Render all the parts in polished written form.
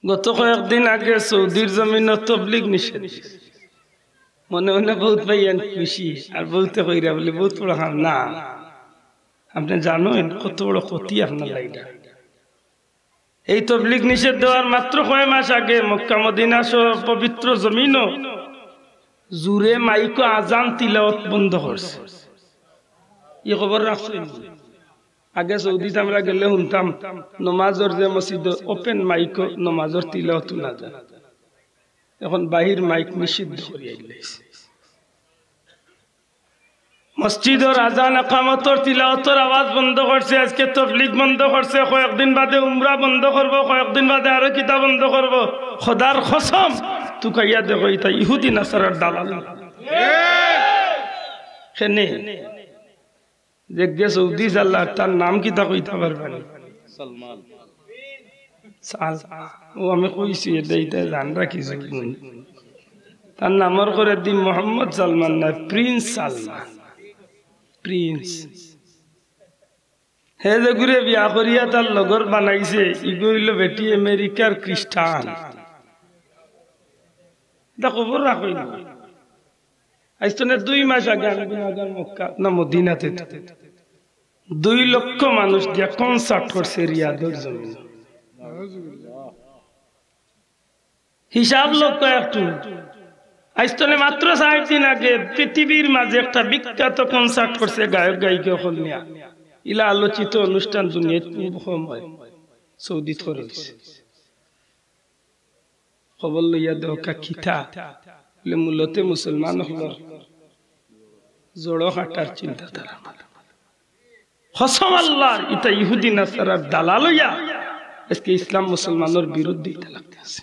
গত কয়েকদিন আগে সৌদির জমিন তবলিগ নিষেধ, মনে মনে বহুত ভাইয়ান খুশি আর বহুতে কইরা বলে বহুত বড় হাম না। আপনি জানেন কত বড় ক্ষতি আপনার লাইটা। এই তবলিগ নিষেধ দেওয়ার মাত্র কয় মাস আগে মক্কা মদিনা সহ পবিত্র জমিনও জুড়ে মাইকো আজান তিলাওয়াত বন্ধ করছে। এই খবর রাখছেন? আগে সৌদিতে আমরা গেলে শুনতাম নমাজের যে মসজিদ ওপেন মাইকো নমাজের তিলাওয়াত না যায়, এখন বাহির মাইক নিষিদ্ধ করে আইলাইছে। মসজিদের আজান আকামতর তিলাওয়াতের আওয়াজ বন্ধ করছে, আজকে তবলিগ বন্ধ করছে, কয়েকদিন বাদে উমরা বন্ধ করব, কয়েকদিন বাদে আরো কিতাব বন্ধ করব। খোদার কসম তুকাইয়া দেখো এটা ইহুদি নাসারার দালাল। কেনে যে সৌদি আল্লাহ তার নাম কিতা কইতে পারবেন? সালমান। ও আমি কইছি এটা জান রাখিছি, তার নামর করে দি মোহাম্মদ সালমান না, প্রিন্স সালমান। প্রিন্স হে যে ঘুরে বিয়া করিয়া তার লগর বানাইছে, ইগইল বেটি আমেরিকার খ্রিস্টান। এটা খবর রাখই না। আজ তো 2 মাস আগে আমি মক্কা না মদিনাতে 2 লক্ষ মানুষ দিয়া কনসার্ট করছে রিয়াদের জমিন। হিসাব লোক একটু আজ তো মাত্র 4 দিন আগে পৃথিবীর মাঝে একটা বিখ্যাত কনসার্ট করছে গায়ক গায়িকা হল নিয়া। ইলা আলোচিত অনুষ্ঠান দুনিয়ায় কম হয়, সৌদি করে দিছে। খবর লইয়া দেখা খিতা মূলত মুসলমান হল জড়ো হাঁটার চিন্তাধারা। কসম আল্লাহর এটা ইহুদি নাসারার দালাল হইয়া আজকে ইসলাম মুসলমানের বিরুদ্ধে এটা লাগতেছে।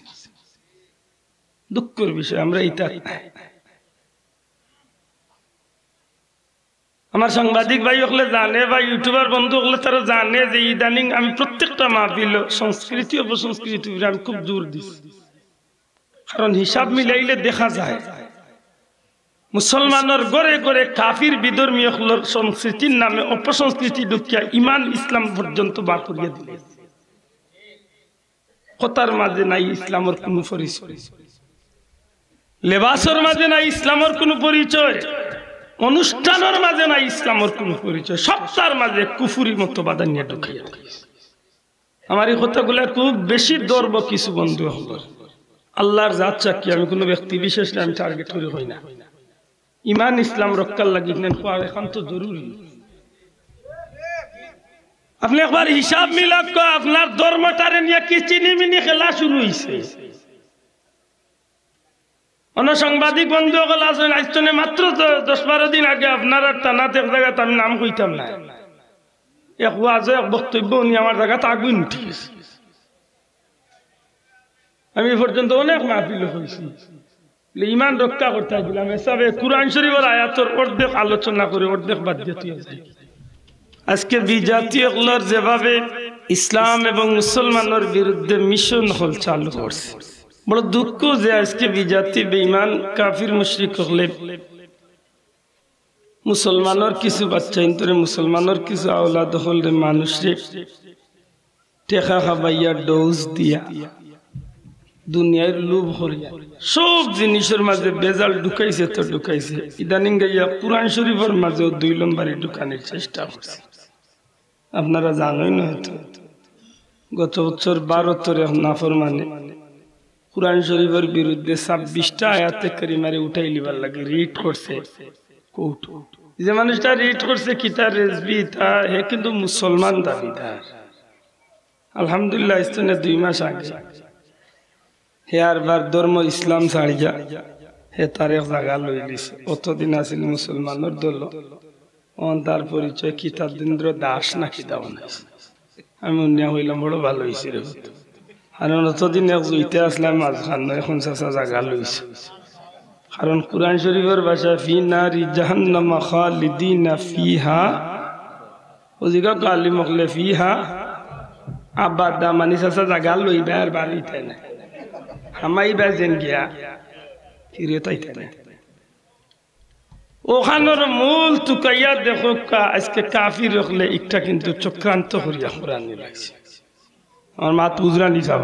দুঃখের বিষয় আমরা এটা। আমার সাংবাদিক ভাই হলে জানে বা ইউটিউবার বন্ধু হলে তারা জানে যে ইদানিং আমি প্রত্যেকটা মাহফিল সংস্কৃতি অপসংস্কৃতি আমি খুব জোর দিচ্ছি, কারণ হিসাব মিলাইলে দেখা যায় মুসলমানের গড়ে গড়ে কাফির বিধর্মী হলের সংস্কৃতির নামে অপসংস্কৃতি ঢুকিয়া ইমান ইসলাম পর্যন্ত বার করিয়া দিলে। কথার মাঝে নাই ইসলামের কোন পরিচয়, লেবাসের মাঝে নাই ইসলামের কোন পরিচয়, অনুষ্ঠানের মাঝে নাই ইসলামের কোন পরিচয়, সবটার মাঝে কুফুরি মতবাদ নিয়ে ঢুকাইয়া। আমার এই কথাগুলো খুব বেশি দর্ব কিছু বন্ধু হল আল্লাহর জাত চাকি, আমি কোনো ব্যক্তি বিশেষ আমি টার্গেট করে হই না। ইমান ইসলাম রক্ষার লাগি এখন তো জরুরি। আপনি একবার হিসাব মিলাপ আপনার ধর্মটারে নিয়ে কি চিনিমিনি খেলা শুরু হয়েছে। সাংবাদিক বন্ধু সকল আছেন, আজনে মাত্র 10-12 দিন আগে আপনার টানাতে এক জায়গায় আমি নাম কইতাম না, এক ওয়াজে এক বক্তব্য উনি আমার জায়গাতে আগুন উঠে গেছে। আমি পর্যন্ত অনেক মাহফিল হয়েছি, ইমান রক্ষা করতে দিলাম এসবে কুরআন শরীফের আয়াতের অর্ধেক আলোচনা করে অর্ধেক বাদ দিয়ে যায়। আজকে বিজাতীয় হলর যেভাবে ইসলাম এবং মুসলমানের বিরুদ্ধে মিশন হল চালু করছে, বড় দুঃখ যে আজকে বিজাতি বেঈমান কাফির মুশরিক হলে মুসলমানের কিছু বাচ্চা ইন্তরে মুসলমানের কিছু আওলাদ হলে মানুষরে টেকা খাবাইয়া ডোজ দিয়া দুনিয়ার লোভ হরিয়া সব জিনিসের মাঝে বেজাল ঢুকাইছে তো ঢুকাইছে। ইদানিং গাইয়া কুরআন শরীফের মাঝেও 2 নম্বরে ঢুকানোর চেষ্টা করছে। আপনারা জানেন হয়তো গত বছর 12 নাফরমানে কুরআন শরীফের বিরুদ্ধে 26টা আয়াতে কারিমারে উঠাই লিবার লাগে রিড করছে কোর্ট। যে মানুষটা রিড করছে কিতা রেজবি তা হে কিন্তু মুসলমান দাবিদার। আলহামদুলিল্লাহ ইসলামে 2 মাস আগে হে আরবার ধর্ম ইসলাম ছাড়িয়া হে তার এক জায়গা লই দিছে। অতদিন আসিল মুসলমানের দল, তার পরিচয় কিতাবেন্দ্র দাস না কিতা বানাইছে। আমি উন্নিয়া হইলাম বড় ভালো হয়েছে রে, কারণ অতদিন এক জুইতে আসলাম মাঝখান এখন চাচা জায়গা লইছে। কারণ কুরআন শরীফের ভাষা ফি নারি জাহান্নাম খালিদিনা ফিহা, ওদিকে কালি মখলে ফিহা আবাদা, মানে চাচা জায়গা লইবে আর বাড়িতে না হামাই বাজেন গিয়া ফিরে তাইতে না। ওখানের মূল তুকাইয়া দেখো আজকে কাফির হলে একটা কিন্তু চক্রান্ত করিয়া কোরআন লাগছে। আমার মাত বুঝরা নি যাব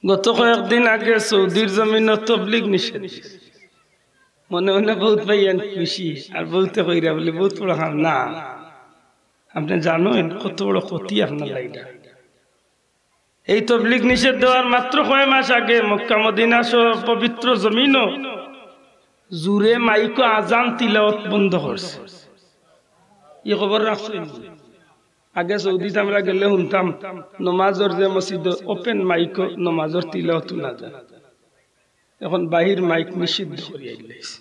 গত কয়েকদিন আগে সৌদির জমিন তবলিগ নিষেধ, মনে মনে বহুত ভাইয়ান খুশি আর বহুতে কইরা বলে বহুত বড় হাম না। আপনি জানেন কত বড় ক্ষতি আপনার লাইটা। এই তবলিগ নিষেধ দেওয়ার মাত্র কয় মাস আগে মক্কা মদিনা সহ পবিত্র জমিনও জুড়ে মাইকো আজান তিলাওয়াত বন্ধ করছে। এই খবর রাখছেন? আগে সৌদিতে আমরা গেলে শুনতাম নমাজের যে মসজিদ ওপেন মাইকো নমাজের তিলাওয়াত না যায়, এখন বাহির মাইক নিষিদ্ধ করিয়া দিয়েছে।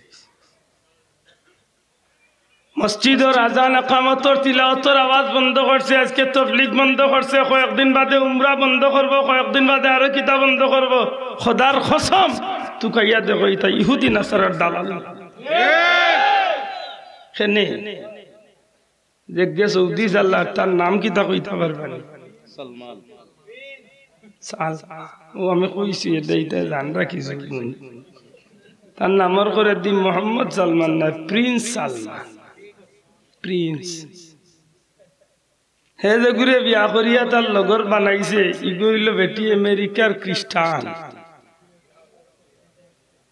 মসজিদের আজান একামতর তিলাওয়াতের আওয়াজ বন্ধ করছে, আজকে তবলিগ বন্ধ করছে, কয়েকদিন বাদে উমরা বন্ধ করব, কয়েকদিন বাদে আরো কিতাব বন্ধ করব। খোদার কসম তুকাইয়া দেখো এটা ইহুদি নাসারার দালাল। কেনে যে গে সৌদি আল্লাহ তার নাম কিতা কইতে পারবেন? সালমান। ও আমি কইছি এটা জান রাখিস, তার নামর করে দি মোহাম্মদ সালমান না, প্রিন্স সালমান। প্রিন্স হে যে ঘুরে বিয়া করিয়া তার লগর বানাইছে, ইগইল বেটি আমেরিকার খ্রিস্টান।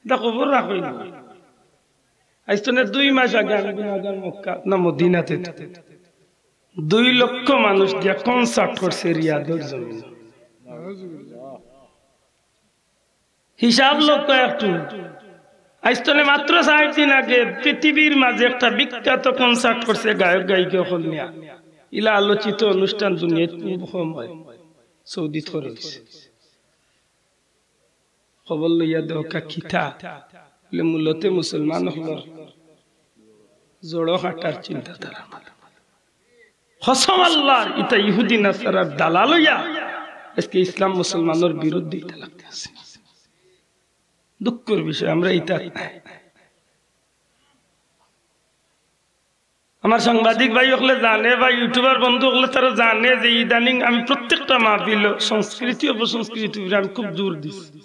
এটা খবর রাখই না। আজ তো 2 মাস আগে আমি মক্কা না মদিনাতে 2 লক্ষ মানুষ দিয়া কনসার্ট করছে রিয়াদের জমিন। হিসাব লক্ষ একটু। আজ তো মাত্র 4 দিন আগে পৃথিবীর মাঝে একটা বিখ্যাত কনসার্ট করছে গায়ক গায়িকা হল নিয়া। ইলা আলোচিত অনুষ্ঠান দুনিয়ায় খুব কম হয়, সৌদিত করে হয়েছে। খবর লইয়া দেখা খিতা বলে মূলত মুসলমান হল জড়ো কাটার চিন্তাধারা। কসম আল্লাহর এটা ইহুদি নাসারার দালাল হইয়া আজকে ইসলাম মুসলমানের বিরুদ্ধে এটা লাগতে আছে। দুঃখের বিষয় আমরা এটা আমার সাংবাদিক ভাই হলে জানে বা ইউটিউবার বন্ধু হলে তারা জানে যে ইদানিং আমি প্রত্যেকটা মাহফিল সংস্কৃতি অপসংস্কৃতি আমি খুব জোর দিচ্ছি।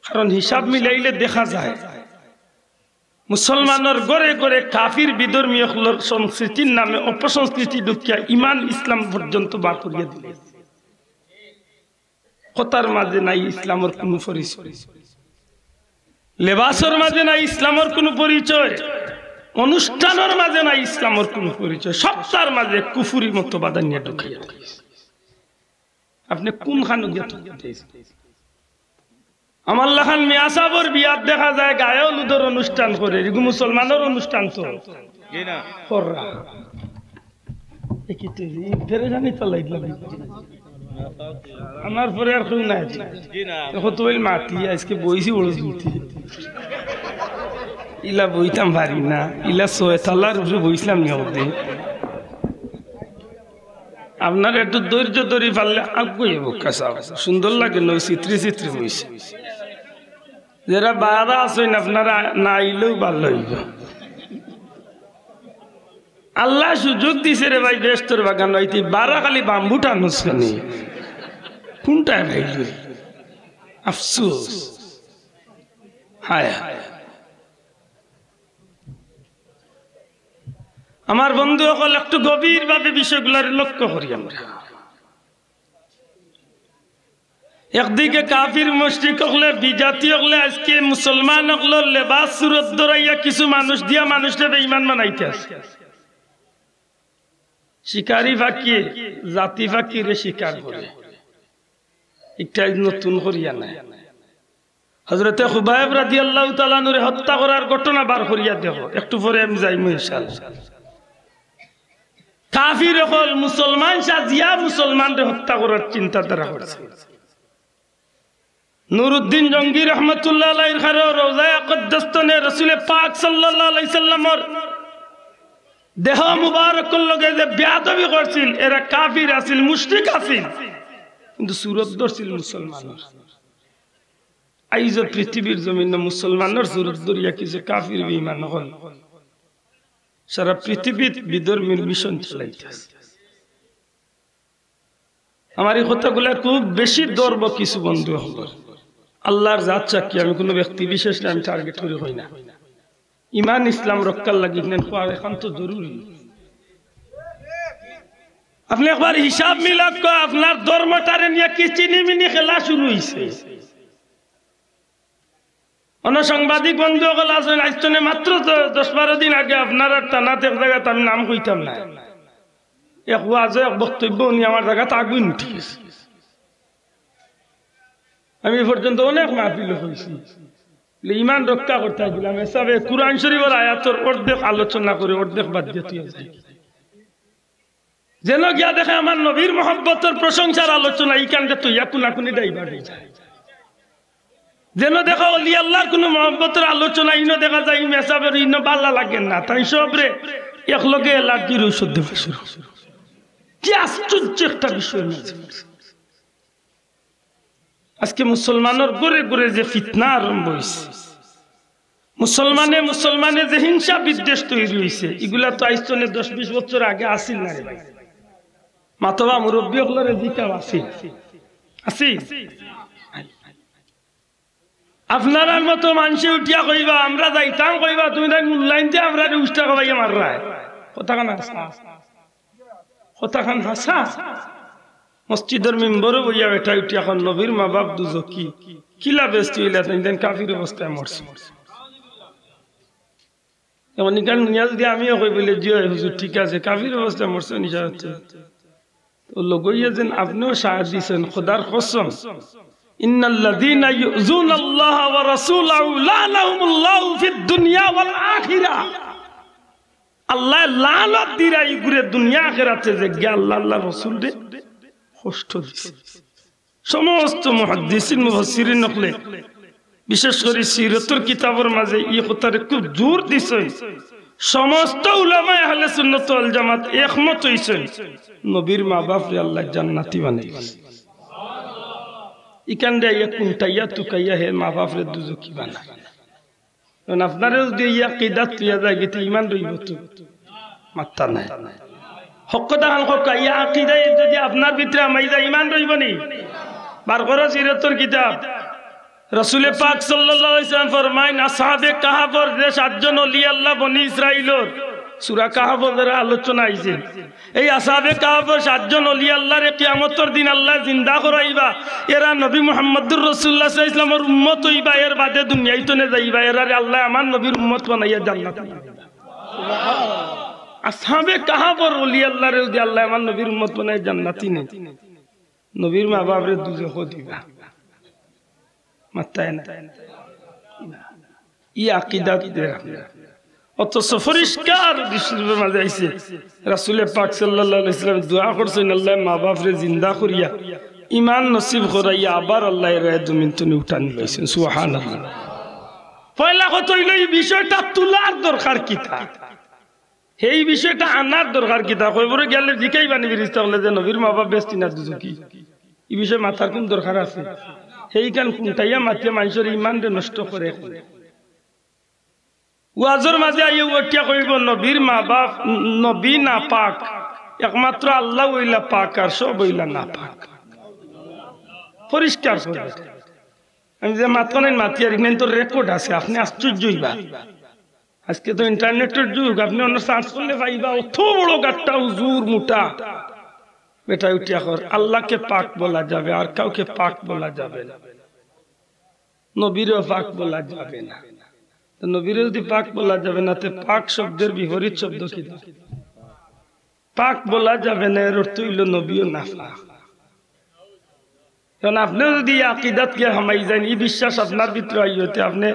কারণ হিসাব মিলাইলে দেখা যায় মুসলমানের গড়ে গড়ে কাফির বিধর্মীয় সংস্কৃতির নামে অপসংস্কৃতি ঢুকিয়া ইমান ইসলাম পর্যন্ত বার করিয়া দিলে। কথার মাঝে নাই ইসলামের কোন পরিচয়, লেবাসের মাঝে নাই ইসলামের কোন পরিচয়, অনুষ্ঠানের মাঝে নাই ইসলামের কোন পরিচয়, সবটার মাঝে কুফুরি মতো বাধা নিয়ে ঢুকাইয়া দিয়েছে। আপনি কোন খান আমার লাখান মিয়া সাহেবের বিয়াত দেখা যায় গায়ে হলুদের অনুষ্ঠান করে, এগুলো মুসলমানের অনুষ্ঠান তো আমার পরে আর কেউ নাই তো মাতি আজকে বইছি বড় ইলা বইতাম পারি না, ইলা 6 তলার উপরে বইছিলাম নিয়মতে। আপনার একটু ধৈর্য ধরে পারলে আগুয়ে বোকা সুন্দর লাগে নয় চিত্রে চিত্রে বইছে। যারা বারা আছেন আপনারা না আইলেও ভালো হইব। আল্লাহ সুযোগ দিছে রে ভাই বেস্তর বাগান হইতে বারা খালি বাম্বু টানুস কানি কোনটা ভাই আফসোস। হায় আমার বন্ধু সকল একটু গভীর ভাবে বিষয়গুলার লক্ষ্য করি আমরা। একদিকে কাফির মুশরিক হলে বিজাতি হলে আজকে মুসলমান হল লেবাস সুরত ধরাইয়া কিছু মানুষ দিয়া মানুষকে বেঈমান বানাইতে আছে। শিকারি ফাঁকি জাতি ফাঁকিরে শিকার করে একটা নতুন করিয়া নাই। হযরতে খুবাইব রাদিয়াল্লাহু তাআলা নূরে হত্যা করার ঘটনা বার করিয়া দেখো, একটু পরে আমি যাইমু ইনশাআল্লাহ। কাফির হল মুসলমান সাজিয়া মুসলমানদের হত্যা করার চিন্তাধারা করছে। নুরউদ্দিন জঙ্গি রহমাতুল্লাহ আলাইহির ঘরে রওজায়ে আকদ্দাসনে রাসূল পাক সাল্লাল্লাহু আলাইহি সাল্লামর দেহ মুবারকের লগে যে বেয়াদবি করছিল, এরা কাফির আছিল, মুশরিক আছিল, কিন্তু সুরত ধরছিল মুসলমানের। আইজ পৃথিবীর জমিনে মুসলমানের সুরত ধরিয়া কি যে কাফির বেঈমান হল সারা পৃথিবীর বিধর্মীর মিশন চালাইতেছে। আমার এই কথাগুলা খুব বেশি দর্ব কিছু বন্ধু হল আল্লাহর জাত চাকি, আমি কোনো ব্যক্তি বিশেষ আমি টার্গেট করে হই না। ইমান ইসলাম রক্ষার লাগি এখন তো জরুরি। আপনি একবার হিসাব মিলাপ কর, আপনার ধর্মটারে নিয়ে কি চিনিমিনি খেলা শুরু হয়েছে। সাংবাদিক বন্ধুসকল আছেন, আজনে মাত্র 10-12 দিন আগে আপনার টানাতে এক জায়গায় আমি নাম কইতাম না, এক ওয়াজে এক বক্তব্য উনি আমার জায়গাতে আগুন উঠে গেছে। আমি পর্যন্ত অনেক মাহফিল হয়েছি, ইমান রক্ষা করতে দিলাম এসবে কুরআন শরীফের আয়াতের অর্ধেক আলোচনা করে অর্ধেক বাদ দিয়ে যায়, যেন গিয়া দেখে আমার নবীর মহব্বতের প্রশংসার আলোচনা এইখানটা তো ইয়া কুনাকুনি ডাইবার হয়ে যায়। যেন দেখা অলি আল্লাহর কোন মহব্বতের আলোচনা ইনো দেখা যায় মেসাবের ইনো ভালো লাগে না, তাই সবরে একলগে লাঠির ঔষধ দেওয়া শুরু। কি আশ্চর্য একটা বিষয়। আজকে মুসলমানের ঘরে ঘরে যে ফিতনা আরম্ভ হয়েছে, মুসলমানে যে হিংসা বিদ্বেষ তৈরি হয়েছে, এগুলা তো আইসনে 10-20 বছর আগে আসিল না রে ভাই। মাতবা মুরব্বী হলরে জিকাও আসিল। আপনার মতো মানুষে উঠিয়া কইবা আমরা যাইতাম, কইবা তুমি তাই মূল্যায়নতে আমরা উষ্টা কবাইয়া মাররায় কথাখান হাসা। মসজিদের মেম্বরও বইয়া বেটা উঠি এখন নবীর মা বাপ দুজকি কিলা বেস্ট হইলা তাই কাফির অবস্থায় মরছে। এমন নিকাল নিয়াজ দিয়ে আমিও কই বলে জিও হুজুর ঠিক আছে, কাফির অবস্থায় মরছে নিশা হচ্ছে তো লগইয়া যেন আপনিও সাহায্য দিচ্ছেন খোদার কসম। ইন্নাল্লাযীনা ইউযুনাল্লাহা ওয়া রাসূলাহু লা'নাহুমুল্লাহু ফিদ দুনিয়া ওয়াল আখিরা। আল্লাহ লানত দিরা ইগুরে দুনিয়া আখিরাতে যে আল্লাহ আল্লাহর রাসূল রে কষ্ট দিছে। সমস্ত মুহাদ্দিসিন মুফাসসিরিন নকলে বিশেষ করে সিরাতের কিতাবের মাঝে এই কথারে খুব জোর দিছে। সমস্ত উলামায়ে আহলে সুন্নাত ওয়াল জামাত একমত হইছেন নবীর মা বাপ রে আল্লাহ জান্নাতি বানাইবেন। ইকান্দে কুনটাইয়া তুকাইয়া হে মা বাপ রে দুজকি বানায়। কারণ আপনারে যদি ইয়া কিদাত তুইয়া যায় গিতে ঈমান রইব তো মাত্তা নাই। হকটা হান হকা ইয়া আকীদায় যদি আপনার ভিতরে আমাই যায় ঈমান রইব নি। বার করো সিরাতের কিতাব, রাসূল পাক সাল্লাল্লাহু আলাইহি ওয়াসাল্লাম ফরমায়েন আসহাবে কাহাফের যে 7 জন ওলি আল্লাহ বনি ইসরাইলের সূরা কাহাফের আলোচনা আইছে। এই আসহাবে কাহাফের 7 জন ওলি আল্লাহর কিয়ামতের দিন আল্লাহ জিন্দা করাইবা, এরা নবী মুহাম্মদুর রাসূলুল্লাহ সাল্লাল্লাহু আলাইহি ওয়াসাল্লামের উম্মত হইবা, এর বাদে দুনিয়ায় তো নে যাইবা, এরা আল্লাহ আমার নবীর উম্মত বানাইয়া জান্নাতে সুবহানাল্লাহ। আসহাবে কাহাফের ওলি আল্লাহর যদি আল্লাহ আমার নবীর উম্মত বানাইয়া জান্নাতি নে, নবীর মা বাপরে দুজখ দিবা মাত্তায় না। ই আকীদাত দে অথচ পরিষ্কার দৃষ্টির মাঝে আইছে রাসূল পাক সাল্লাল্লাহু আলাইহি ওয়াসাল্লাম দোয়া করছেন আল্লাহ মা বাপরে জিন্দা করিয়া ঈমান নসিব করাইয়া আবার আল্লাহ এর জমিন থেকে উঠান লইছেন সুবহানাল্লাহ। পয়লা কথা হইল এই বিষয়টা তোলার দরকার কিতা, এই বিষয়টা আনার দরকার কিতা। কইবরে গেলে জিকাই বানি ফিরিস্তা হলে যে নবীর মা বাপ বেস্তি না দুজকি, এই বিষয়ে মাথার কোন দরকার আছে? সেইখান কুনটাইয়া মাতিয়া মানুষের ঈমান নষ্ট করে। ওয়াজের মাঝে আইয়া ওটিয়া কইব নবীর মা বাপ নবী না পাক, একমাত্র আল্লাহ হইলা পাক আর সব হইলা না পাক। পরিষ্কার করে আমি যে মাতনেন মাতিয়ার ইগনেন তো রেকর্ড আছে, আপনি আশ্চর্য হইবা। আজকে তো ইন্টারনেটের যুগ, আপনি অন্য সার্চ করলে পাইবা অত বড় গাট্টা হুজুর মোটা বেটা উঠিয়া কর। আল্লাহকে পাক বলা যাবে আর কাউকে পাক বলা যাবে না, নবীরও পাক বলা যাবে না। নবীর যদি পাক বলা যাবে না, পাক শব্দের বিপরীত শব্দ কি? পাক বলা যাবে না, এর অর্থ হইল নবীও না পাক। কারণ আপনি যদি আকীদাত কে হামাই যান, এই বিশ্বাস আপনার ভিতরে আইতে আপনি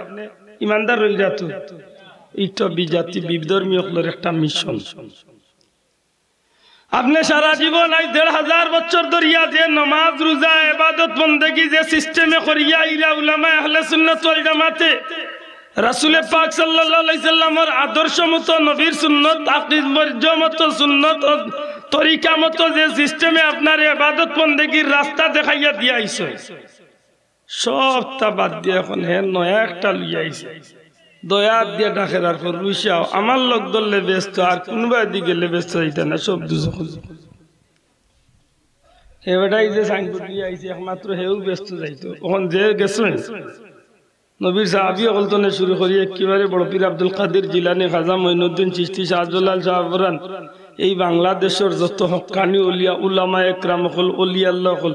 ইমানদার হয়ে যাত। এইটা বিজাতি বিধর্মী হলের একটা মিশন। আপনি সারা জীবন আজ ১৫০০ বছর ধরিয়া যে নামাজ রোজা ইবাদত বন্দেগী যে সিস্টেমে করিয়া ইলা উলামায়ে আহলে সুন্নাত ওয়াল জামাতে রাসূল পাক সাল্লাল্লাহু আলাইহি সাল্লামের আদর্শ মতো নবীর সুন্নাত আকীদা মতো সুন্নাত তরিকা মতো যে সিস্টেমে আপনার ইবাদত বন্দেগীর রাস্তা দেখাইয়া দিয়া আইছে, সব তা বাদ দিয়ে এখন হে নয়া একটা লইয়া আইছে। দয়া দিয়ে ডাকের আর পর রুইসাও আমার লোক দললে ব্যস্ত, আর কোনবা দিকে গেলে ব্যস্ত হইতে না, সব দুজখ। এবারটাই যে সাইনবোর্ড দিয়ে আইছে একমাত্র হেউ ব্যস্ত যাইতো। এখন যে গেছেন নবীর সাহাবী হলতনে শুরু করি একেবারে বড় পীর আব্দুল কাদের জিলানী, খাজা মঈনুদ্দিন চিশতি, শাহজালাল শাহবরান, এই বাংলাদেশের যত হক্কানি উলিয়া উলামা একরাম হল, ওলিয়া আল্লাহ হল,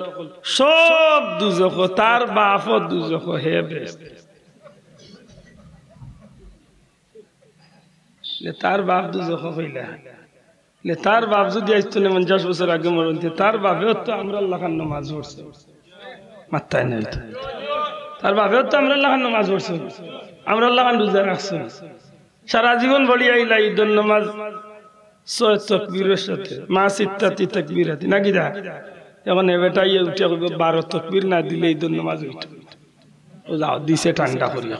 সব দুজখ, তার বাপও দুজখ, হে বেশ। তার বাপ দুজখ হইলা, তার বাপ যদি আসতো 50 বছর আগে মরণ, তার বাপেও তো আমরা আল্লাহ খান নামাজ পড়ছে, মাত্তায় নাই তো। তার বাপেও তো আমরা আল্লাহ খান নামাজ পড়ছে, আমরা আল্লাহ খান রোজা রাখছি, সারা জীবন বলি আইলা ঈদের নামাজ 6 তাকবীরের সাথে, মা সিত্তাতি তাকবীরাতি নাকি দা। এখন এবেটাই উঠে 12 তাকবীর না দিলে ঈদের নামাজ উঠে ও যাও দিছে ঠান্ডা করিয়া।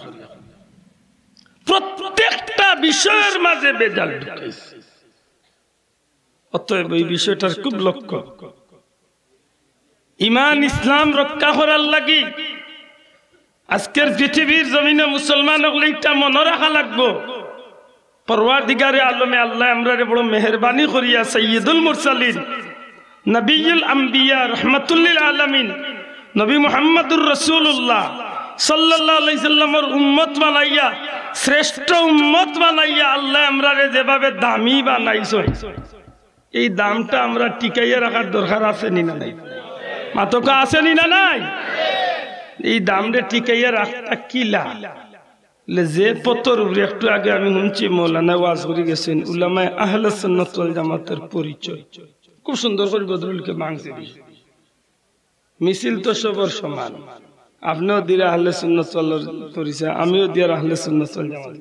প্রত্যেকটা বিষয়ের মাঝে বেজাল ঢুকাইছে। অতএব এই বিষয়টার খুব লক্ষ্য, ইমান ইসলাম রক্ষা করার লাগি আজকের পৃথিবীর জমিনে মুসলমান হলে এটা মনে রাখা লাগবো। পরওয়ারদিগারে আলমে আল্লাহ আমরারে বড় মেহেরবানি করিয়া সাইয়্যিদুল মুরসালিন, নবিয়ুল আম্বিয়া, রাহমাতুল লিল আলামিন নবী মুহাম্মদুর রাসূলুল্লাহ সাল্লাল্লাহু আলাইহি সাল্লামের উম্মত বানাইয়া, শ্রেষ্ঠ উম্মত বানাইয়া আল্লাহ আমরারে যেভাবে দামি বানাইছে, এই দামটা আমরা টিকাইয়া রাখার দরকার আছে নি না নাই? মাতকা আছে নি না নাই? এই দামটা টিকাইয়া রাখা কিলা যে পতর উপরে একটু আগে আমি শুনছি মৌলানা ওয়াজ করে গেছেন, উলামায়ে আহলে সুন্নাত ওয়াল জামাতের পরিচয় খুব সুন্দর করে বদরুলকে মাংসে দিয়ে মিছিল তো সবার সমান। আপনিও দিয়ে আহলে সুন্নাত ওয়াল পরিচয়, আমিও দিয়ে আহলে সুন্নাত ওয়াল জামাত।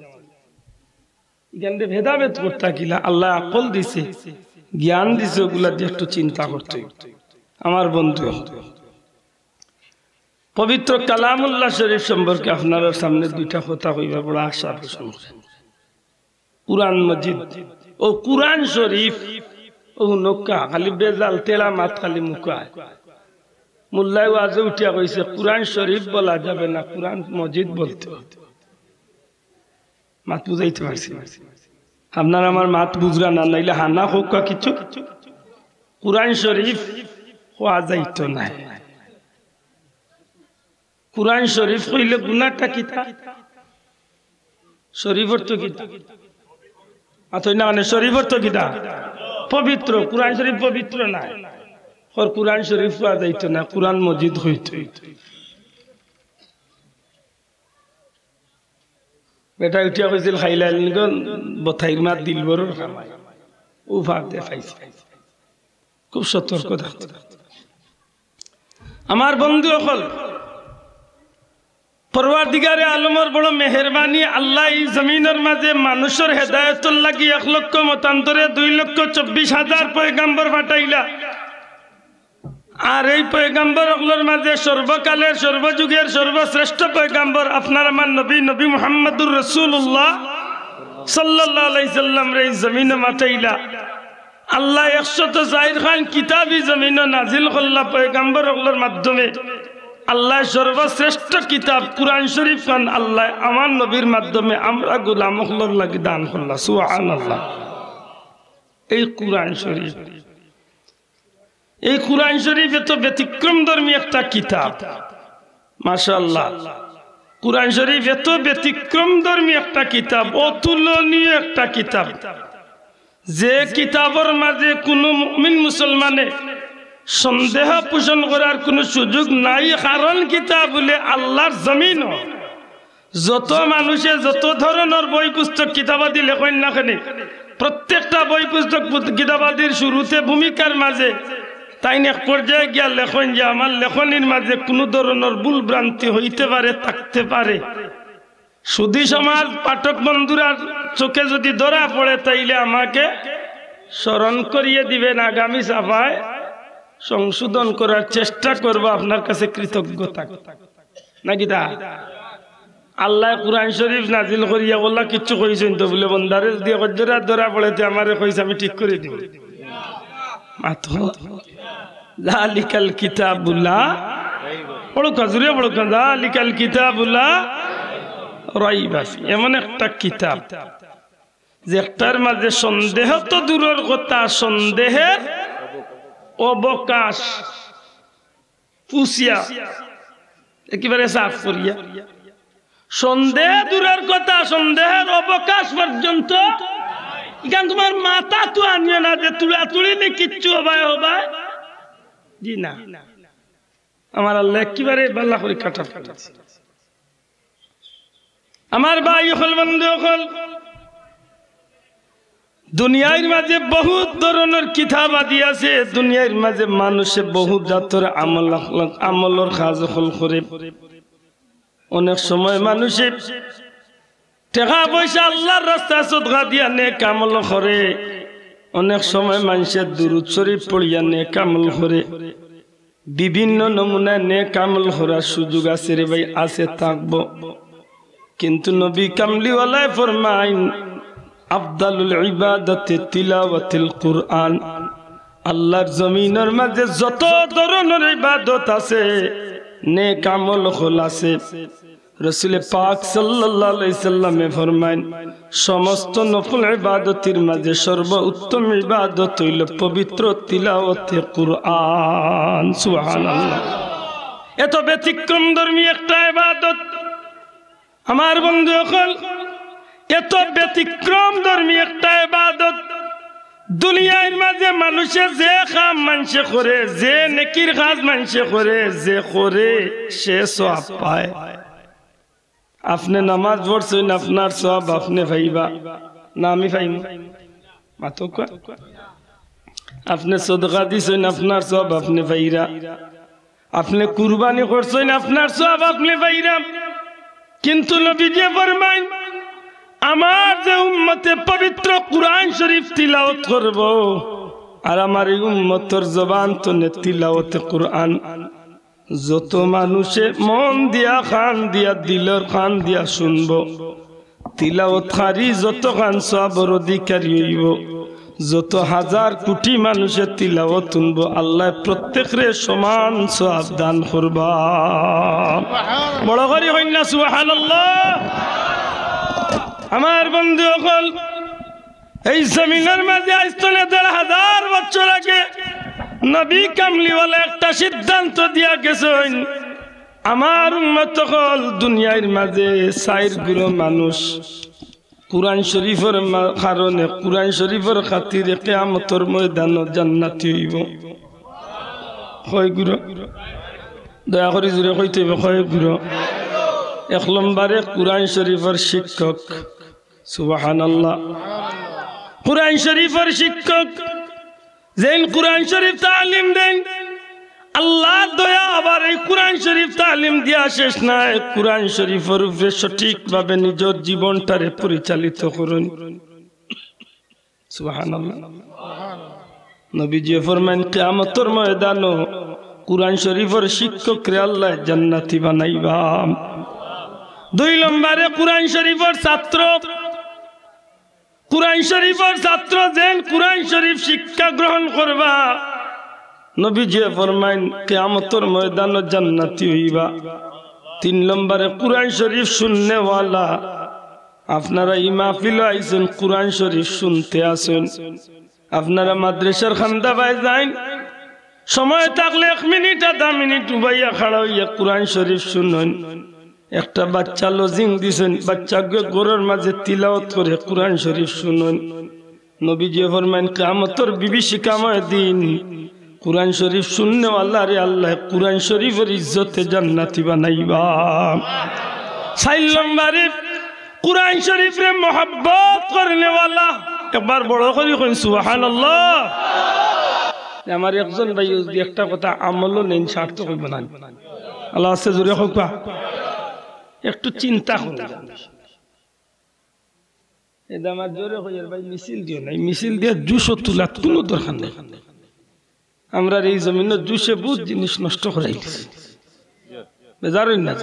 এখানে ভেদাভেদ করতে কিলা, আল্লাহ আকল দিছে, জ্ঞান দিছে, ওগুলা দিয়ে একটু চিন্তা করতে। আমার বন্ধু, পবিত্র কালামুল্লাহ শরীফ সম্পর্কে আপনার সামনে দুইটা কথা কইবা বড় আশা পোষণ করেন। কুরআন মজিদ ও কুরআন শরীফ ও নৌকা খালি বেজাল তেলা মাত খালি মুখা। মোল্লাই ওয়াজে উঠিয়া কইছে কুরআন শরীফ বলা যাবে না, কুরআন মজিদ বলতে হবে। মাত বুঝাইতে পারছি? আপনার আমার মাত বুঝরা না, নাইলে হানা হোক কিছু কুরআন শরীফ হওয়া যাইতো না। কুরআন শরীফ কইলে গুনাহটা কিতা? শরীফ অর্থ কিতা? আতই না মানে শরীফ অর্থ কিতা? পবিত্র। কুরআন শরীফ পবিত্র না, আর কুরআন শরীফ হওয়া যাইতো না, কুরআন মজিদ হইতো। বেটা উঠিয়া কইছিল খাইলাল বথাইর মাত দিল বড় খামাই ও ভাব দেখাইছে। খুব সতর্ক থাকতে। আমার বন্ধু সকল, পরওয়ারদিগারে আলমের বড় মেহেরবানি, আল্লাহ এই জমিনের মাঝে মানুষের হেদায়েতর লাগি 1 লক্ষ মতান্তরে 2,24,000 পয়গাম্বর পাঠাইলা। আর এই পয়গাম্বর সকলের মাঝে সর্বকালের সর্বযুগের সর্বশ্রেষ্ঠ পয়গাম্বর আপনার আমার নবী, নবী মুহাম্মদুর রাসূলুল্লাহ সাল্লাল্লাহু আলাইহি সাল্লাম রে এই জমিনে পাঠাইলা। আল্লাহ 104 খান কিতাবি জমিনে নাজিল করলা পয়গাম্বর সকলের মাধ্যমে। আল্লাহ সর্বশ্রেষ্ঠ কিতাব কুরআন শরীফ খান আল্লাহ আমার নবীর মাধ্যমে আমরা গোলাম হকলর লাগি দান করলা। সুবহানাল্লাহ। এই কুরআন শরীফ, এই কুরআন শরীফ এত ব্যতিক্রমধর্মী একটা কিতাব। মাশাআল্লাহ, কুরআন শরীফ এত ব্যতিক্রমধর্মী একটা কিতাব, অতুলনীয় একটা কিতাব, যে কিতাবের মাঝে কোনো মুমিন মুসলমানে সন্দেহ পোষণ করার কোনো সুযোগ নাই। কারণ কিতাব বলে আল্লাহর জমিন, যত মানুষে যত ধরনের বই পুস্তক কিতাবাদি লেখেন না কেন, প্রত্যেকটা বই পুস্তক কিতাবাদির শুরুতে ভূমিকার মাঝে তাই এক পর্যায়ে গিয়া লেখন যে আমার লেখনির মাঝে কোনো ধরনের ভুল ভ্রান্তি হইতে পারে, থাকতে পারে। সুধী সমাজ পাঠক বন্ধুরার চোখে যদি ধরা পড়ে তাইলে আমাকে স্মরণ করিয়ে দিবেন, আগামী সভায় সংশোধন করার চেষ্টা করব। আপনার কাছে কৃতজ্ঞতা নাকি তা? আল্লাহ কুরআন শরীফ নাজিল করিয়া বললা কিচ্ছু কইছেন তো বলে বন্দারে যদি গজরা ধরা পড়েতে আমারে কইছে আমি ঠিক করে দিব। মাত্র যালিকাল কিতাবুল্লাহ বড় কাজুরে বড় যালিকাল কিতাবুল্লাহ রাইবা ফি, এমন একটা কিতাব যে একটার মাঝে সন্দেহ তো দূরের কথা, সন্দেহের অবকাশ পুষিয়া একেবারে সাফ করিয়া সন্দেহ দূরের কথা, সন্দেহের অবকাশ পর্যন্ত এখান তোমার মাথা তো আনিয়ে না যে তুলা তুলিনি কিচ্ছু হবায় হবায়। জি না, আমার আল্লাহ একেবারে বাল্লা করে কাটা ফেলেছে। আমার ভাই হল, বন্ধু হল, দুনিয়ার মাঝে বহুত ধরনের কিতাব আদি আছে। দুনিয়ার মাঝে মানুষে বহু জাতের আমলের কাজ হল করে। অনেক সময় মানুষে টাকা পয়সা আল্লাহর রাস্তায় সদকা দিয়া নেক আমল করে। অনেক সময় মানুষের দুরূদ শরীফ পড়িয়া নেক আমল করে। বিভিন্ন নমুনায় নেক আমল করার সুযোগ আছে রে ভাই, আছে, থাকবো। কিন্তু নবী কামলিওয়ালা ফরমাইন আফদালুল ইবাদাতি তিলাওয়াতুল কুরআন। আল্লাহর জমিনের মাঝে যত ধরনের ইবাদত আছে, নেক আমল হল আছে, রাসূল পাক সাল্লাল্লাহু আলাইহি সাল্লামে ফরমাইন সমস্ত নফল ইবাদতের মাঝে সর্বোত্তম ইবাদত হইল পবিত্র তিলাওয়াতে কুরআন। সুবহানাল্লাহ। এত ব্যতিক্রম ধর্মী একটা ইবাদত আমার বন্ধু হল, এত ব্যতিক্রম ধর্মী একটা ইবাদত দুনিয়ার মাঝে মানুষে যে কাম মানুষে করে, যে নেকির কাজ মানুষে করে, যে করে সে সওয়াব পায়। আপনি নামাজ পড়ছেন, আপনার সওয়াব আপনি পাইবা না আমি পাইব মাতো কয়। আপনি সাদকা দিছেন, আপনার সওয়াব আপনি পাইরা। আপনি কুরবানি করছেন, আপনার সওয়াব আপনি পাইরা। কিন্তু নবীজি ফরমায় আমার যে উম্মতে পবিত্র কুরআন শরীফ তিলাওয়াত করব, আর আমার এই উম্মতের জবান তো তিলাওয়াতে কুরআন যত মানুষে মন দিয়া কান দিয়া দিলর কান দিয়া শুনবো, তিলাওয়াত কারি যত কান সওয়াবের অধিকারী হইব। যত হাজার কোটি মানুষের তিলাওয়াত শুনবো, আল্লাহ প্রত্যেকরে সমান সওয়াব দান করবা। বড় করি হই না সুবহানাল্লাহ। আমার বন্ধু সকল, এই জমিনের মাঝে আজ থেকে ১,৫০০ বছর আগে নবী কামলিওয়ালা একটা সিদ্ধান্ত দিয়া গেছেন, আমার উম্মত সকল দুনিয়ার মাঝে ৪ গুণ মানুষ কুরআন শরীফের কারণে, কুরআন শরীফের খাতিরে কিয়ামতের ময়দানে জান্নাতি হইব। কয় গুণ? দয়া করে জোরে কইতে হবে, কয় গুণ? ১ নম্বরে কুরআন শরীফের শিক্ষক। সুবহানাল্লাহ। কুরআন শরীফের শিক্ষক যেন কুরআন শরীফ তালিম দেন, আল্লাহ দয়া আবার এই কুরআন শরীফ তালিম দিয়া শেষ নাই, কুরআন শরীফের উপরে সঠিকভাবে নিজের জীবনটারে পরিচালিত করুন। সুবহানাল্লাহ। নবীজি ফরমান কিয়ামতের ময়দানে কুরআন শরীফের শিক্ষকরে আল্লাহ জান্নাতি বানাইবা। ২ নম্বরে কুরআন শরীফের ছাত্র। কুরআন শরীফের ছাত্র যেন কুরআন শরীফ শিক্ষা গ্রহণ করবা, নবীজি ফরমাইন কিয়ামতের ময়দানে জান্নাতি হইবা। ৩ নম্বরে কুরআন শরীফ শুননেওয়ালা। আপনারা এই মাহফিলে আইছেন, কুরআন শরীফ শুনতে আসেন। আপনারা মাদ্রাসার খান্দাবায় যান, সময় থাকলে ১ মিনিট ০.৫ মিনিট উবাইয়া খাড়া হইয়া কুরআন শরীফ শুনুন। একটা বাচ্চা লজিং দিছেন, বাচ্চাকে ঘরের মাঝে তিলাওয়াত করে কুরআন শরীফ শুনুন। নবীজি ফরমাইন কিয়ামতের বিভীষিকাময় দিন কুরআন শরীফ শুননেওয়ালা রে আল্লাহ কুরআন শরীফের ইজ্জতে জান্নাতি বানাইবা। ৪ নম্বরে কুরআন শরীফরে মোহাব্বত করনেওয়ালা। একবার বড় করে কইন সুবহানাল্লাহ। আমার একজন ভাই যদি একটা কথা আমলও নেন, স্বার্থ কইব না। আল্লাহ আছে জোরে হোকা, একটু চিন্তা করুন। এটা আমার জোরে হইয়ার ভাই মিছিল দিও নাই, মিছিল দিয়ে ২০০ তুলা কোনো দরকার নেই। আমরা এই জমিনে ২০০ বহুত জিনিস নষ্ট করাই বেজারই না,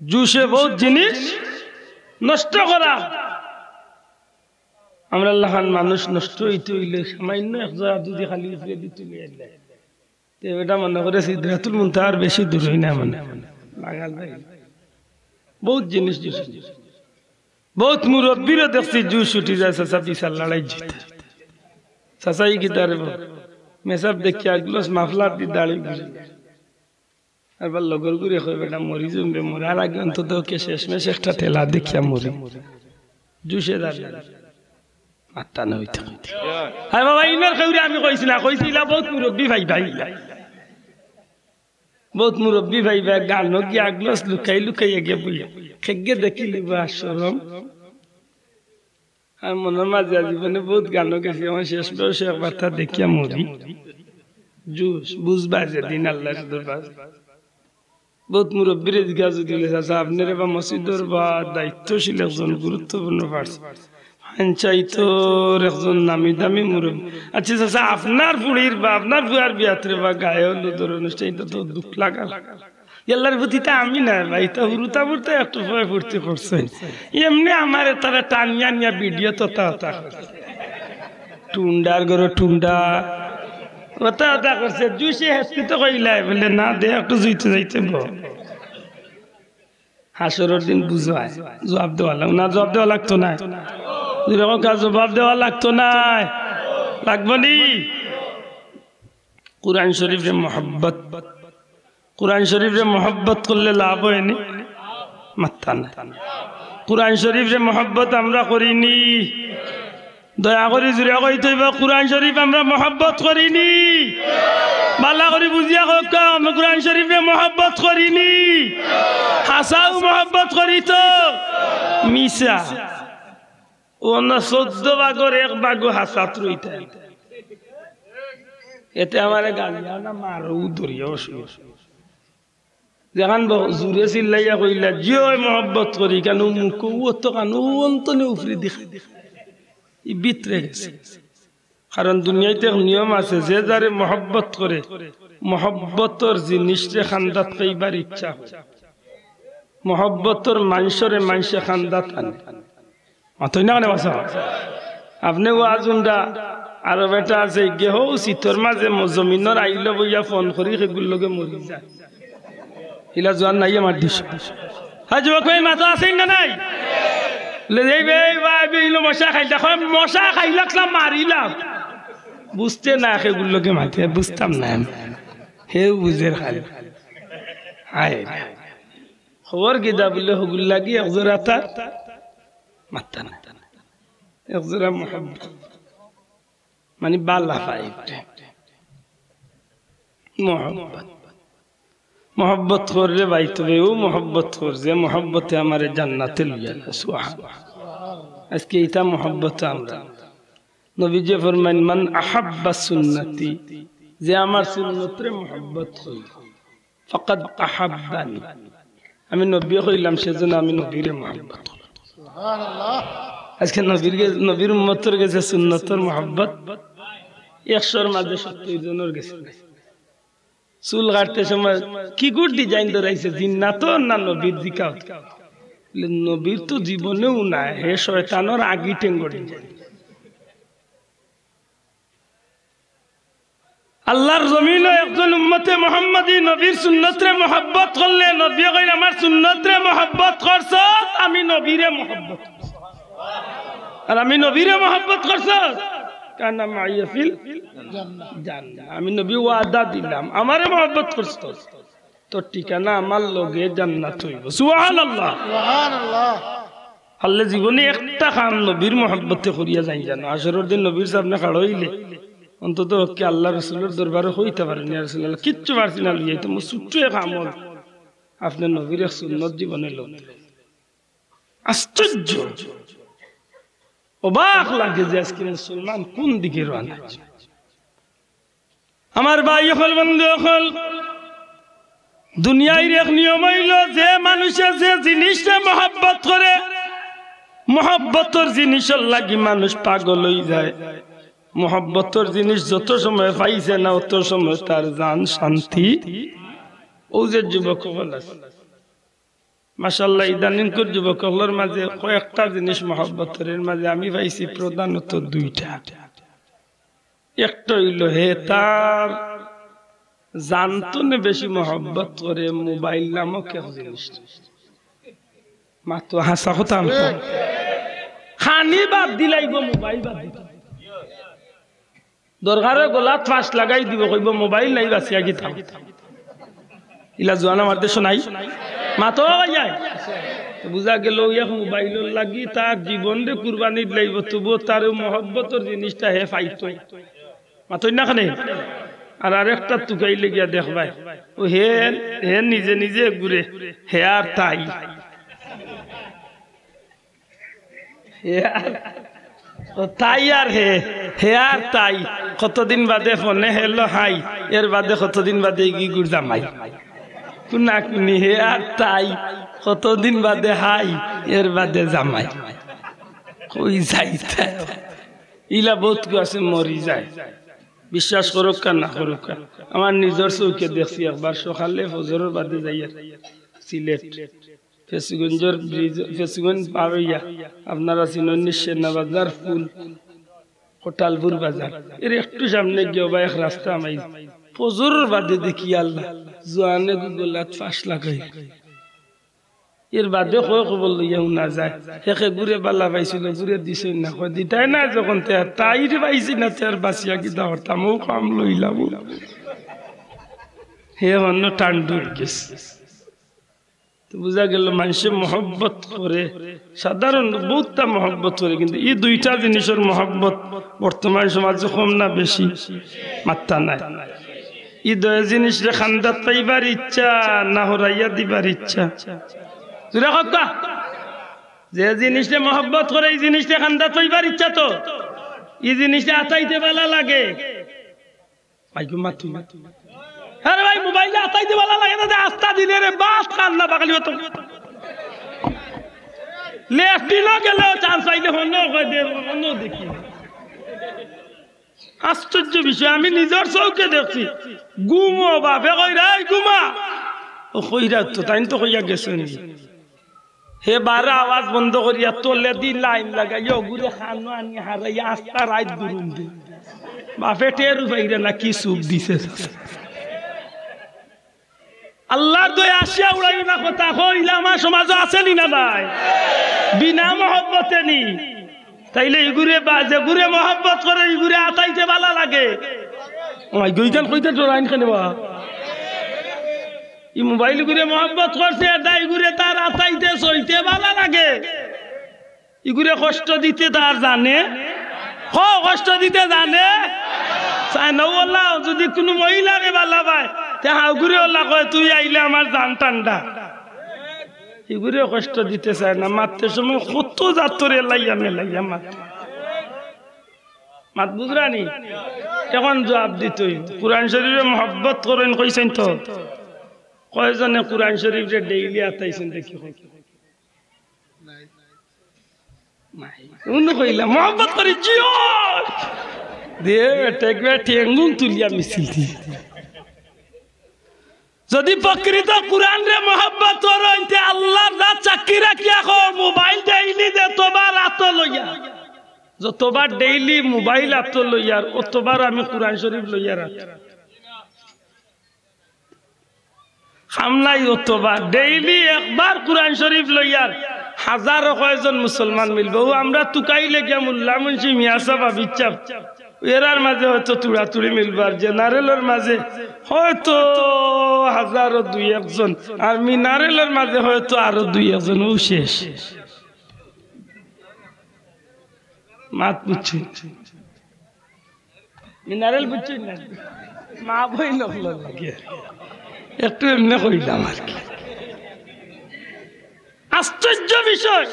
২০০ বহুত জিনিস নষ্ট করা। আমরা লাহান মানুষ নষ্ট হইতে হইলে সামান্য ১ জায়গা দুদি খালি দিতে এটা মনে করে সিদরাতুল মুনতাহার বেশি দূর হই না। মানে বাঙাল ভাই বহুত জিনিস, বহুত মুরব্বীরা দেখছি জুস উঠি যায়, চাচা বিশাল লড়াই জিতে চাচাই গিটারে মেসাব দেখি আগলো মাফলার দি দাড়ি বুঝে আবার লগর করে কই বেটা মরি জমবে মরার আগে অন্তত কে শেষমেশ একটা ঠেলা দেখিয়া মরি জুসে দাঁড়িয়ে মাত্তা না হইতে হ্যাঁ বাবা ইনার খেউরে আমি কইছি না কইছিলা বহুত মুরব্বী ভাই ভাই বহুত মুরব্বী ভাই ভাই গান গিয়ে আগলস লুকাই লুকাই গিয়ে বইয়া খেগে দেখি লিবা শরম আর মনের মাঝে জীবনে বহুত গান গেছি আমার শেষ বয়সে একবার তা দেখিয়া মরি জুস বুঝবা যে দিন আল্লাহর দরবার বহুত মুরব্বীরে জিজ্ঞাসা দিলে চাচা আপনার বা মসজিদের বা দায়িত্বশীল একজন গুরুত্বপূর্ণ পার্সন পঞ্চায়েতের একজন নামি দামি মুরব্বী আচ্ছা চাচা আপনার বুড়ির বা আপনার বুয়ার বিয়াত্রে বা গায়ে হলুদের অনুষ্ঠান এটা তো দুঃখ লাগা এল্লার প্রতিটা আমি না ভাই তা হুরুতা বুড়তে একটু ভয় ফুর্তি করছে এমনি আমার তারা টানিয়া নিয়া ভিডিও তোতা হতা টুন্ডার গরো টুন্ডা ওটা ওটা করছে জুসে হেসকি তো কইলাই বলে না দে একটু জুইতে যাইতে হাসরের দিন বুঝায় জবাব দেওয়া লাগ না জবাব দেওয়া লাগতো না জবাব দেওয়া লাগতো না লাগবো নি কুরআন শরীফে মোহাব্বত কুরআন শরীফে মোহাব্বত করলে লাভ হয়নি মাত্তা না কুরআন শরীফে মোহাব্বত আমরা করিনি দয়া করে জুড়ে কইতে হইব কুরআন শরীফ আমরা মোহাব্বত করিনি বালা করে বুঝিয়া হোক আমি কুরআন শরীফে মোহাব্বত করিনি হাসাও মোহাব্বত করি তো মিশা ও না 14 ভাগের এক ভাগ হাসাত রইতে এতে আমারে গালিয়া না মারও ধরিয়া অসুবিধা যেখান জুড়ে চিল্লাইয়া কইলা জিও মোহাব্বত করি কেন মুখ ও তো কেন অন্তনে উফরে দেখা ভিতরে গেছে কারণ দুনিয়াতে নিয়ম আছে যে যারে মোহাব্বত করে মোহাব্বতর জিনিসে খান্দাত খাইবার ইচ্ছা মোহাব্বতর মানুষরে মানুষে খান্দাত আনে মাথই না কেন বাসা আপনি ও আজুনটা আরো বেটা আছে গেহ শীতর মাঝে জমিনের আইল বইয়া ফোন করি সেগুলোর লগে মরি যায় ইলা জোয়ান নাই আমার দিস হ্যাঁ যুবক ভাই মাথা আছে না নাই মশা খাইলাম মশা খাইলাম মারিলাম বুঝতে না সেগুলোকে মাতি বুঝতাম না হে বুঝে খাই হায় খবর গিদা বললে হগুল লাগি একজোড়া তার মাত্তা না একজোড়া মোহাব্বত মানে বালা পাই মোহাব্বত মোহাব্বত করলে ভাই তবে ও মোহাব্বত করছে মোহাব্বতে আমার জান্নাতে লইয়া সুবহানাল্লাহ আজকে এটা মোহাব্বত আমরা নবীজি ফরমান মান আহাব্বা সুন্নতি যে আমার সুন্নতরে মোহাব্বত করি ফাকাদ আহাব্বানি আমি নবী কইলাম সেজন্য আমি নবীরে মোহাব্বত করি সুবহানাল্লাহ আজকে নবীর উম্মতের কাছে সুন্নতের মোহাব্বত 100 এর মাঝে 70 জনের গেছে চুল কাটতে সময় কি গুড ডিজাইন ধরাইছে জিন্নাত না নবীর দিকা নবীর তো জীবনেও নাই হে শয়তানের আগি টেঙ্গড়ি আল্লাহর জমিনে একজন উম্মতে মুহাম্মাদি নবীর সুন্নতরে মোহাব্বত করলে নবী কইল আমার সুন্নতরে মোহাব্বত করছ আমি নবীরে মোহাব্বত আর আমি নবীরে মোহাব্বত করছ কানা মাইয়া ফিল জান্নাহ আমি নবী ওয়াদা দিলাম আমারে মোহাব্বত করছ তো ঠিকানা আমার লগে জান্নাত হইব সুবহানাল্লাহ সুবহানাল্লাহ আল্লাহ জীবনে একটা কাম নবীর মোহাব্বতে করিয়া যাই জানো আসরের দিন নবীর সামনে খাড়া হইলে অন্তত কি আল্লাহ রাসূলের দরবারে হইতে পারেন ইয়া রাসূলুল্লাহ কিচ্ছু পারছি না লইয়া তো ছোট্ট এক আমল আপনি নবীর সুন্নাত জীবনে লোক আশ্চর্য অবাক লাগে যে আজকে মুসলমান কোন দিকে রওনা আমার ভাই হল বন্ধু হল দুনিয়ার এক নিয়ম হইল যে মানুষে যে জিনিসটা মহব্বত করে মহব্বতের জিনিসের লাগি মানুষ পাগল হয়ে যায় মহব্বতের জিনিস যত সময় পাইছে না তত সময় তার জান শান্তি ও যে যুবক আছে মাশাআল্লাহ ইদানিংকার যুবকদের মাঝে কয়েকটা জিনিস মহব্বতের মাঝে আমি পাইছি প্রধানত দুইটা একটা হইল হে তার জানতো না বেশি মহব্বত করে মোবাইল নামক এক জিনিস মাত্র হাসা কথা খানি বাদ দিলাইব মোবাইল বাদ দিত দরকারে গলাত ফাঁস লাগাই দিব কইব মোবাইল নাই বাঁচিয়া গিয়ে থাম ইলা জোয়ান আমার দেশ নাই মাতো ভাইয়া বুঝা গেল ইয়া মোবাইল লাগি তার জীবন রে কুরবানি লাইব তবু তার মহব্বতর জিনিসটা হে পাইতো মাতই না খানে আর আরেকটা তুকাইলে গিয়া দেখবাই ও হে হে নিজে নিজে ঘুরে হে আর তাই তাই আর হে হে আর তাই কতদিন বাদে ফোনে হেলো হাই এর বাদে কতদিন বাদে কি গুড় জামাই কুনা কুনি হে আর তাই কতদিন বাদে হাই এর বাদে জামাই কই যাই ইলা বহুত আছে মরি যায় বিশ্বাস করুক কা না করুক আমার নিজের চৌকে দেখছি একবার সকালে ফজরের বাদে যাইয়া সিলেট ফেসিগঞ্জের ব্রিজ ফেসিগঞ্জ পার হইয়া আপনারা চিনেন সেনাবাজার ফুল কোটালপুর বাজার এর একটু সামনে গিয়ে বা এক রাস্তা আমাই ফজরের বাদে দেখি আল্লাহ জোয়ানে গুগলাত ফাঁস লাগাই এর বাদে কয় খবর লইয়াও না যায় হেকে ঘুরে বালা পাইছিল ঘুরে দিছে না কয় দিতাই না যখন তাই পাইছি না তার বাঁচিয়া কি দাওয়ারতামও কাম লইলাম হে অন্য টান্ডুর গেছে বুঝা গেল মানুষে মহব্বত করে সাধারণ বহুতটা মহব্বত করে কিন্তু এই দুইটা জিনিসের মহব্বত বর্তমান সমাজে কম না বেশি মাত্রা নাই এই দুই জিনিসরে খান্দাত পাইবার ইচ্ছা না হরাইয়া দিবার ইচ্ছা যে জিনিসটা মহব্বত করে এই জিনিসটা খান্দাত পাইবার ইচ্ছা তো এই জিনিসটা আতাইতে ভালো লাগে আরে ভাই মোবাইলে আতাইতে ভালো লাগে না আস্তা দিলে রে বাস কান্না বাগালি হতো লেফট দিলো গেলেও চান্স পাইলে অন্য দেখি আশ্চর্য বিষয় আমি নিজের চৌকে দেখছি ঘুমো বাপে কইরা ঘুমা ও কইরা তো তাই তো কইয়া গেছে হে বারে আওয়াজ বন্ধ করিয়া তোলে দিন লাইন লাগাইয়া ঘুরে খানো আনি হারাইয়া আস্তা রাত দুরুম দি বাপে টের পাইরা না কি সুখ দিছে আল্লাহর দয়া আসিয়া উড়াই না কথা কইলা আমার সমাজে আছে নি না নাই বিনা মহব্বতে নি তাইলে ইগুরে বাজে গুরে মহব্বত করে ইগুরে আতাইতে ভালো লাগে ওই গইকান কইতে তো লাইন খানে বা ই মোবাইল গুরে মহব্বত করছে দাই গুরে তার আতাইতে সইতে ভালো লাগে ইগুরে কষ্ট দিতে তার জানে কষ্ট দিতে জানে সানাওয়াল্লাহ যদি কোনো মহিলাকে ভালো পায় তে হাগুরে ওল্লাহ কয় তুই আইলে আমার জান ঠান্ডা ইগুরে কষ্ট দিতে চায় না মারতে সময় কত জাতরে লাইয়া মেলাইয়া মাত বুঝরানি এখন জবাব দিতই কুরআন শরীফে মহব্বত করেন কইছেন তো কয়জনে কুরআন শরীফে ডেইলি আতাইছেন দেখি নাই উনি কইলা মহব্বত করি জিও দে টেকবে ঠেঙ্গুন তুলিয়া মিছিল দি যদি প্রকৃত কুরআন রে মহব্বত করতে আল্লাহর রাত চাকি রাখিয়া কো মোবাইল ডেইলি দে তোবার আত লইয়া যতবার ডেইলি মোবাইল আত লইয়া অতবার আমি কুরআন শরীফ লইয়া রাখ হামলাই অতবার ডেইলি একবার কুরআন শরীফ লইয়া হাজারো কয়জন মুসলমান মিলবো আমরা তুকাইলে গিয়া মোল্লা মুন্সি মিয়া সাহেব ইচ্ছাপ এরার মাঝে হয়তো তুড়াতুড়ি মিলবার জেনারেলের মাঝে হয়তো হাজারো দুই একজন আর মিনারেলের মাঝে হয়তো আরো দুই একজন ও শেষ মাত বুঝছি মিনারেল বুঝছি না মা বই নকল লাগে একটু এমনি কইলাম আর কি আশ্চর্য বিষয়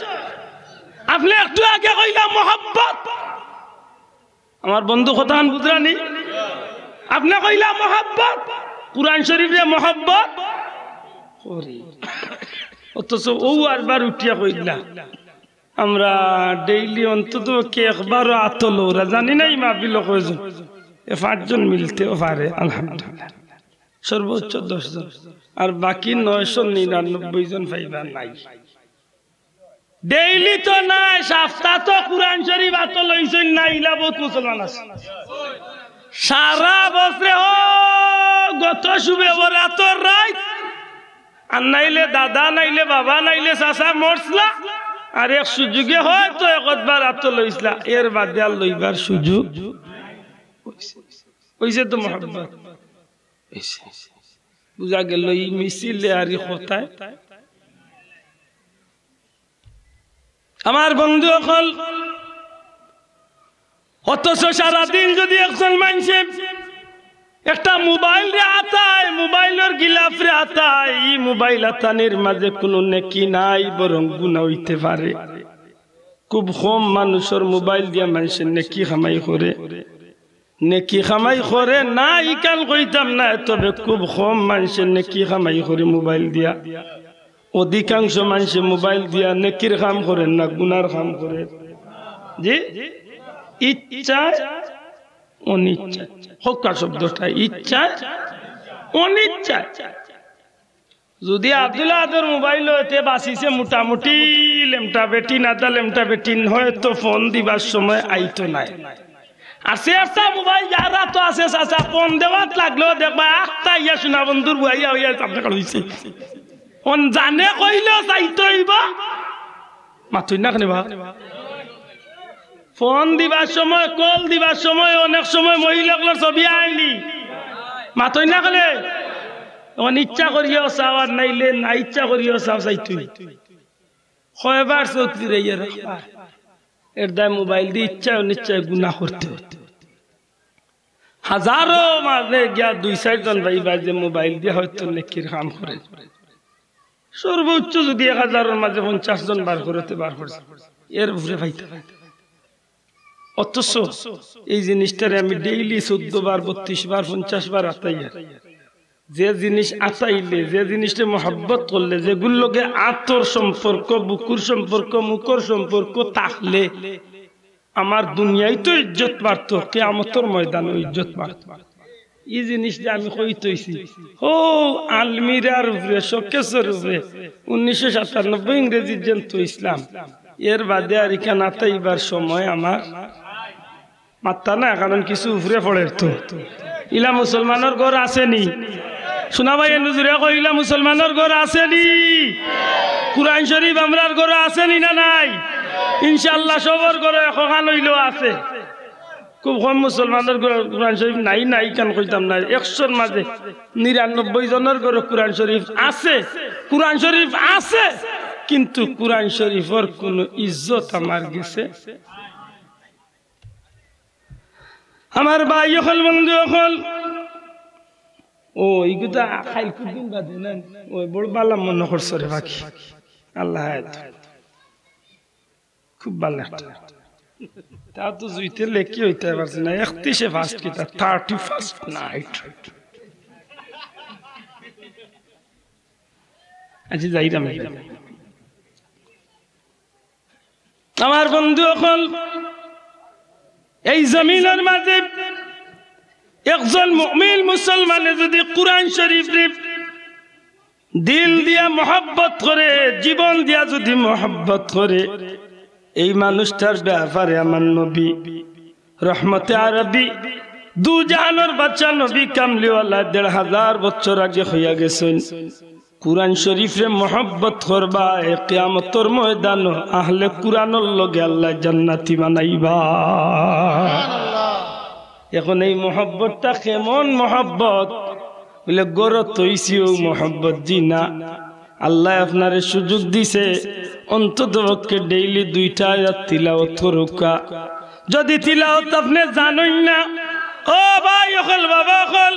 আপনি একটু আগে কইলাম মহব্বত আমার বন্ধু কথান বুঝরানি আপনি কইলা মহব্বত কুরআন শরীফে মহব্বত করি অথচ ও আরবার উঠিয়া কইলা আমরা ডেইলি অন্তত কে একবারও আতল ওরা জানি নাই মাহফিল কয়জন এ 5 জন মিলতেও পারে আলহামদুলিল্লাহ সর্বোচ্চ 10 জন আর বাকি 999 জন পাইবা নাই ডেইলি তো নাই সপ্তাহ তো কুরআন শরীফ আত লইছেন না ইলা বহুত মুসলমান আছে সারা বছরে ও গত শুবে বরাতর রাত আর নাইলে দাদা নাইলে বাবা নাইলে চাচা মরছলা আর এক সুযোগে হয়তো একবার আত লইছলা এর বাদে আর লইবার সুযোগ হইছে তো মহব্বত বুঝা গেল এই মিছিলে আর কথায় আমার বন্ধু হল অথচ সারাদিন যদি একজন মানুষে একটা মোবাইল রে আতায় মোবাইলের গিলাফ রে আতায় এই মোবাইল আতানির মাঝে কোনো নেকি নাই বরং গুনাহ হইতে পারে খুব কম মানুষের মোবাইল দিয়া মানুষের নেকি কামাই করে নেকি কামাই করে না ইকান কইতাম না তবে খুব কম মানুষের নেকি কামাই করে মোবাইল দিয়া অধিকাংশ মানুষ মোবাইল দিয়া নেকির কাম করে না গুনার কাম করে জি ইচ্ছা অনিচ্ছা হক্কা শব্দটা ইচ্ছা অনিচ্ছা যদি আব্দুল্লাহ আদর মোবাইল হইতে বাসিছে মোটামুটি লেমটা বেটি না দা লেমটা বেটি হয়তো ফোন দিবার সময় আইতো নাই আছে একটা মোবাইল যারা তো আছে চাচা ফোন দেওয়াত লাগলেও দেখবা একটা ইয়া শোনা বন্ধুর বুয়াইয়া হইয়া আপনার হইছে ফোন জানে কইলেও চাইতে হইব মাথুই না খানিবা ফোন দিবার সময় কল দিবার সময় অনেক সময় মহিলাগুলোর ছবি আইলি মাথুই না খালে অনিচ্ছা করিও চাও আর নাইলে না ইচ্ছা করিও চাও চাইতুই কয়বার চৌকি রে এর দায় মোবাইল দিয়ে ইচ্ছা অনিচ্ছায় গুনাহ করতে হতো হাজারো মাঝে গিয়া 2-4 জন ভাই ভাই যে মোবাইল দিয়ে হয়তো নেকির কাম করে সর্বোচ্চ যদি 1000-এর মাঝে 50 জন বার করতে বার করছে এর উপরে ভাইতে অথচ এই জিনিসটারে আমি ডেইলি 14 বার 32 বার 50 বার আতাই যে জিনিস আতাইলে যে জিনিসটা মহব্বত করলে যেগুলোকে আতর সম্পর্ক বুকুর সম্পর্ক মুখর সম্পর্ক থাকলে আমার দুনিয়ায় তো ইজ্জত বাড়তো কিয়ামতের ময়দানে ইজ্জত বাড়তো এই জিনিসটা আমি কইতেছি ও আলমিরার উপরে শোকেসের উপরে 1997 ইংরেজি জেন্ত ইসলাম এর বাদে আর এখানে আতাইবার সময় আমার মাত্তা না কারণ কিছু উপরে পড়ে তো ইলা মুসলমানের ঘর আসেনি শোনা ভাই নুজুরে কইলা মুসলমানের ঘর আসেনি কুরআন শরীফ আমরার ঘর আসেনি না নাই ইনশাআল্লাহ সবার ঘরে এখন হইলো আছে খুব কম মুসলমানের ঘর কুরআন শরীফ নাই নাই কেন কইতাম না 100-এর মাঝে 99 জনের ঘরে কুরআন শরীফ আছে কুরআন শরীফ আছে কিন্তু কুরআন শরীফের কোনো ইজ্জত আমার গেছে আমার ভাই হল বন্ধু হল ও এইগুলা খাইল কুদিন বাদে না ওই বড় বালা মনে করছে রে বাকি আল্লাহ খুব ভালো একটা তা তো জুইতে লেখি হইতে পারছে না 31 ফার্স্ট কিতা 31st নাইট আজি যাইরাম আমার বন্ধু হল এই জমিনের মাঝে একজন মুমিন মুসলমানে যদি কুরআন শরীফ দিল দিয়া মহব্বত করে জীবন দিয়া যদি মহব্বত করে এই মানুষটার ব্যাপারে আমার নবী রহমতে আরবি দু জাহানের বাচ্চা নবী কামলিওয়ালা 1500 বছর আগে হইয়া গেছেন কুরআন শরীফে মহব্বত করবা কিয়ামতের ময়দান আহলে কুরআনের লগে আল্লাহ জান্নাতি বানাইবা এখন এই মহব্বতটা কেমন মহব্বত বলে গরত হইছিও মহব্বত জি না আল্লাহ আপনারে সুযোগ দিছে অন্তত পক্ষে ডেইলি 2টা আয়াত তিলাওয়াত করুকা যদি তিলাওয়াত আপনি জানেন না ও ভাই হল বাবা হল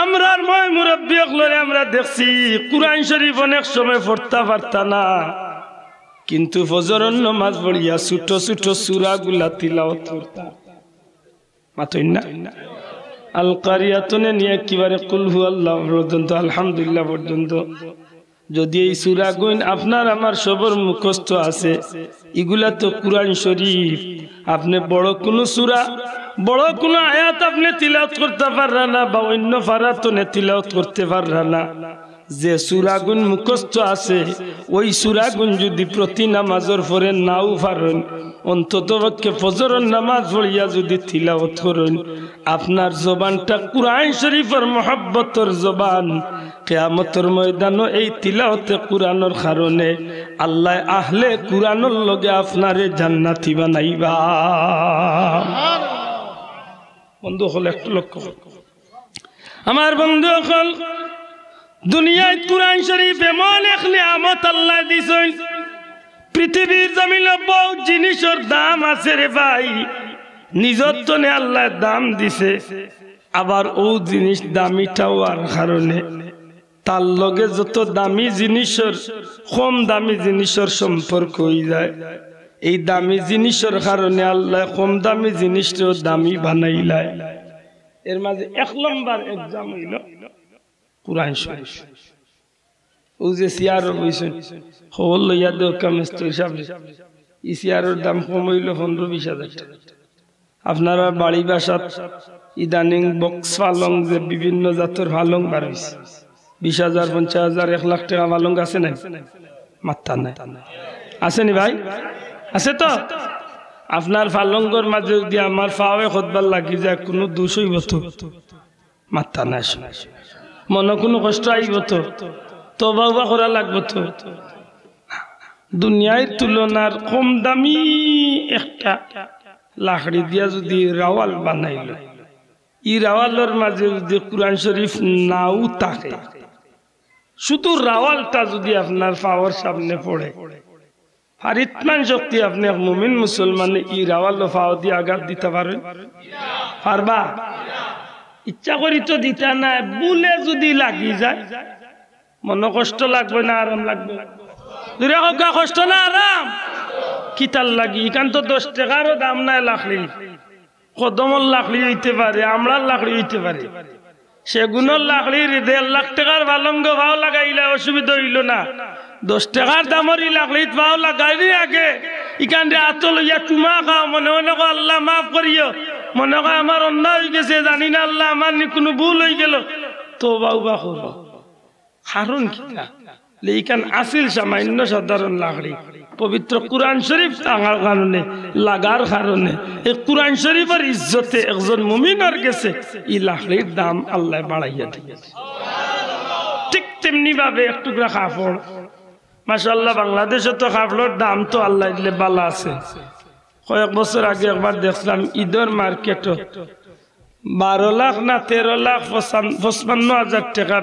আমরার মই মুরব্বি হলরে আমরা দেখছি কুরআন শরীফ অনেক সময় পড়তে পারতা না কিন্তু ফজরের নামাজ পড়িয়া ছোট ছোট সূরাগুলা তিলাওয়াত করতা মাতইন না আল কারিয়াতুনে নিয়ে একেবারে কুল হুয়াল্লাহু পর্যন্ত আলহামদুলিল্লাহ পর্যন্ত যদি এই সূরা গুণ আপনার আমার সবার মুখস্থ আছে এগুলা তো কুরআন শরীফ আপনি বড় কোন সূরা বড় কোন আয়াত আপনি তিলাওয়াত করতে পাররা না বা অন্য ফারাতনে তিলাওয়াত করতে পাররা না যে সূরা গুণ মুখস্থ আছে ওই সূরা গুণ যদি প্রতি নামাজের পরে নাও পারেন অন্তত পক্ষে ফজরের নামাজ পড়িয়া যদি তিলাওয়াত করেন আপনার জবানটা কুরআন শরীফের মহব্বতের জবান কিয়ামতের ময়দানে এই তিলাওয়াতে কুরআনের কারণে আল্লাহ আহলে কুরআনের লগে আপনারে জান্নাতি বানাইবা বন্ধু হল একটু লক্ষ্য আমার বন্ধু হল দুনিয়ায় কুরআন শরীফ এমন এক নিয়ামত আল্লাহ দিছেন পৃথিবীর জমিনে বহু জিনিসের দাম আছে রে ভাই নিজের তনে আল্লাহ দাম দিছে আবার ও জিনিস দামিটা হওয়ার কারণে তার লগে যত দামি জিনিসের কম দামি জিনিসের সম্পর্ক হয়ে যায় এই দামি জিনিসের কারণে আল্লাহ কম দামি জিনিসটাও দামি বানাইলায় এর মাঝে এক নম্বর এক্সাম হইল কুরআন শরীফ ও যে সিয়ার বইছেন হল লইয়া দেও কামেস্ত হিসাবে ই সিয়ারের দাম কম হইল 15-20 হাজার টাকা আপনারা বাড়ি বাসাত ইদানিং বক্স পালং যে বিভিন্ন জাতের পালং বার হইছে 20,000 50,000 1 লাখ টাকা পালং আছে না মাত্রা নাই আছে নি ভাই আছে তো আপনার পালঙ্গর মাঝে যদি আমার ফাওয়ে খুতবার লাগি যায় কোনো দোষ হইব তো মাত্রা নাই মনে কোনো কষ্ট আইব তো তওবা করা লাগবে তো দুনিয়ার তুলনার কম দামি একটা লাকড়ি দিয়া যদি রাওয়াল বানাইল ই রাওয়ালের মাঝে যদি কুরআন শরীফ নাও থাকে শুধু রাওয়ালটা যদি আপনার পাওয়ার সামনে পড়ে আর ইতমান শক্তি আপনি মুমিন মুসলমানে ই রাওয়াল ফাও দিয়ে আঘাত দিতে পারেন পারবা ইচ্ছা করি তো দিতা না বুলে যদি লাগি যায় মনে কষ্ট লাগবে না আরাম লাগবে দুরে হকা কষ্ট না আরাম কিতাল লাগি এখান তো 10 টাকারও দাম নাই লাকড়ি কদমর লাকড়ি হইতে পারে আমরার লাকড়ি হইতে পারে সেগুনের লাকড়ির 1.5 লাখ টাকার বালঙ্গ ভাও লাগাইলে অসুবিধা হইল না 10 টাকার দামের লাকড়ি ভাও লাগাইলে আগে এখান দিয়ে হাত লইয়া চুমা খাও মনে মনে আল্লাহ মাফ করিও মনে হয় আমার অন্যায় হয়ে গেছে জানি না আল্লাহ আমার কোনো ভুল হয়ে গেল তো বাউবা করো কারণ কি এইখান আসিল সামান্য সাধারণ লাকড়ি পবিত্র কুরআন শরীফ টাঙার কারণে লাগার কারণে এই কুরআন শরীফের ইজ্জতে একজন মুমিনের কাছে এই লাকড়ির দাম আল্লাহ বাড়াইয়া দিয়েছে ঠিক তেমনি ভাবে এক টুকরা কাপড় মাশাআল্লাহ বাংলাদেশে তো কাপড়ের দাম তো আল্লাহ দিলে ভালো আছে কয়েক বছর আগে একবার দেখলাম ঈদের মার্কেটে 12 লাখ না 13 লাখ 55,000 টাকা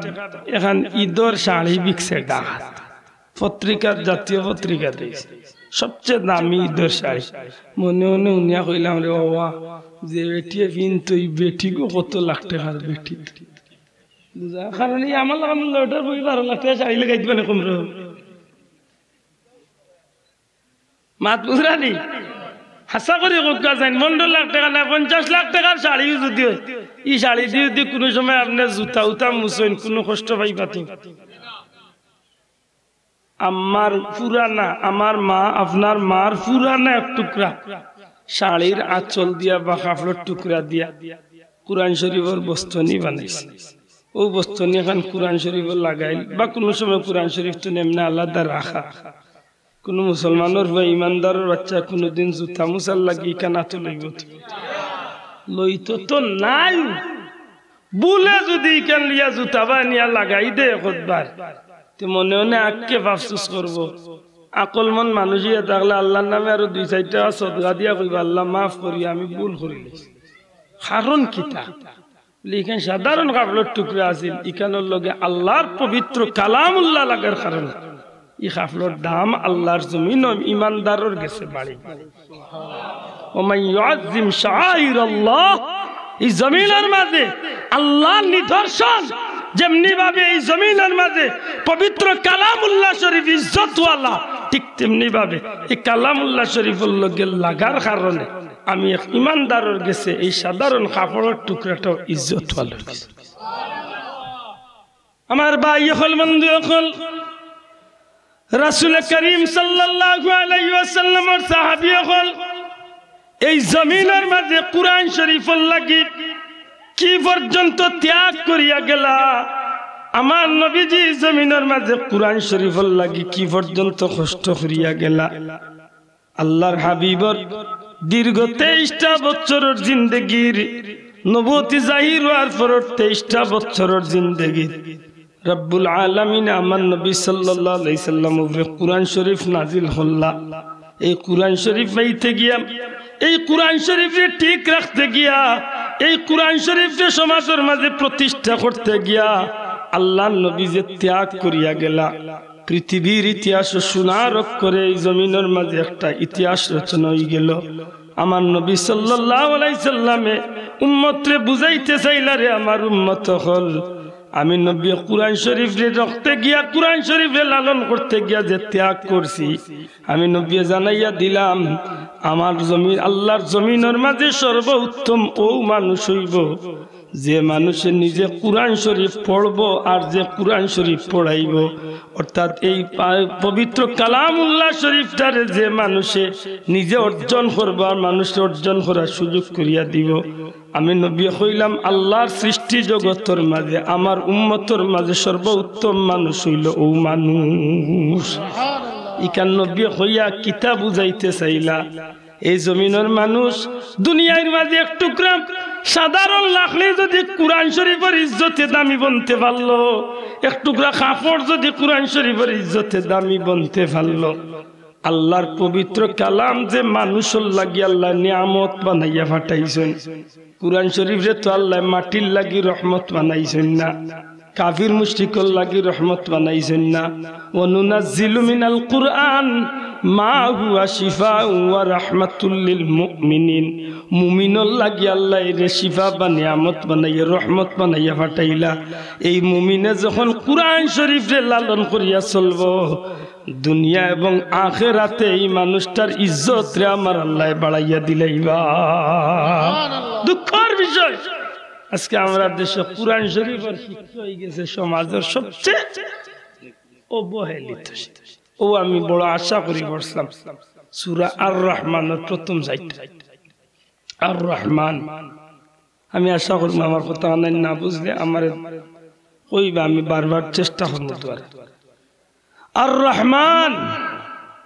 এখন ঈদের শাড়ি বিকছে ঢাকাত পত্রিকার জাতীয় পত্রিকা দিয়েছে সবচেয়ে দামি ঈদের শাড়ি মনে মনে উনিয়া কইলাম রে বাবা যে বেটি কিন্তু এই বেটিকে কত লাখ টাকার বেটি বুঝা কারণ এই আমার ওটার 12 লাখ টাকা শাড়ি লাগাই দিবে না কমরে মাত বুঝরানি হাসা করে কোকা যান 15 লাখ টাকা না 50 লাখ টাকার শাড়ি যদি এই শাড়ি দিয়ে যদি কোনো সময় আপনি জুতা উতা মুছেন কোনো কষ্ট পাইবা তো আমার পুরানা আমার মা আপনার মার পুরানা এক টুকরা শাড়ির আঁচল দিয়া বা কাপড়ের টুকরা দিয়া কুরআন শরীফের বস্তনি বানাইছে ও বস্তনি এখন কুরআন শরীফের লাগাইল বা কোনো সময় কুরআন শরীফ তো এমনি আলাদা রাখা কোন মুসলমানের বা ইমানদারের বাচ্চা কোনদিন জুতা মুসাল লাগি কানা তো লইব লইতো তো নাই বুলে যদি কেন লিয়া জুতা বানিয়া লাগাই দে কতবার তে মনে মনে আজকে আফসোস করব আকল মন মানুষই থাকলে আল্লাহর নামে আরো 2-4 টাকা সদকা দিয়া কইবা আল্লাহ মাফ করি আমি ভুল করিলাম কারণ কিতা লিখেন সাধারণ কাপড়ের টুকরা আছিল ইকানোর লগে আল্লাহর পবিত্র কালামুল্লাহ লাগার কারণে এই কাপড়ের দাম আল্লাহর জমিন ইমানদারের কাছে বাড়ি ওমান ইউআযযিম শাআইরাল্লাহ এই জমিনের মাঝে আল্লাহর নিদর্শন যেমনি ভাবে এই জমিনের মাঝে পবিত্র কালামুল্লাহ শরীফ ইজ্জতওয়ালা ঠিক তেমনি ভাবে এই কালামুল্লাহ শরীফের লগে লাগার কারণে আমি এক ইমানদারের কাছে এই সাধারণ কাপড়ের টুকরাটাও ইজ্জতওয়ালা আমার ভাই হল বন্ধু হল রাসূল করিম সাল্লাল্লাহু আলাইহি ওয়াসাল্লামের সাহাবী হল এই জমিনের মাঝে কুরআন শরীফের লাগি কি পর্যন্ত ত্যাগ করিয়া গেলা আমার নবীজি জমিনের মাঝে কুরআন শরীফের লাগি কি পর্যন্ত কষ্ট করিয়া গেলা আল্লাহর হাবিবর দীর্ঘ 23টা বছরের জিন্দেগীর নবুয়তি জাহির হওয়ার পর 23টা বছরের জিন্দেগী রব্বুল আলামিন আমার নবী সাল্লাল্লাহু আলাইহি সাল্লাম উপরে কুরআন শরীফ নাজিল হল্লা এই কুরআন শরীফ পাইতে গিয়া এই কুরআন শরীফে ঠিক রাখতে গিয়া এই কুরআন শরীফে সমাজের মাঝে প্রতিষ্ঠা করতে গিয়া আল্লাহর নবী যে ত্যাগ করিয়া গেলা পৃথিবীর ইতিহাস সোনার অক্ষরে এই জমিনের মাঝে একটা ইতিহাস রচনা হয়ে গেল আমার নবী সাল্লাল্লাহু আলাইহি সাল্লামে উম্মতরে বুঝাইতে চাইলা রে আমার উম্মত হল আমি নবী কুরআন শরীফে রাখতে গিয়া কুরআন শরীফে লালন করতে গিয়া যে ত্যাগ করছি আমি নবী জানাইয়া দিলাম আমার জমিন আল্লাহর জমিনের মাঝে সর্বোত্তম ও মানুষ হইব যে মানুষে নিজে কুরআন শরীফ পড়বো আর যে কুরআন শরীফ পড়াইব অর্থাৎ এই পবিত্র কালামুল্লাহ শরীফটারে যে মানুষে নিজে অর্জন করবো আর মানুষে অর্জন করার সুযোগ করিয়া দিব আমি নবী হইলাম আল্লাহর সৃষ্টি জগতের মাঝে আমার উম্মতর মাঝে সর্বোত্তম মানুষ হইল ও মানুষ ইকান নবী হইয়া কিতাব বুঝাইতে চাইলা এই জমিনের মানুষ দুনিয়ার মাঝে এক টুকরা সাধারণ লাখলে যদি কুরআন শরীফের ইজ্জতে দামি বনতে পারলো এক টুকরা কাপড় যদি কুরআন শরীফের ইজ্জতে দামি বনতে পারলো আল্লাহর পবিত্র কালাম যে মানুষের লাগি আল্লাহ নিয়ামত বানাইয়া পাঠাইছেন কুরআন শরীফে তো আল্লাহ মাটির লাগি রহমত বানাইছেন না কাফির মুশরিকর লাগি রহমত বানাইছেন না ওয়া নুনাজ্জিলু মিনাল কুরআন মা হুয়া শিফাউ ওয়া রাহমাতুল লিল মুমিনিন মুমিনের লাগি আল্লাহ এর শিফা বা নিয়ামত বানাইয়া রহমত বানাইয়া পাঠাইলা এই মুমিনে যখন কুরআন শরীফে লালন করিয়া চলবো দুনিয়া এবং আখিরাতে এই মানুষটার ইজ্জত রে আমার আল্লাহ বাড়াইয়া দিলাইবা দুঃখের বিষয় আজকে আমরা দেশে কুরআন শরীফের শিক্ষা হয়ে গেছে সমাজের সবচেয়ে অবহেলিত ও আমি বড় আশা করি বলছিলাম সূরা আর রহমানের প্রথম যাইটা আর রহমান আমি আশা করব আমার কথা না বুঝলে আমার কইবা আমি বারবার চেষ্টা করব দ্বারা আর রহমান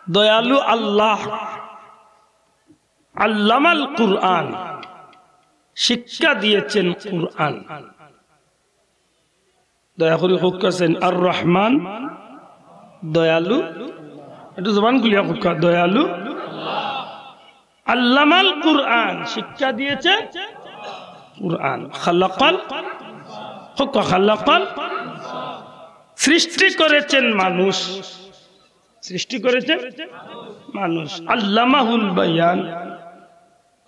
দয়ালু আল্লাহ আল্লামাল কুরআন শিক্ষা দিয়েছেন কুরআন দয়া করে হুক্কাছেন আর রহমান দয়ালু একটু জবান খুলিয়া হুক্কা দয়ালু আল্লামাল কুরআন শিক্ষা দিয়েছেন কুরআন খালাকাল হুক্কা খালাকাল সৃষ্টি করেছেন মানুষ সৃষ্টি করেছেন মানুষ আল্লামাহুল বায়ান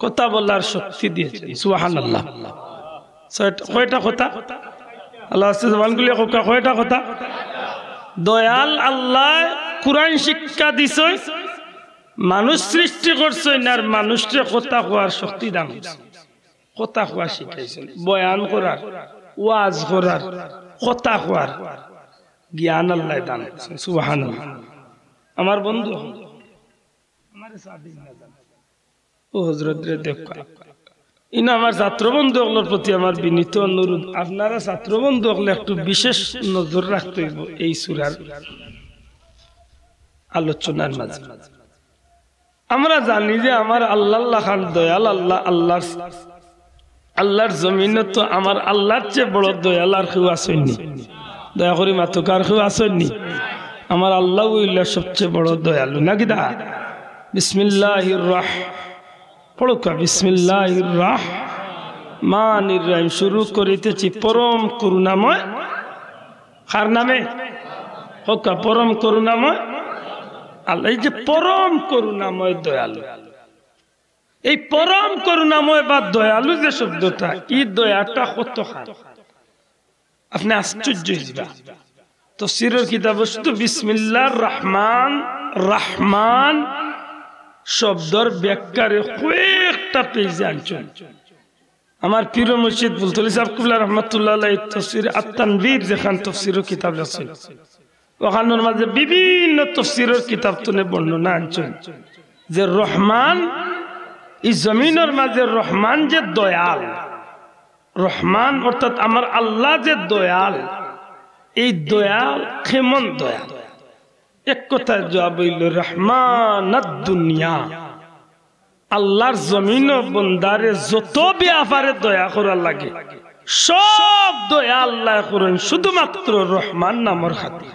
কথা বলার শক্তি দিয়েছেন সুবহানাল্লাহ কয়টা কথা আল্লাহ জবানগুলি কয়টা কথা দয়াল আল্লাহ কুরআন শিক্ষা দিছেন মানুষ সৃষ্টি করছেন আর মানুষকে কথা কোয়ার শক্তি দান কথা কোয়া শিখাইছেন বয়ান করার ওয়াজ করার কথা কোয়ার জ্ঞান আল্লাহ দান করেছেন সুবহানাল্লাহ আমার বন্ধু আমার সাথী ও হযরত রে দেখা ইনা আমার ছাত্র বন্ধুগুলোর প্রতি আমার বিনীত অনুরোধ আপনারা ছাত্র বন্ধুগুলো একটু বিশেষ নজর রাখতে হইব এই সূরার আলোচনার মাঝে আমরা জানি যে আমার আল্লাহ খান দয়াল আল্লাহ আল্লাহর জমিনে তো আমার আল্লাহর চেয়ে বড় দয়াল আর কেউ আসেননি দয়া করি মাত্র কার কেউ আসেননি আমার আল্লাহ হইল সবচেয়ে বড় দয়ালু নাকি দা বিসমিল্লাহির পড়ুকা বিসমিল্লাহির রহমানির রহিম শুরু করিতেছি পরম করুণাময় কার নামে হোকা পরম করুণাময় আল্লাহ এই যে পরম করুণাময় দয়ালু এই পরম করুণাময় বা দয়ালু যে শব্দটা এই দয়াটা কত খান আপনি আশ্চর্য হইবা তাফসীরের কিতাব শুধু বিসমিল্লাহির রহমান শব্দর ব্যাখ্যারে কয়েকটা পেজে আনছেন আমার পীর মুর্শিদ বুলতুল সাহেব কুবলা রাহমাতুল্লাহ আলাইহি তাফসীর আত-তানবীর যেখান তাফসীরের কিতাব আছে ওখানের মাঝে বিভিন্ন তাফসীরের কিতাব তুলে বর্ণনা আনছেন যে রহমান এই জমিনের মাঝে রহমান যে দয়াল রহমান অর্থাৎ আমার আল্লাহ যে দয়াল এই দয়াল কেমন দয়াল এক কথায় জবাব হইল রহমানাদ দুনিয়া আল্লাহর জমিন বন্দারে যত ব্যাপারে দয়া করা লাগে সব দয়া আল্লাহ করেন শুধুমাত্র রহমান নামের খাতির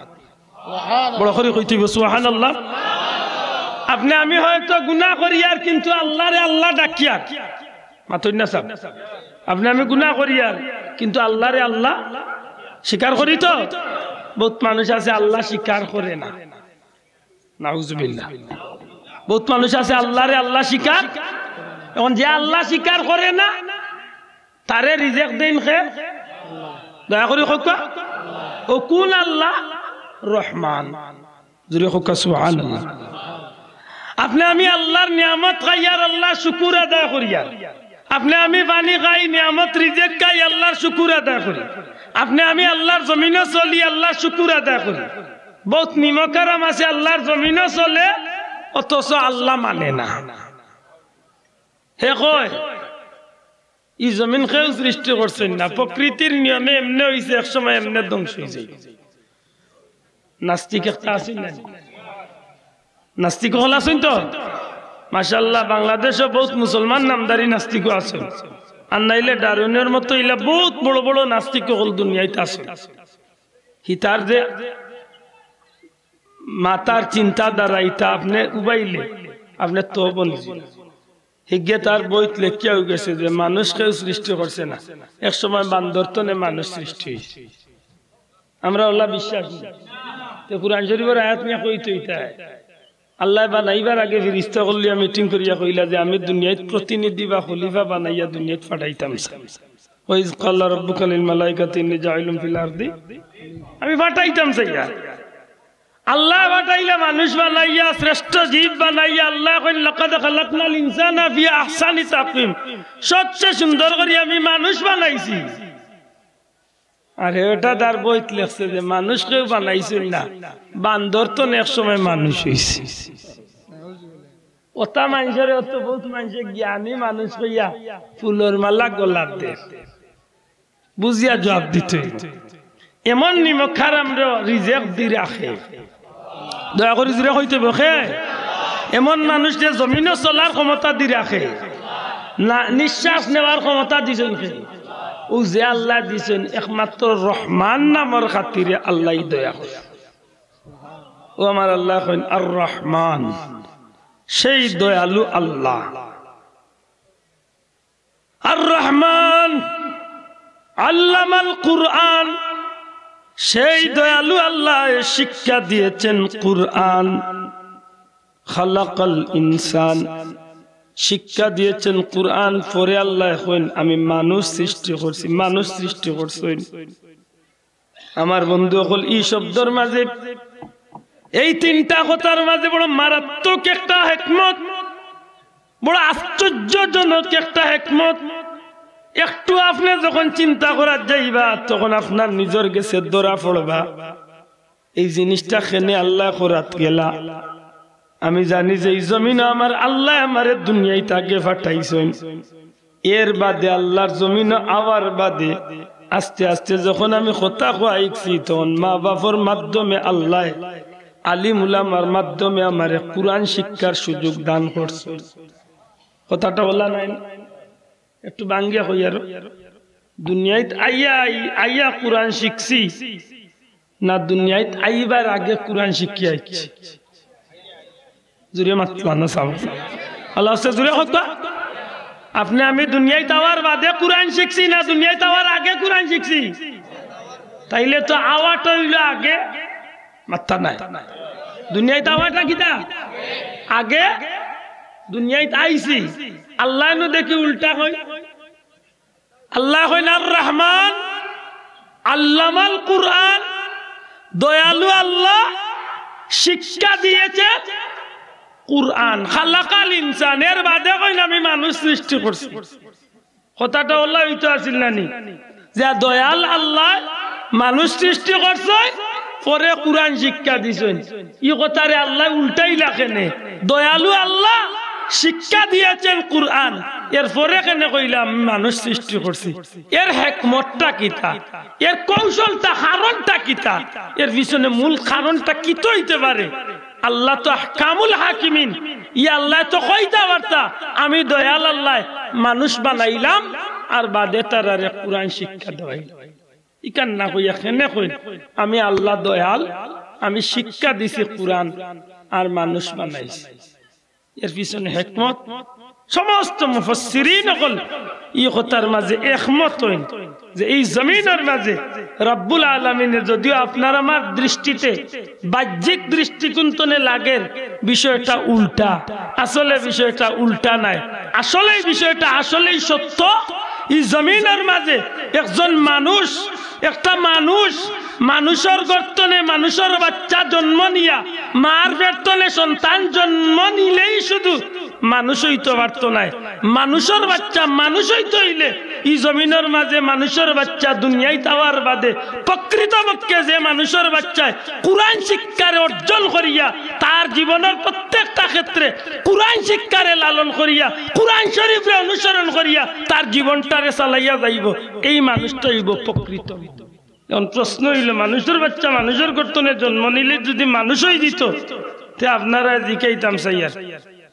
বড় করে কইতে সুবহানাল্লাহ আপনি আমি হয়তো গুনাহ করি আর কিন্তু আল্লাহরে আল্লাহ ডাকি আর মাতই না সাহেব আপনি আমি গুনাহ করি আর কিন্তু আল্লাহরে আল্লাহ স্বীকার করি তো বহুত মানুষ আছে আল্লাহ স্বীকার করে না নাউজুবিল্লাহ বহুত মানুষ আছে আল্লাহরে আল্লাহ স্বীকার এখন যে আল্লাহ স্বীকার করে না তারে রিজেক্ট দেন খে দয়া করে হোকা ও কোন আল্লাহ রহমান জুরে হোকা সুবহানাল্লাহ আপনি আমি আল্লাহর নিয়ামত খাই আর আল্লাহ শুকর আদায় করি আপনি আমি পানি খাই নিয়ামত রিজেক খাই আল্লাহর শুকর আদায় করি আপনি আমি আল্লাহর জমিনে চলি আল্লাহর শুকর আদায় করি বহুত নিমকারাম আছে আল্লাহর জমিনে চলে অথচ আল্লাহ মানে না হে কয় ই জমিন কেউ সৃষ্টি করছেন না প্রকৃতির নিয়মে এমনি হয়েছে একসময় এমনি ধ্বংস হয়ে যায় নাস্তিক একটা আছেন না নাস্তিক হল আছেন তো মাশাআল্লাহ বাংলাদেশে বহুত মুসলমান নামদারি নাস্তিক আছেন আর নাইলে ডারউইনের মতো ইলা বহুত বড় বড় নাস্তিক হল দুনিয়াতে আছে হিতার যে মাতার চিন্তা দ্বারা ইটা আপনি উবাইলে আপনি তো বলছি হিগে তার বইত লেখিয়া হয়ে গেছে যে মানুষ কেউ সৃষ্টি করছে না এক সময় বান্দরতনে মানুষ সৃষ্টি হয়েছে আমরা আল্লাহ বিশ্বাস তো কুরআন শরীফের আয়াত নিয়ে কইতে হইতা আল্লাহ বানাইবার আগে ফেরেশতা কলিয়া মিটিং করিয়া কইলা যে আমি দুনিয়াত প্রতিনিধি বা খলিফা বানাইয়া দুনিয়াত পাঠাইতাম ওয়াইজ ক্বালা রাব্বুকা লিল মালাইকাতি ইন্নী জাইলুন ফিল আরদি আমি পাঠাইতাম চাইয়া আল্লাহ বানাইলা মানুষ বানাইয়া শ্রেষ্ঠ জীব বানাইয়া আল্লাহ কইল লাকাদ খালাকনাল ইনসানা ফি আহসানি তাকওয়িম সবচেয়ে সুন্দর করে আমি মানুষ বানাইছি আর এটা তার বইত লেখছে যে মানুষ কেউ বানাইছিল না বান্দর তো এক সময় মানুষ হইছে ওটা মানুষের অত বহুত মানুষে জ্ঞানী মানুষ হইয়া ফুলের মালা গোলাপ দে বুঝিয়া জবাব দিতে এমন নিমখারাম রিজেক্ট দি রাখে দয়া করে জুড়ে হইতে বসে এমন মানুষ যে জমিনে চলার ক্ষমতা দি রাখে না নিঃশ্বাস নেওয়ার ক্ষমতা দিছেন ও যে আল্লাহ দিছেন একমাত্র রহমান নামের খাতিরে আল্লাহ দয়া করে ও আমার আল্লাহ কইন আর রহমান সেই দয়ালু আল্লাহ আর রহমান আল্লামাল কুরআন সেই দয়ালু আল্লাহ শিক্ষা দিয়েছেন কুরআন খালাকাল ইনসান শিক্ষা দিয়েছেন কুরআন পরে আল্লাহ কইন আমি মানুষ সৃষ্টি করছি মানুষ সৃষ্টি করছেন আমার বন্ধু হল এই শব্দের মাঝে এই তিনটা কথার মাঝে বড় মারাত্মক একটা হিকমত বড় আশ্চর্যজনক একটা হিকমত একটু আপনি যখন চিন্তা করা যাইবা তখন আপনার নিজের কাছে ধরা পড়বা এই জিনিসটা খেনে আল্লাহ করাত গেলা আমি জানি যে এই জমিন আমার আল্লাহ আমারে দুনিয়ায় তাকে পাঠাইছেন এর বাদে আল্লাহর জমিন আওয়ার বাদে আস্তে আস্তে যখন আমি কথা কইছি তখন মা বাবার মাধ্যমে আল্লাহ আলিম উলামার মাধ্যমে আমারে কুরআন শিক্ষার সুযোগ দান করছে কথাটা বলা নাই একটু বাঙ্গিয়া কই আর দুনিয়ায় আইয়া কুরআন শিখছি না দুনিয়ায় আইবার আগে কুরআন শিখিয়া আইছি জুড়ে মাত্র না সাব আল্লাহ সে জুড়ে হতো আপনি আমি দুনিয়ায় তাওয়ার বাদে কুরআন শিখছি না দুনিয়ায় তাওয়ার আগে কুরআন শিখছি তাইলে তো আওয়াটা হইল আগে মাত্তা নাই দুনিয়ায় তাওয়াটা কিটা আগে দুনিয়ায় আইছি আল্লাহ নু দেখি উল্টা কই আল্লাহ কইন আর রহমান আল্লামাল কুরআন দয়ালু আল্লাহ শিক্ষা দিয়েছে কুরআন খালাকাল ইনসান এর বাদে কইন আমি মানুষ সৃষ্টি করছি কথাটা আল্লাহ হইতো আছিল নানি যে দয়াল আল্লাহ মানুষ সৃষ্টি করছে পরে কুরআন শিক্ষা দিছেন এই কথারে আল্লাহ উল্টাই রাখেনে দয়ালু আল্লাহ শিক্ষা দিয়েছেন কুরআন এর পরে কেন কইলাম মানুষ সৃষ্টি করছি এর হিকমতটা কিতা এর কৌশলটা কারণটা কিতা এর পিছনে মূল কারণটা কি তো হইতে পারে আল্লাহ তো আহকামুল হাকিমিন ই আল্লাহ তো কইতা বার্তা আমি দয়াল আল্লাহ মানুষ বানাইলাম আর বাদে তারারে কুরআন শিক্ষা দেই ইকান না কইয়া কেনে কই আমি আল্লাহ দয়াল আমি শিক্ষা দিছি কুরআন আর মানুষ বানাইছি এর পিছনে হিকমত সমস্ত মুফাসসিরিন হল এই কথার মাঝে একমত হইন যে এই জমিনের মাঝে রব্বুল আলামিনের যদিও আপনার আমার দৃষ্টিতে বাহ্যিক দৃষ্টিকোণে লাগে বিষয়টা উল্টা, আসলে বিষয়টা উল্টা নাই, আসলে বিষয়টা আসলেই সত্য। এই জমিনের মাঝে একজন মানুষ, একটা মানুষের গর্তনে মানুষের বাচ্চা জন্ম নিয়া মার পেটনে সন্তান জন্ম নিলেই শুধু মানুষ হইতে পারত নাই, মানুষের বাচ্চা মানুষ হইতে হইলে এই জমিনের মাঝে মানুষের বাচ্চা দুনিয়ায় তাওয়ার বাদে প্রকৃতপক্ষে যে মানুষের বাচ্চায় কুরআন শিক্ষারে অর্জন করিয়া তার জীবনের প্রত্যেকটা ক্ষেত্রে কুরআন শিক্ষারে লালন করিয়া কুরআন শরীফে অনুসরণ করিয়া তার জীবনটারে চালাইয়া যাইব, এই মানুষটা হইব প্রকৃত। এখন প্রশ্ন হইল মানুষের বাচ্চা মানুষের গর্তনে জন্ম নিলে যদি মানুষ হয়ে দিত তে আপনারা জিকাইতাম চাইয়া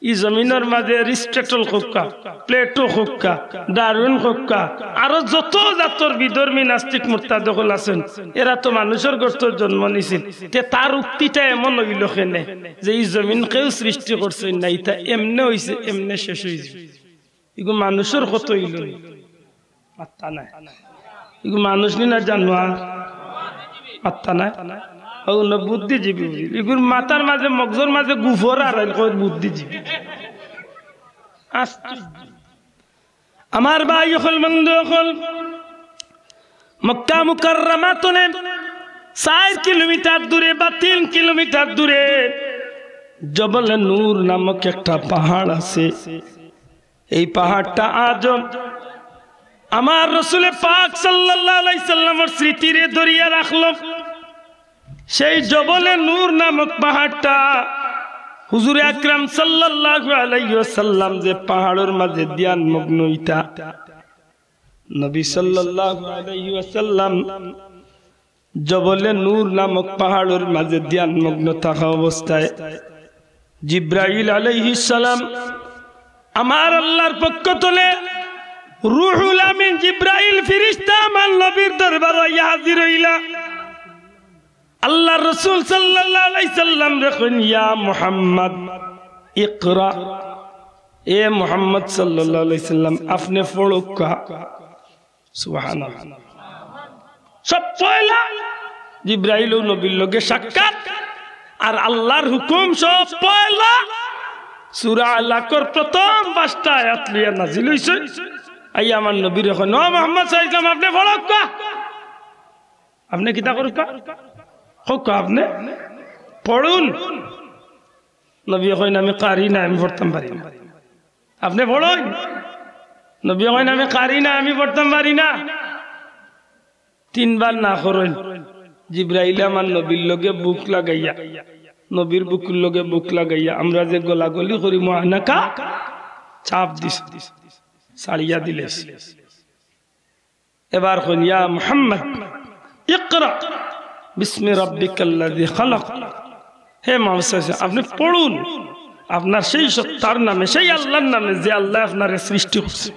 এই জমিনের মাঝে অ্যারিস্টটল হোক্কা, প্লেটো হোক্কা, ডারউইন হোক্কা, আরো যত জাতর বিধর্মী নাস্তিক মুরতাদ হল আছেন এরা তো মানুষের গর্ত জন্ম নিছিল, তে তার উক্তিটা এমন হইল কেনে যে এই জমিন কেউ সৃষ্টি করছে না, এটা এমনে হইছে এমনে শেষ হয়েছে। এগুলো মানুষের কত হইল আত্মা নাই, এগুলো মানুষ নি না জানোয়ার আত্মা নাই, বুদ্ধিজীবী এগুর মাথার মাঝে মগজর মাঝে গুফর আর বুদ্ধিজীবী। আমার ভাই হল বন্ধু হল মক্কা মুকাররমা তনে 4 কিলোমিটার দূরে বা 3 কিলোমিটার দূরে জবলে নূর নামক একটা পাহাড় আছে। এই পাহাড়টা আজ আমার রাসূল পাক সাল্লাল্লাহু আলাইহি সাল্লামের স্মৃতিরে ধরিয়া রাখলো। সেই জবলে নূর নামক পাহাড়টা হুজুর আকরাম সাল্লাল্লাহু আলাইহি ওয়াসাল্লাম যে পাহাড়ের মাঝে ধ্যান মগ্ন হইতা, নবী সাল্লাল্লাহু আলাইহি ওয়াসাল্লাম জবলে নূর নামক পাহাড়ের মাঝে ধ্যান মগ্ন থাকা অবস্থায় জিব্রাইল আলাইহিস সালাম আমার আল্লাহর পক্ষ থেকে রূহুল আমিন জিব্রাইল ফেরেশতা আমার নবীর দরবারে হাজির হইলা। আল্লাহ রসুল সাল্লাল্লাহু আলাইহি সাল্লাম রেখেন ইয়া মুহাম্মদ ইকরা, এ মুহাম্মদ সাল্লাল্লাহু আলাইহি সাল্লাম আপনি পড়ো কা। সুবহানাল্লাহ। সব পয়লা জিব্রাইল ও নবীর লগে সাক্ষাৎ আর আল্লাহর হুকুম সব পয়লা সূরা আলাকর প্রথম 5টা আয়াত লিয়া নাজিল হইছে। আই আমার নবীর এখন ও মুহাম্মদ সাল্লাল্লাহু আলাইহি সাল্লাম আপনি পড়ো কা, আপনি কিতা করো কা হোক, আপনি পড়ুন। নবী কইন আমি কারি না, আমি পড়তাম পারি না, আপনি পড়ুন। নবী কইন আমি কারি না, আমি পড়তাম পারি না। 3 বার না করেন জিব্রাইল আমার নবীর লগে বুক লাগাইয়া, নবীর বুকের লগে বুক লাগাইয়া আমরা যে গলাগলি করি মহানাকা চাপ দিস সারিয়া দিলে। এবার কইন ইয়া মুহাম্মদ ইকরা বিস্মি রাব্বিকাল্লাযী খালাক, হে মুহাম্মদ আপনি পড়ুন আপনার সেই সত্তার নামে, সেই আল্লাহর নামে যে আল্লাহ আপনারে সৃষ্টি করছে।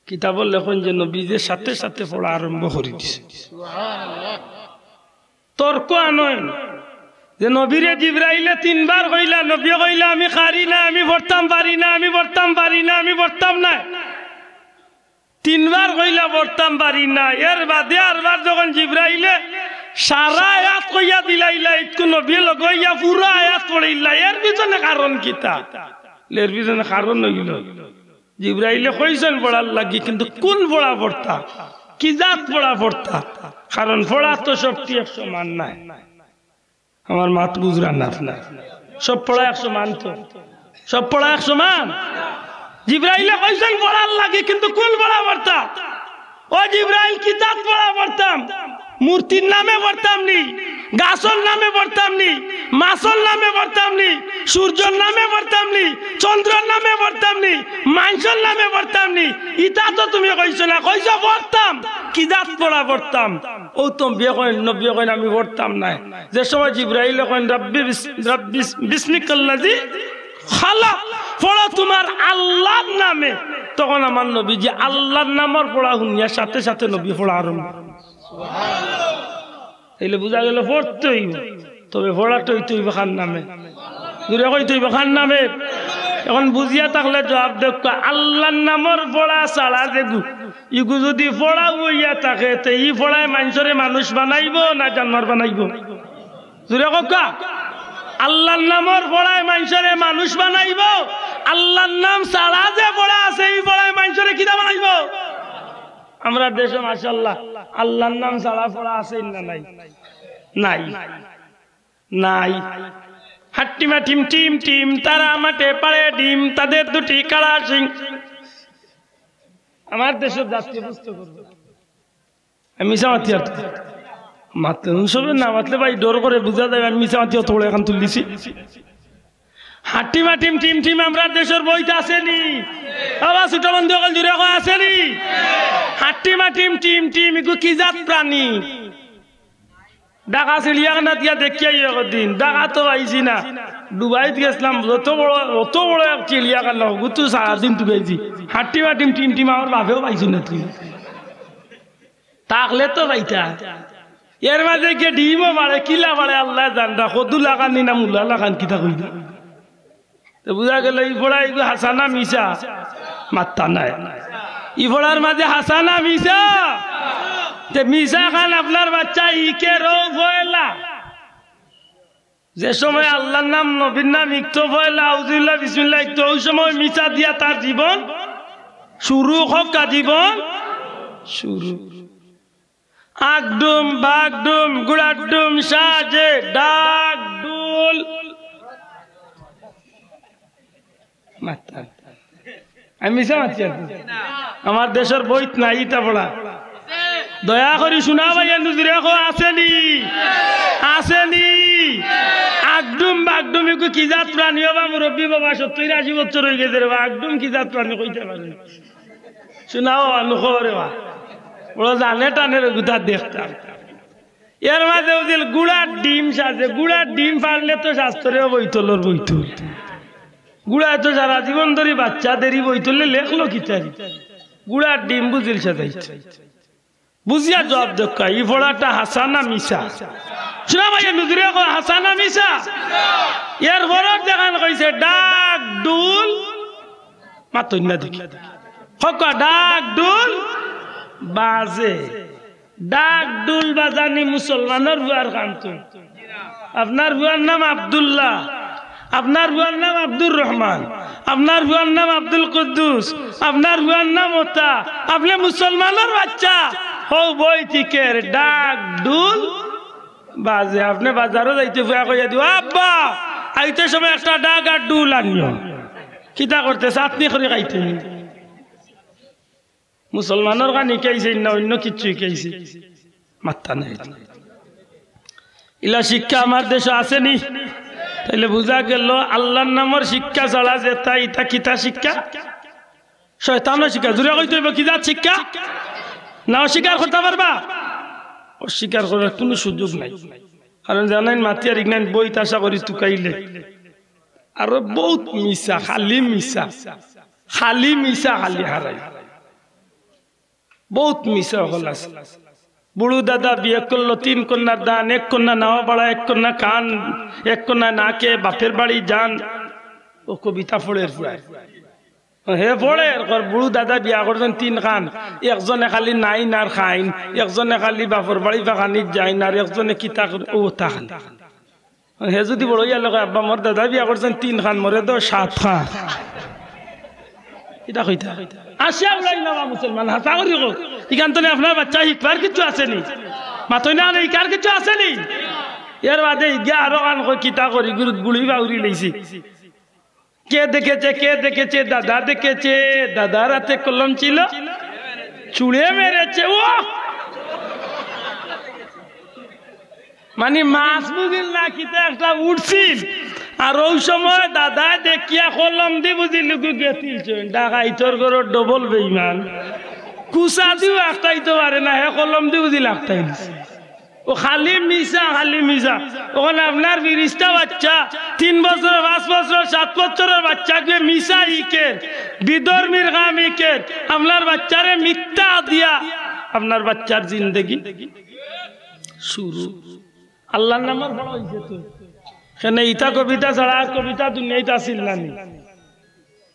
কিতাবল লেখন যে নবী যে সাথে সাথে পড়া আরম্ভ করে দিছে। সুবহানাল্লাহ। তর্ক আনয় যে নবীরে জিব্রাইলে 3 বার কইলা, নবী কইলা আমি কারি না, আমি পড়তাম পারি না, আমি পড়তাম পারি না, আমি পড়তাম না। 3 বার কইলা পড়তাম পারি না, এর বাদে আরবার যখন জিব্রাইলে সারা আয়াত কইয়া দিলাইলা, একটু নবী লগাইয়া পুরো আয়াত পড়াইলা, এর পিছনে কারণ কিতা? এর পিছনে কারণ হইল জিব্রাইলে কইছেন পড়ার লাগি, কিন্তু কোন পড়া পড়তা, কি জাত পড়া পড়তা? কারণ পড়া তো সবটি 100 মান নাই। আমার মাত বুঝরা না, সব পড়া 100 মান, তো সব পড়া 100 মান। জিব্রাইলে কইছেন পড়ার লাগি, কিন্তু কোন পড়া পড়তা? ও জিব্রাইল কিতাব পড়া পড়তাম, মূর্তির নামে পড়তাম নি, গাছর নামে পড়তাম নি, মাছর নামে পড়তাম নি, সূর্যর নামে পড়তাম নি, চন্দ্রের নামে পড়তাম নি, মানুষের নামে পড়তাম নি। ইটা তো তুমি কইছো না, কইছো পড়তাম, কি জাত পড়া পড়তাম। ও তুমি বিয়ে কইন, নবী কইন আমি পড়তাম না। যে সময় জিব্রাইল কইন রব্বি বিসমিকাল্লাযী খালাক, পড়ো তোমার আল্লাহর নামে, তখন আমার নবী যে আল্লাহর নামের পড়া শুনিয়া সাথে সাথে নবী পড়া আরম্ভ। এইলে বুঝা গেল পড়তেই, তবে পড়াটা হইতে হইবে খান নামে, দূরে কইতে হইবে খান নামে। এখন বুঝিয়া থাকলে জবাব দেখ আল্লাহর নামর পড়া ছাড়া যে ইগু যদি পড়া হইয়া থাকে তে ই পড়ায় মানুষরে মানুষ বানাইব না জানোয়ার বানাইব জুড়ে কা আল্লাহর নামর পড়ায় মানুষরে মানুষ বানাইব আল্লাহর নাম ছাড়া যে পড়া আছে এই পড়ায় মানুষরে কিটা বানাইব আমরা দেশে মাশাআল্লাহ আল্লাহর নাম ছাড়া পড়া আছে না নাই নাই নাই হাট্টিমা টিম টিম টিম তারা মাঠে পাড়ে ডিম তাদের দুটি কালা সিং আমার দেশের জাতীয় পুস্তক আমি মিশামাতি আর মাত্র সবে না মাতলে ভাই ডর করে বুঝা যায় আমি মিশামাতি তোলে এখন তুললিছি হাট্টিমা টিম টিম টিম আমরা দেশের বইতে আসেনি আবার ছোট বন্ধু অকল জুড়ে আসেনি হাট্টিমা টিম টিম টিম এগুলো কি জাত প্রাণী ঢাকা চিড়িয়াখানা দিয়া দেখিয়াই একদিন ঢাকা তো আইছি না দুবাইত গেছিলাম অত বড় এক চিড়িয়াখানা গুতো সারাদিন টুকাইছি হাট্টিমা টিম টিম টিম আমার বাপেও পাইছি না তুই তাকলে তো পাইতা এর মাঝে গিয়ে ডিমও বাড়ে কিলা বাড়ে আল্লাহ জানটা কদু লাগানি না মুলা লাগান কিতা কইলা তো বুঝা গেল ই ফোড়া এগুলো হাসানা মিশা মাত্তা নাই ই ফোড়ার মাঝে হাসানা মিশা মিশা খান আপনার বাচ্চা ইকে রোলা যে সময় আল্লাহর নাম নবীর নাম ইকতো ফয়লা আউযুবিল্লাহ বিসমিল্লাহ ইকতো ওই সময় মিশা দিয়া তার জীবন শুরু হোক জীবন শুরু আগডুম বাগডুম গুড়াডুম সাজে ডাক ডুল মাত্তা আমি মিশা মাতি আমার দেশের বইত নাই ইটা পড়া দয়া করি শোনা ভাইয়া নুজুরে আসেনি আসেনি আগডুম বাগডুম এগু কি জাত প্রাণী বাবা মুরব্বী বাবা 70-80 বছর হয়ে গেছে রে বা আগডুম কি জাত প্রাণী কইতে পারে শোনাও অনুখবরে বা বড় জানে টানের গুতা দেখতাম এর মাঝে ওদিল গুড়ার ডিম সাজে গুড়ার ডিম পারলে তো শাস্ত্রেও বইতলর বইতল গুড়ায় তো সারা জীবন ধরে বাচ্চাদেরই বইতলে লেখলো কি তারি গুড়ার ডিম বুঝিল সাজাইছে বুঝিয়া জবাব দেখা ই ফোড়াটা হাসানা মিশা শোনা ভাইয়া নুজুরে হাসানা মিশা এর বরফ দেখান কইছে ডাক ডুল মাতই না দেখি হকা ডাক ডুল বাজে ডাক ডুল বাজানি মুসলমানের বুয়ার কান্তু আপনার বুয়ার নাম আব্দুল্লাহ আপনার বুয়ার নাম আব্দুর রহমান আপনার বুয়ার নাম আব্দুল কুদ্দুস আপনার বুয়ার নাম ওতা আপনি মুসলমানের বাচ্চা হো বই ঠিকের ডাক ডুল বাজে আপনি বাজারও যাইতে ফুয়া কইয়া দিও আব্বা আইতে সময় একটা ডাক আর ডুল আনিও কিতা করতে চাটনি করে খাইতে মুসলমানের গানি কেছে না অন্য কিছু কেছে মাত্তা নাই ইলা শিক্ষা আমার দেশে আসেনি তাইলে বুঝা গেল আল্লাহর নামের শিক্ষা ছাড়া যে তাই তা কিতা শিক্ষা শয়তানের শিক্ষা জুড়ে কইতে হইব কি জাত শিক্ষা না অস্বীকার করতে পারবা অস্বীকার করার কোনো সুযোগ নাই কারণ জানেন মাতিয়ার ইগনাইন বই আশা করি তুকাইলে আর বহুত মিশা খালি মিশা খালি মিশা খালি হারাই বহুত মিশা হল আছে বুড়ো দাদা বিয়ে করলো 3 কন্যার দান 1 কন্যা নাওয়া বাড়া 1 কন্যা কান 1 কন্যা নাকে বাপের বাড়ি যান ও কবিতা পড়ে হে পড়ে বুড়ো দাদা বিয়া করছেন 3 খান একজনে খালি নাই নার খাইন একজনে খালি বাপর বাড়ি বাগানিত যাই আর একজনে কিতা ও তাহান হে যদি বড় ইয়া লোক আব্বা মোর দাদা বিয়া করছেন 3 খান মরে তো 7 খান এটা কইতা আসিয়া উড়াই না মুসলমান হাসা করি গো ইখান তো আপনার বাচ্চা শিখবার কিছু আসেনি মাতই না ইকার কিছু আসেনি এর বাদে ইগা আরো কান কিতা করি গুড়ি বাউরি লইছি কে দেখেছে দাদা দেখেছে দাদার হাতে কলম ছিল চুড়ে মেরেছে ও মানে মাছ বুঝিল না কিতা একটা উঠছিল আর ওই সময় দাদা দেখিয়া কলম দি বুঝিল ডাকাইতর ঘর ডবল বেইমান কুচা দিও একটাইতে পারে না হে কলম দি বুঝিল একটাই ও খালি মিশা ওখানে আপনার 20টা বাচ্চা 3 বছর 5 বছর 7 বছরের বাচ্চাকে মিশা ইকের বিধর্মীর গাম ইকের আপনার বাচ্চারে মিথ্যা দিয়া আপনার বাচ্চার জিন্দগি শুরু আল্লাহর নামের বড় হইছে তো কেন ইটা কবিতা ছাড়া কবিতা দুনিয়াতে আসিল না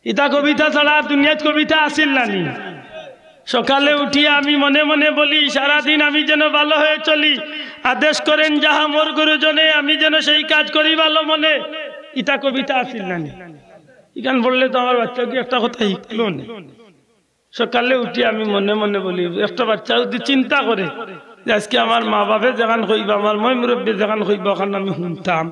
ইতা কবিতা ছাড়া দুনিয়াত কবিতা আসিল নানি সকালে উঠিয়া আমি মনে মনে বলি সারাদিন আমি যেন ভালো হয়ে চলি আদেশ করেন যাহা মোর গুরুজনে আমি যেন সেই কাজ করি ভালো মনে ইতা কবিতা আসিল নানি ইখান বললে তো আমার বাচ্চা কি একটা কথা শিখলো না সকালে উঠি আমি মনে মনে বলি একটা বাচ্চা যদি চিন্তা করে যে আজকে আমার মা বাপে যেখান হইব আমার মই মুরব্বী যেখান হইব ওখান আমি শুনতাম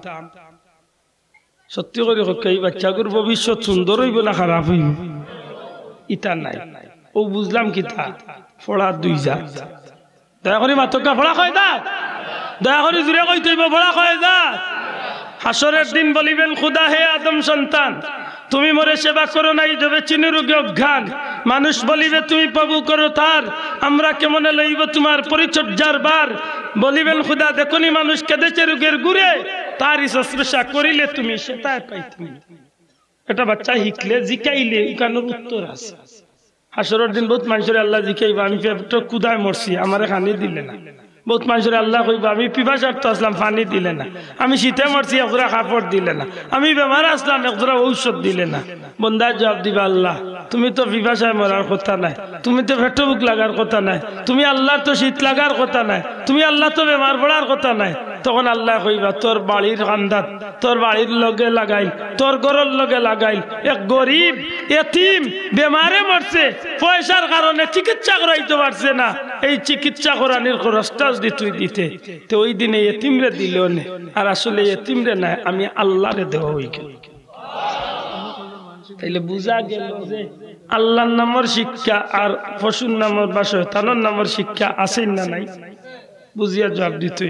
সত্যি করে এই বাচ্চাগুর ভবিষ্যৎ সুন্দর হইব না খারাপ হইব ইটা নাই ও বুঝলাম কি তা ফড়া দুই জাত দয়া করে মাতকা ফড়া কয় দা দয়া করে জুড়ে কই তৈব ফড়া কয় দা হাসরের দিন বলিবেন খুদা হে আদম সন্তান তুমি মোরে সেবা করো নাই যবে চিনির অজ্ঞান মানুষ বলিবে তুমি প্রভু করো তার আমরা কেমনে লইব তোমার পরিচর্যার বার বলিবেন খুদা দেখনি মানুষ কেঁদেছে রোগের গুড়ে তারই শুশ্রূষা করিলে তুমি সেটাই পাইতে এটা বাচ্চা শিখলে জিকাইলে ইকানোর উত্তর আছে হাসরের দিন বহুত মানুষের আল্লাহ জিকাইবা আমি পেটটা কুদায় মরছি আমারে খানি দিলে না বহুত মানুষের আল্লাহ কইবা আমি পিপাসার্থ আসলাম পানি দিলে না আমি শীতে মরছি একজোড়া কাপড় দিলে না আমি বেমার আসলাম একজোড়া ঔষধ দিলে না বন্দার জবাব দিবা আল্লাহ তুমি তো পিপাসায় মরার কথা নাই তুমি তো পেটে বুক লাগার কথা নাই তুমি আল্লাহর তো শীত লাগার কথা নাই তুমি আল্লাহ তো বেমার পড়ার কথা নাই তখন আল্লাহ কইবা তোর বাড়ির কান্দাত তোর বাড়ির লগে লাগাইল তোর ঘরের লগে লাগাইল এক গরিব এতিম বেমারে মরছে পয়সার কারণে চিকিৎসা করাইতে পারছে না এই চিকিৎসা করানোর খরচটা যদি তুই দিতে তো ওই দিনে এতিমরে দিলেও নে আর আসলে এতিমরে নাই আমি আল্লাহরে দেওয়া হই তাইলে বুঝা গেল যে আল্লাহর নামের শিক্ষা আর পশুর নামের বা শয়তানের নামের শিক্ষা আছে না নাই বুঝিয়া জবাব দিতে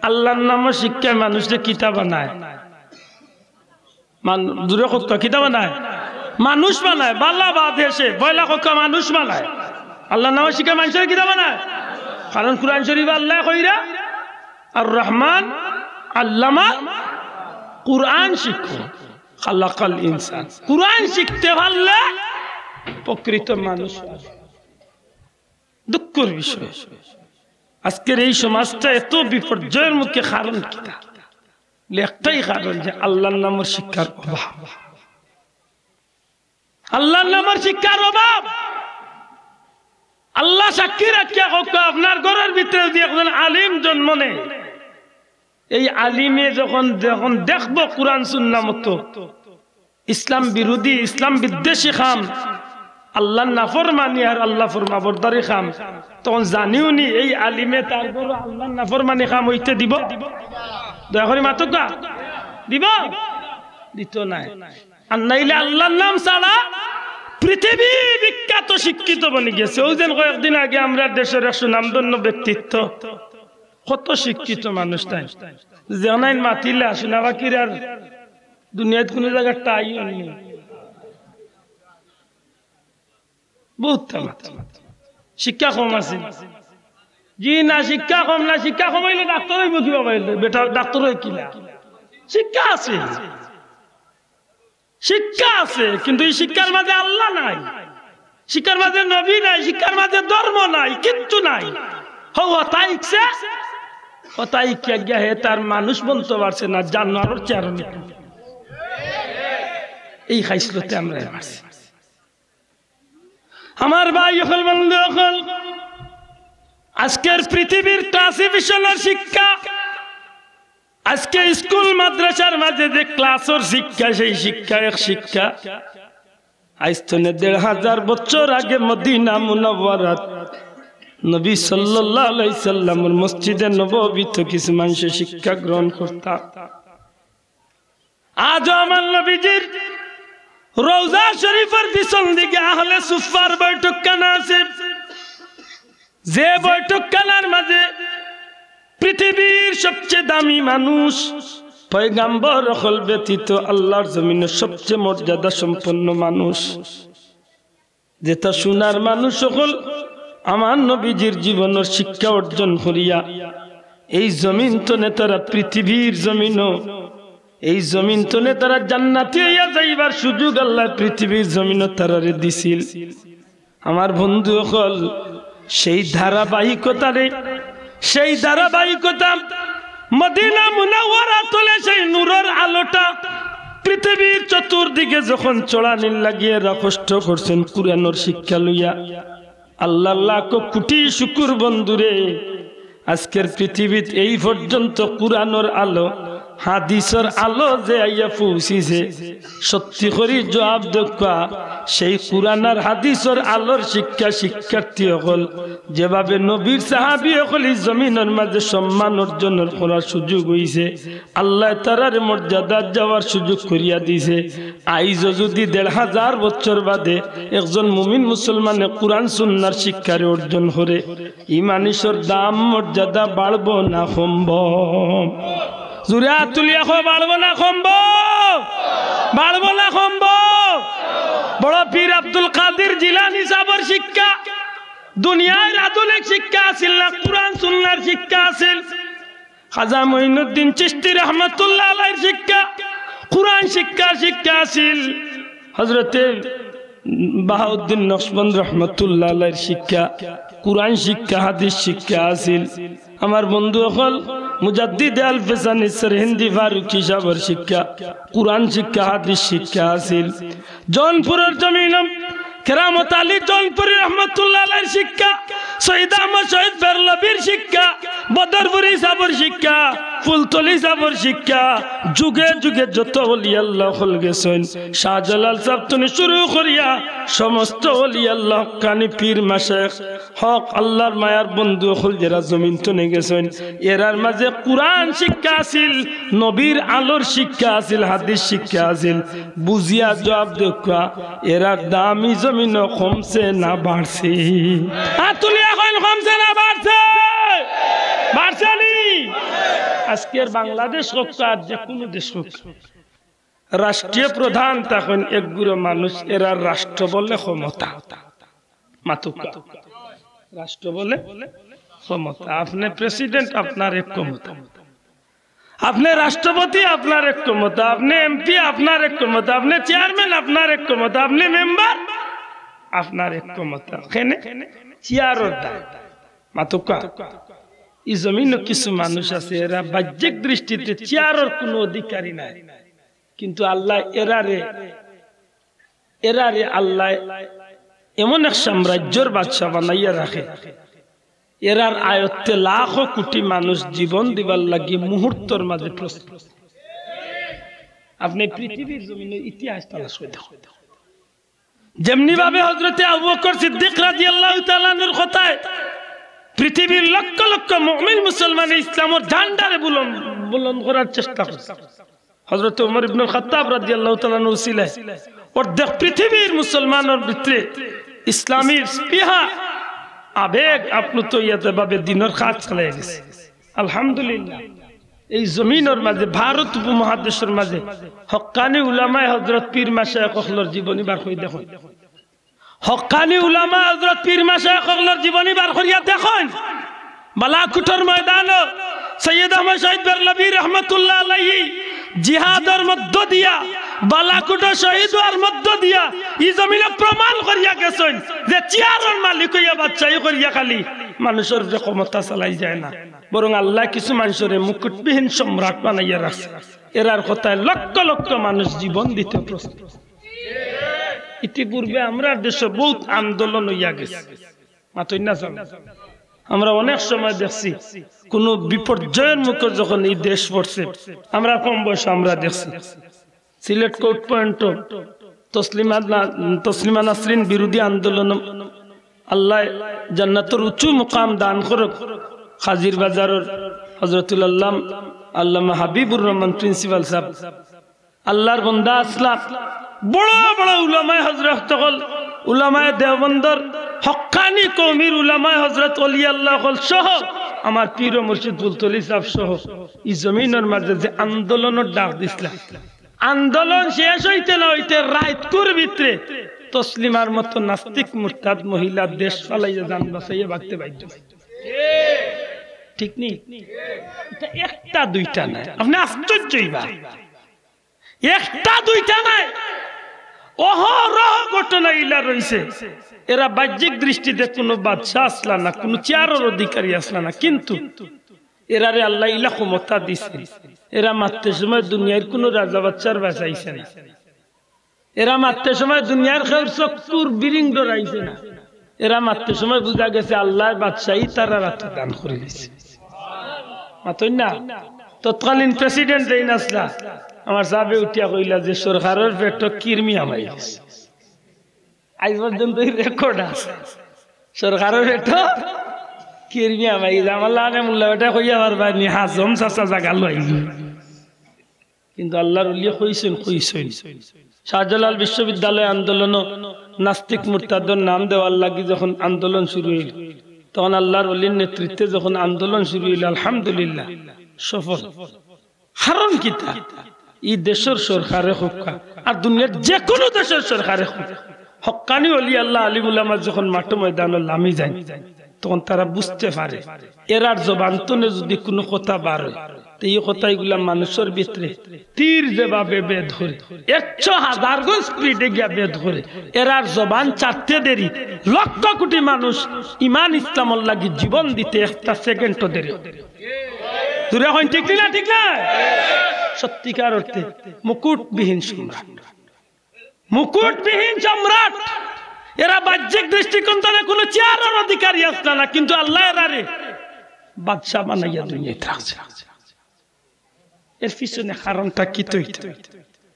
আল্লাহর নামের শিক্ষায় মানুষকে কিতাব বানায় দূরে কক্কা কিতাব বানায় মানুষ বানায় বাল্লা বাদ এসে বয়লা কক্কা মানুষ বানায় আল্লাহর নামের শিক্ষা মানুষের কিতাব বানায় কারণ কুরআন শরীফে আল্লাহ কইরা আর রহমান আল্লামা কুরআন শিখো খালাকাল ইনসান কুরআন শিখতে পারলে প্রকৃত মানুষ দুঃখের বিষয় আজকের এই সমাজটা এত বিপর্যয়ের মুখে কারণ কি একটাই কারণ যে আল্লাহর নামের শিক্ষার অভাব আল্লাহর নামের শিক্ষার অভাব আল্লাহ সাক্ষী রাখিয়া হোক আপনার ঘরের ভিতরে যদি একজন আলিম জন্ম নেয় এই আলিমে যখন যখন দেখবো কুরআন সুন্নাহ মতো ইসলাম বিরোধী ইসলাম বিদ্বেষী খাম আল্লাহর নাফরমানি আর আল্লাহ ফরমাবরদারি খাম তখন জানিও নি এই আলিমে তার ঘরে আল্লাহর নাফরমানি খাম হইতে দিব দয়া করে মাতকা দিব দিত নাই আর নাইলে আল্লাহর নাম ছাড়া পৃথিবী বিখ্যাত শিক্ষিত বনে গেছে ওই দিন কয়েকদিন আগে আমরা দেশের এক সুনামধন্য ব্যক্তিত্ব কত শিক্ষিত মানুষ তাই জানাইন মাতিলে আসুনা বাকির আর দুনিয়াত কোন জায়গায় টাই নেই বহুত শিক্ষা কম আছে জি না শিক্ষা কম না শিক্ষা কম হইলে ডাক্তার হইব কি বাবা বেটা ডাক্তার হয়ে কিলা শিক্ষা আছে শিক্ষা আছে কিন্তু এই শিক্ষার মাঝে আল্লাহ নাই শিক্ষার মাঝে নবী নাই শিক্ষার মাঝে ধর্ম নাই কিচ্ছু নাই তার মানুষ বলতে পারছে না জানোয়ারের চারণে এই খাইসলতে আমরা আমার ভাই হল বন্ধু হল আজকের পৃথিবীর ক্লাসিফিকেশনের শিক্ষা আজকে স্কুল মাদ্রাসার মাঝে যে ক্লাসের শিক্ষা সেই শিক্ষা এক শিক্ষা আজ তো ১৫০০ বছর আগে মদিনা মুনাওয়ারাত নবী সাল্লাল্লাহু আলাইহি সাল্লামের মসজিদে নববীতে কিছু মানুষ শিক্ষা গ্রহণ করতাম আজ আমার নবীজির রওজা শরীফের পিছন দিকে আহলে সুফার বৈঠকখানা আছে যে বৈঠকখানার মাঝে পৃথিবীর সবচেয়ে দামি মানুষ পয়গম্বর হল ব্যতীত আল্লাহর জমিনের সবচেয়ে মর্যাদা সম্পন্ন মানুষ যেটা সোনার মানুষ হল আমার নবীজির জীবনের শিক্ষা অর্জন করিয়া এই জমিন তো নেতারা পৃথিবীর জমিনও এই জমিন তো নেতারা জান্নাতে হইয়া যাইবার সুযোগ আল্লাহ পৃথিবীর জমিনও তারারে দিছিল আমার বন্ধু হল সেই ধারাবাহিকতা মদিনা মুনাওয়ারা তলে সেই নূরের আলোটা পৃথিবীর চতুর্দিকে যখন চড়ানির লাগিয়ে কষ্ট করছেন কুরআনের শিক্ষা লইয়া আল্লাহ লাখ কোটি শুকর বন্ধুরে আজকের পৃথিবীতে এই পর্যন্ত কুরআনের আলো হাদিসের আলো যে আইয়া পৌঁছিছে সত্যি করে জবাব দেখা সেই কুরআন আর হাদিসের আলোর শিক্ষা শিক্ষার্থী হল যেভাবে নবীর সাহাবী হল এই জমিনের মাঝে সম্মান অর্জন করার সুযোগ হইছে আল্লাহ তাআলার মর্যাদা যাওয়ার সুযোগ করিয়া দিয়েছে আইজ যদি ১৫০০ বছর বাদে একজন মুমিন মুসলমানে কুরআন সুন্নাহর শিক্ষা অর্জন করে ইমানিসর দাম মর্যাদা বাড়বো না কমবো জুরে তুলিয়া বাড়বো না কমবো বাড়বো না কমবো বড় পীর আব্দুল কাদের জিলানী সাহেবের শিক্ষা দুনিয়ার আধুনিক শিক্ষা আছিল না কুরআন সুন্নাহর শিক্ষা আছিল খাজা মঈনুদ্দিন চিশতি রাহমাতুল্লাহ আলাইহির শিক্ষা কুরআন শিক্ষা আছিল হযরতে বাহাউদ্দিন নকশবন্দ রহমাতুল্লাহ আলাইহির শিক্ষা কুরআন শিক্ষা হাদিস শিক্ষা আছিল আমার বন্ধু হল মুজাদ্দিদ আল ফিসানি সরহিন্দি ফারুকি সাহেবের শিক্ষা কুরআন শিক্ষা হাদিস শিক্ষা আছিল জৌনপুরের জমিন কেরামত আলী জৌনপুরি রহমাতুল্লাহ আলাইহির শিক্ষা শহীদ আহমদ শহীদ বেরলভীর শিক্ষা বদরপুরি সাহেবের শিক্ষা ফুলতলি সাহেবের শিক্ষা যুগে যুগে যত ওলি আল্লাহ হল গেছেন শাহজালাল সাহেব থেকে শুরু করিয়া সমস্ত ওলি আল্লাহ কানি পীর মাশায়েখ হক আল্লাহর মায়ার বন্ধু হল যারা জমিন তনে গেছেন এরার মাঝে কুরআন শিক্ষা আছিল নবীর আলোর শিক্ষা আছিল হাদিস শিক্ষা আছিল বুঝিয়া জবাব দেখা এরার দামি জমিন কমছে না বাড়ছে তুলি এখন কমছে না বাড়ছে বাড়ছে নি আজকের বাংলাদেশ হোক আর যে কোনো দেশ হোক রাষ্ট্রীয় প্রধান তখন একগুলো মানুষ এরা রাষ্ট্র বলে ক্ষমতা মাতুকা রাষ্ট্র বলে ক্ষমতা আপনি প্রেসিডেন্ট আপনার এক ক্ষমতা আপনি রাষ্ট্রপতি আপনার এক ক্ষমতা আপনি এমপি আপনার এক ক্ষমতা আপনি চেয়ারম্যান আপনার এক ক্ষমতা আপনি মেম্বার আপনার এক ক্ষমতা এখানে চেয়ারের দায় মাতুকা এই জমিনে কিছু মানুষ আছে এরা বাহ্যিক দৃষ্টিতে চেয়ারের কোনো অধিকারী নাই কিন্তু আল্লাহ এরারে আল্লাহ এমন এক সাম্রাজ্যের বাদশা বানাইয়া রাখে এরার আয়ত্তে লাখো কোটি মানুষ জীবন দিবার লাগি মুহূর্তের মাঝে প্রস্তুত আপনি পৃথিবীর জমিনের ইতিহাস তালাশ করে দেখুন যেমনি ভাবে হযরতে আবু বকর সিদ্দিক রাদিয়াল্লাহু তাআলা আনহুর কথায় পৃথিবীর লক্ষ লক্ষ মুমিন মুসলমান ইসলামের ঝান্ডারে বুলন্দ করার চেষ্টা করছে হযরত ওমর ইবনে খাত্তাব রাদিয়াল্লাহু তাআলা আনহু ছিলেন অর্ধেক পৃথিবীর মুসলমানের ভিতরে ইসলামের স্পৃহা আবেগ আপ্লুত ইয়াতে ভাবে দিনের কাজ চালিয়ে গেছে আলহামদুলিল্লাহ এই জমিনের মাঝে ভারত উপমহাদেশের মাঝে হক্কানি উলামায়ে হযরত পীর মাশায়েখ হলর জীবনী বার করে দেখুন হক্কানি উলামা হযরত পীর মাশায়েখ হলর জীবনী বার করিয়া দেখুন বালাকুটের ময়দানে সৈয়দ আহমদ শহীদ বেরলভী রহমাতুল্লাহ আলাইহি জিহাদের মধ্য দিয়া বালাকুটা শহীদ হওয়ার মধ্য দিয়া এই জমিনে প্রমাণ করিয়া গেছেন যে চেয়ারের মালিক হইয়া বাদশাহী করিয়া খালি মানুষের যে ক্ষমতা চালাই যায় না বরং আল্লাহ কিছু মানুষের মুকুটবিহীন সম্রাট বানাইয়া রাখছে এরার কথায় লক্ষ লক্ষ মানুষ জীবন দিতে প্রস্তুত ইতিপূর্বে আমরা দেশে বহুত আন্দোলন হইয়া গেছে মাতই না আমরা অনেক সময় দেখছি কোন বিপর্যয়ের মুখে যখন এই দেশ পড়ছে আমরা কম বয়সে আমরা দেখছি সিলেট কোর্ট পয়েন্ট তসলিমা নাসরিন বিরোধী আন্দোলন আল্লাহ জান্নাতের উঁচু মুকাম দান করুক হাজির বাজারের হযরতুল আল্লামা হাবিবুর রহমান প্রিন্সিপাল সাহেব আল্লাহর বান্দা আসলাম বড় বড় উলামায়ে হযরত হল উলামায়ে দেওবন্দর হক্কানি কওমির উলামায়ে হযরত ওলি আল্লাহ হল সহ আমার পীর ও মুর্শিদ ফুলতলি সাহেব সহ এই জমিনের মাঝে যে আন্দোলনের ডাক দিছিল আন্দোলন শেষ হইতে না হইতে রাতকুর ভিতরে তসলিমার মতো নাস্তিক মুরতাদ মহিলা দেশ ফালাইয়া জান বাঁচাইয়া ভাগতে বাধ্য ঠিক নেই এটা একটা দুইটা নাই আপনি আশ্চর্যই বা একটা দুইটা নাই অহরহ ঘটনা ইলা রইছে এরা বাহ্যিক দৃষ্টিতে কোনো বাদশা আসলা না কোনো চেয়ারের অধিকারী আসলা না কিন্তু এরারে আল্লাহ ইলা ক্ষমতা দিছে এরা মারতে সময় দুনিয়ার কোনো রাজা বাচ্চার বাঁচাইছে না, এরা মারতে সময় দুনিয়ার খেউর চক্কুর বিরিং ডরাইছে না, এরা মারতে সময় বুঝা গেছে আল্লাহর বাদশাহী তারা রাতে দান করে দিছে। মাতই না তৎকালীন প্রেসিডেন্ট এই নাসলা আমার সাহেবে উঠিয়া কইলা যে সরকারের পেট কিরমি আমাই গেছে। আজ পর্যন্ত রেকর্ড আছে, সরকারের পেট কিরমি আমাই গেছে। আমার লাগে মোল্লা বেটা কইয়া পারবা নি হাজম চাচা জাগা লই, কিন্তু আল্লাহর ওলিয়ে কইছেন শাহজালাল বিশ্ববিদ্যালয় আন্দোলন নাস্তিক মুরতাদের নাম দেওয়ার লাগি যখন আন্দোলন শুরু হইল, তখন আল্লাহর ওলির নেতৃত্বে যখন আন্দোলন শুরু হইল আলহামদুলিল্লাহ সফল। কারণ কি তা এই দেশের সরকারে হোক আর দুনিয়ার যে কোনো দেশের সরকারে হোক, হক্কানি ওলি আল্লাহ আলিম উলামা যখন মাঠ ময়দানে নামি যায় তখন তারা বুঝতে পারে এরার জবান্তনে যদি কোনো কথা বার হয় এই কথাগুলা মানুষের ভিতরে তীর যেভাবে বেদ ধরে 100,000 গজ স্পিডে গিয়া বেদ ধরে, এরার জবান চারতে দেরি লক্ষ কোটি মানুষ ইমান ইসলামর লাগি জীবন দিতে একটা সেকেন্ডও দেরি। দূরে হন ঠিক না? ঠিক না? সত্যিকার অর্থে মুকুটবিহীন সম্রাট, মুকুটবিহীন সম্রাট। এরা বাহ্যিক দৃষ্টিকোণ থেকে কোনো চেয়ারের অধিকারী আসলে না, কিন্তু আল্লাহ এরারে বাদশা বানাইয়া দুনিয়াতে রাখছে। এর পিছনে কারণটা কি? তো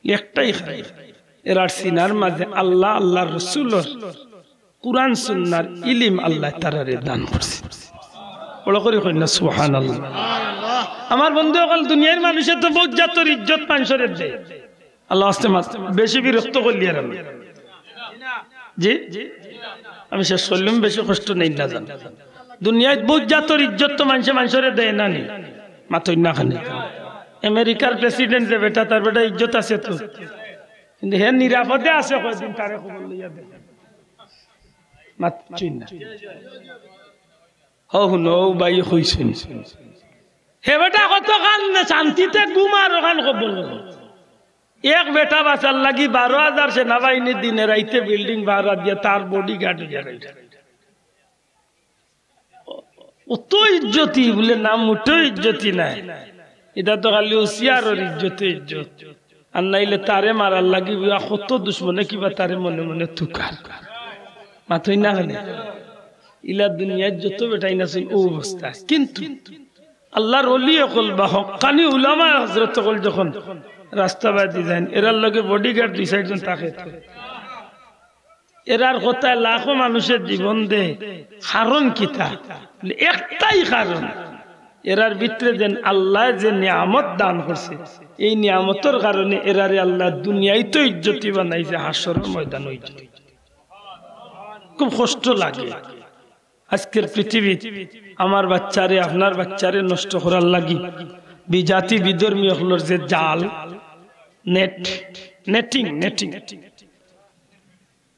একটাই কারণ, এরার সিনার মাঝে আল্লাহ আল্লাহর রাসূলের কুরআন সুন্নাহর ইলম আল্লাহ তাআলারে দান করছে। বড় করে কই না সুবহানাল্লাহ। আমার বন্ধু সকল, দুনিয়ার মানুষের তো বহুত জাতের ইজ্জত মানুষের দেয়, আল্লাহ আস্তে আস্তে বেশি বিরক্ত করলি আর জি আমি শেষ করলাম, বেশি কষ্ট নেই না জান। দুনিয়ায় বহুত জাতের ইজ্জত তো মানুষের দেয় না নি, মাথই না খানে। আমেরিকার প্রেসিডেন্ট যে বেটা, তার বেটা ইজ্জত আছে তো, কিন্তু হে নিরাপদে আছে কয়দিন তারে খবর লইয়া দে মাতই না। হো নো ভাই কইছেন হে বেটা কত কান শান্তিতে ঘুমার ওখান খবর এক বেটা বাঁচার লাগি 12,000 সেনাবাহিনী দিনে রাইতে বিল্ডিং ভাড়া দিয়ে তার বডি গার্ড অত ইজ্জতি বলে নাম মোটো ইজ্জতি নাই, এটা তো খালি হুশিয়ারের ইজ্জতে ইজ্জত। আর নাইলে তারে মারার লাগি কত দুশ্মনে কিবা তারে মনে মনে তুকার মাথই না হলে ইলা দুনিয়ার যত বেটাই না ও অবস্থা। কিন্তু আল্লাহর ওলি হল বা হক্কানি উলামা হযরত হল যখন রাস্তাবাদী যান, এরার লগে বডিগার্ড 2 জন থাকে, এরার কথায় লাখো মানুষের জীবন দে। কারণ কি? তা একটাই কারণ, এরার ভিতরে যেন আল্লাহ যে নিয়ামত দান করছে, এই নিয়ামতের কারণে এরারে আল্লাহ দুনিয়ায় তো ইজ্জতি বানাইছে, হাসরের ময়দানে ইজ্জতি। খুব কষ্ট লাগে আজকের পৃথিবী আমার বাচ্চারে আপনার বাচ্চারে নষ্ট করার লাগি বিজাতি বিধর্মী হলোর যে জাল নেটিং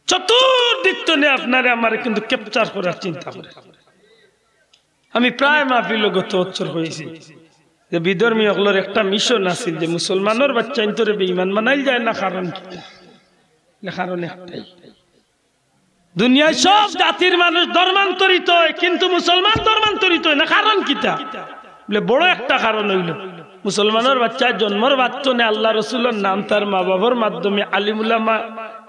চতুর্দিক তনে আপনারে আমারে কিন্তু ক্যাপচার করার চিন্তা করে। আমি প্রায় মাহফিল গত বছর হয়েছি যে বিধর্মী হলোর একটা মিশন আছিল যে মুসলমানের বাচ্চা ইন্তরে বেঈমান বানাইল যায় না। কারণ কি? কারণ একটাই, দুনিয়ায় সব জাতির মানুষ ধর্মান্তরিত হয়, কিন্তু মুসলমান ধর্মান্তরিত হয় না। কারণ কি? তা বলে বড় একটা কারণ হইল মুসলমানের বাচ্চার জন্মর বাচ্চনে আল্লাহ রসুলের নাম তার মা বাবার মাধ্যমে আলিমুল্লামা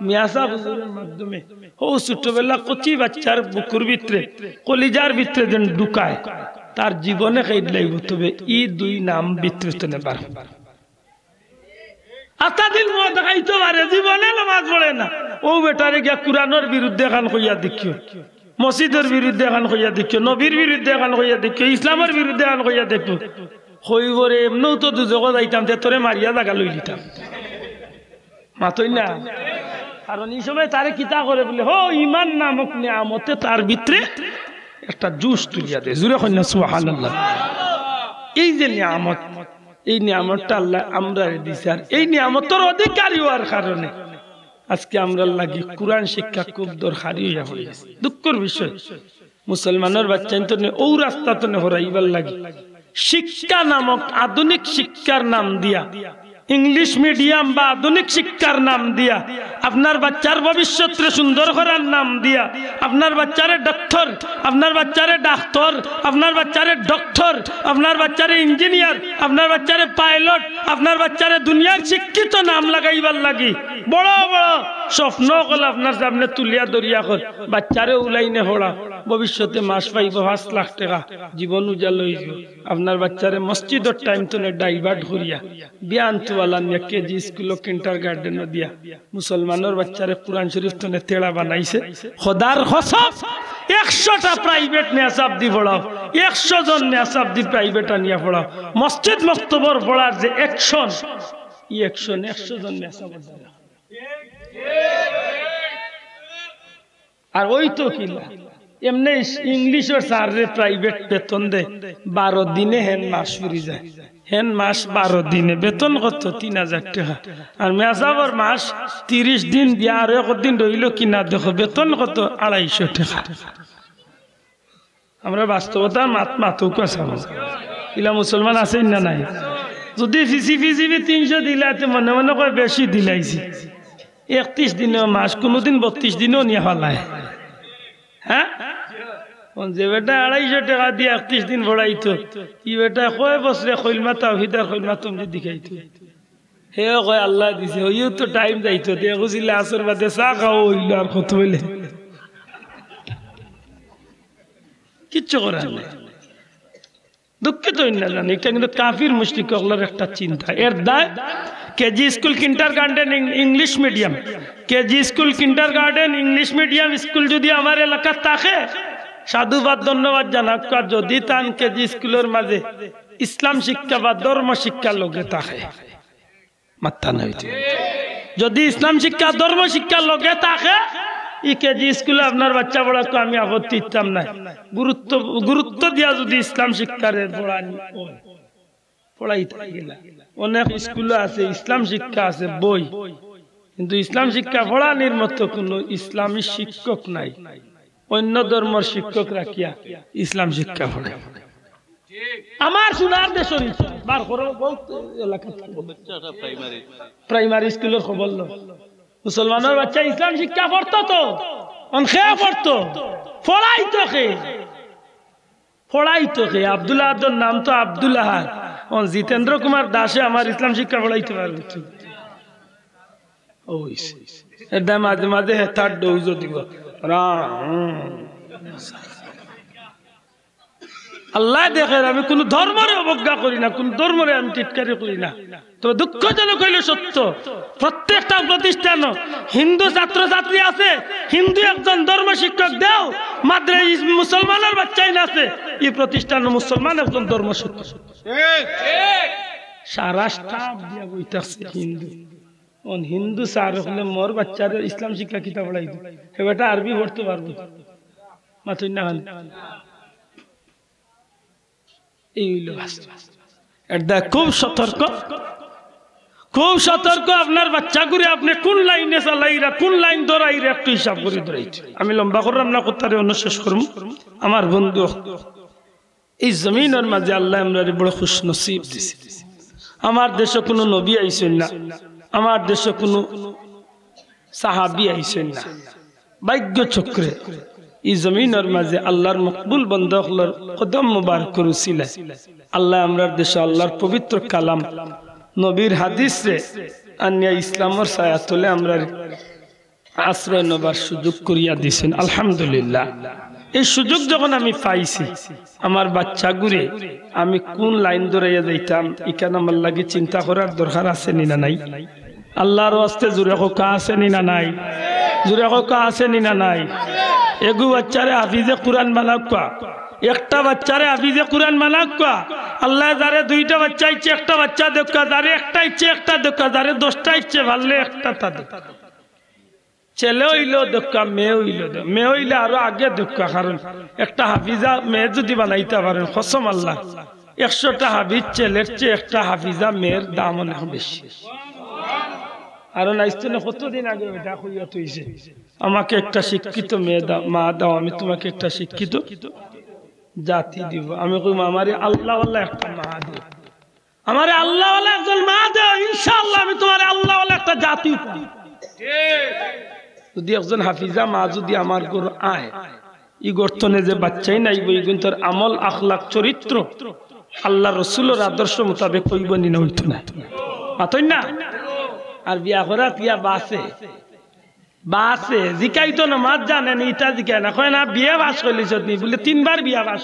মিয়াসা হুজুরের মাধ্যমে ও ছোটবেলা কচি বাচ্চার বুকুর ভিতরে কলিজার ভিতরে যেন ঢুকায়, তার জীবনে খেয়ে লাগবে। তবে এই 2 নাম ভিতরে নেবার আতাদিল দেখাইতে পারে, জীবনে নামাজ পড়ে না, ও বেটারে গিয়া কুরআনের বিরুদ্ধে গান কইয়া দেখিও, মসজিদের বিরুদ্ধে গান কইয়া দেখিও, নবীর বিরুদ্ধে গান কইয়া দেখিও, ইসলামের বিরুদ্ধে গান কইয়া দেখো। হইবরে এমনও তো দুজক যাইতাম, তোরে মারিয়া জাগা লই দিতাম, মাতই না। কারণ এই সময় তারে কিতা করে বলে হো ইমান নামক নিয়ামতে তার ভিতরে একটা জুস তুলিয়া দেয়। জুড়ে কন্যা সুবহানাল্লাহ। এই যে নিয়ামত, এই নিয়ামতটা আল্লাহ আমরা দিছে, আর এই নিয়ামতের অধিকারী হওয়ার কারণে আজকে আমরা লাগি কোরআন শিক্ষা খুব দরকারি হইয়া পড়েছে। দুঃখের বিষয় মুসলমানের বাচ্চা তো ও রাস্তা তো হরাইবার লাগি শিক্ষা নামক আধুনিক শিক্ষার নাম দিয়া ইংলিশ মিডিয়াম বা আধুনিক শিক্ষার নাম দিয়া আপনার বাচ্চার ভবিষ্যৎরে সুন্দর করার নাম দিয়া আপনার বাচ্চারে ডক্টর, আপনার বাচ্চারে ডাক্তার, আপনার বাচ্চারে ডক্টর, আপনার বাচ্চারে ইঞ্জিনিয়ার, আপনার বাচ্চারে পাইলট, আপনার বাচ্চারে দুনিয়ার শিক্ষিত নাম লাগাইবার লাগি বড় বড় স্বপ্ন কল আপনার সামনে তুলিয়া দরিয়া কর বাচ্চারে উলাইনে হড়া ভবিষ্যতে মাস পাইব 5 লাখ টাকা জীবন উজাল হইব। আপনার বাচ্চারে মসজিদের টাইম তুলে ডাইভার্ট করিয়া বিয়ান্তওয়ালা নিয়ে কেজি স্কুল কিন্টার গার্ডেন দিয়া মুসলমানের বাচ্চারে কুরআন শরীফ তুলে তেড়া বানাইছে। খোদার কসম 100টা প্রাইভেট নেশাব দি পড়াও, 100 জন নেশাব দি প্রাইভেট আনিয়া পড়াও, মসজিদ মক্তবর পড়ার যে অ্যাকশন এই অ্যাকশন 100 জন নেশাব আর ওই তো কিলা এমনি ইংলিশের স্যারের প্রাইভেট বেতন দে 12 দিনে হেন মাস ফুরি যায়, হেন মাস 12 দিনে বেতন কত 3000 টাকা। আর মেসাবর মাস 30 দিন দিয়া আর একদিন রইল কিনা দেখো বেতন কত 250 টাকা। আমরা বাস্তবতার মাথৌ কাছাব ইলা মুসলমান আছে না নাই? যদি ফিসি 300 দিলাতে মনে মনে কয় বেশি দিলাইছি। 31 দিনেও মাস, কোনোদিন 32 দিনেও নিয়ে ফেলায়। হ্যাঁ যে বেটা 250 টাকা দিয়ে 31 দিন ভরাইতো ই বেটা কয় বছরে খৈলমা তাওহীদের খৈলমা তুমি দেখাইতো হে কয় আল্লাহ দিছে ওইও তো টাইম যাইতো দেখছিল আসর বাদে চা খাও হইল আর কত হইলে কিচ্ছু করার নেই। দুঃখিত না জানি এটা কিন্তু কাফির মুশরিক ওগুলোর একটা চিন্তা। এর দায় KG school kinder garden English medium, KG school kinder garden English medium school যদি আমার এলাকার থাকে সাধুবাদ ধন্যবাদ জানাক। যদি তান কেজি স্কুলের মাঝে ইসলাম শিক্ষা বা ধর্ম শিক্ষা লগে থাকে মাত্তা নাই, যদি ইসলাম শিক্ষা ধর্ম শিক্ষা লগে থাকে ই কেজি স্কুলে আপনার বাচ্চা পড়াকে আমি আপত্তি দিতাম না। গুরুত্ব দিয়া যদি ইসলাম শিক্ষার পড়াইতে গেলা অনেক স্কুলে আছে ইসলাম শিক্ষা আছে বই, কিন্তু ইসলাম শিক্ষা পড়ানির মতো কোনো ইসলামী শিক্ষক নাই। অন্য ধর্মের শিক্ষক রাখিয়া ইসলাম শিক্ষা পড়ায়। আমার সোনার দেশের প্রাইমারি স্কুলের খবর লো মুসলমানের বাচ্চা ইসলাম শিক্ষা পড়তো তো খেয়া পড়তো পড়াইতো খে আব্দুল্লাহ নাম তো আব্দুল্লাহ জিতেন্দ্র কুমার দাসে আমার ইসলাম শিক্ষা পড়াইতে পারবে। মাঝে মাঝে হেতার ডৌজ দিব আল্লাহ দেখে আমি কোন ধর্মের অবজ্ঞা করি না, কোন ধর্মের আমি টিটকারি করি না। তবে দুঃখজনক হইল সত্য প্রত্যেকটা প্রতিষ্ঠান হিন্দু ছাত্র ছাত্রী আছে, হিন্দু একজন ধর্ম শিক্ষক দেও মাদ্রাসা মুসলমানের বাচ্চাই না আছে এই প্রতিষ্ঠান মুসলমান একজন ধর্ম শিক্ষক সারা স্টাফ দিয়া বইতাছে হিন্দু। হিন্দু স্যার হলে মোর বাচ্চার ইসলাম শিক্ষা কিতাব পড়াই বেটা আরবি পড়তে পারবো মাথুই না খুব সতর্ক, খুব সতর্ক আপনার বাচ্চা করে আপনি কোন লাইনে চালাইরা কোন লাইন ধরাইরা একটু হিসাব করে ধরাইছে। আমি লম্বা করলাম না কোথায় অনুশেষ করব। আমার বন্ধু এই জমিনের মাঝে আল্লাহ আমরা বড় খুশ নসিব দিছে। আমার দেশে কোনো নবী আইছেন না, আমার দেশে কোনো সাহাবী আইছেন না, ভাগ্য চক্রে এই জমিনের মাঝে আল্লাহর মকবুল বান্দাগুলোর কদম মুবারক করুছিলা আল্লাহ আমরার দেশে আল্লাহর পবিত্র কালাম নবীর হাদিস রে আনিয়া ইসলামের ছায়া তলে আমরা আশ্রয় নেবার সুযোগ করিয়া দিয়েছেন আলহামদুলিল্লাহ। এই সুযোগ যখন আমি পাইছি আমার বাচ্চা গুরে আমি কোন লাইন ধরাইয়া যাইতাম এখানে আমার লাগে চিন্তা করার দরকার আছে নি না নাই? আল্লাহর ওয়াস্তে জোরে হোকা আছে নি না নাই? জোরে হোকা আছে নি না নাই? এগু বাচ্চারে হাফিজে কুরআন বানাক, একটা বাচ্চারে হাফিজে কুরআন বানাক। আল্লাহ যারে দুইটা বাচ্চা ইচ্ছে একটা বাচ্চা দেখা, যারে একটা ইচ্ছে একটা দেখা, যারে 10টা ইচ্ছে ভাললে একটা তা দেখা। ছেলে হইল দেখা, মেয়ে হইল মেয়ে হইলে আরো আগে দেখা। কারণ একটা হাফিজা মেয়ে যদি বানাইতে পারেন কসম আল্লাহ 100টা হাফিজ ছেলের চেয়ে একটা হাফিজা মেয়ের দাম অনেক বেশি। কারণ আইসতে না কতদিন আগে এটা হইয়া তুইছে আমাকে একটা শিক্ষিত মেয়ে দাও, মা দাও, আমি তোমাকে একটা শিক্ষিত জাতি দিব। আমি কই আমারে আল্লাহ আল্লাহ একটা মা দিব। আমারে আল্লাহওয়ালা একজন মা দাও, ইনশাআল্লাহ আমি তোমার আল্লাহওয়ালা একটা জাতি। যদি একজন হাফিজা মা যদি আমার ঘর আয়, ই গর্তনে যে বাচ্চাই নাইব, ই কিন্তু আমল আখলাক চরিত্র আল্লাহ রসুলের আদর্শ মোতাবেক কইব নি না, হইতো না, মাতই না। আর বিয়া করা পিয়া বাসে জিকাইতো না, মাত জানেন ইটা জিকাই না, কয় না বিয়ে বাস করলিস নি বলে 3 বার বিয়া বাস।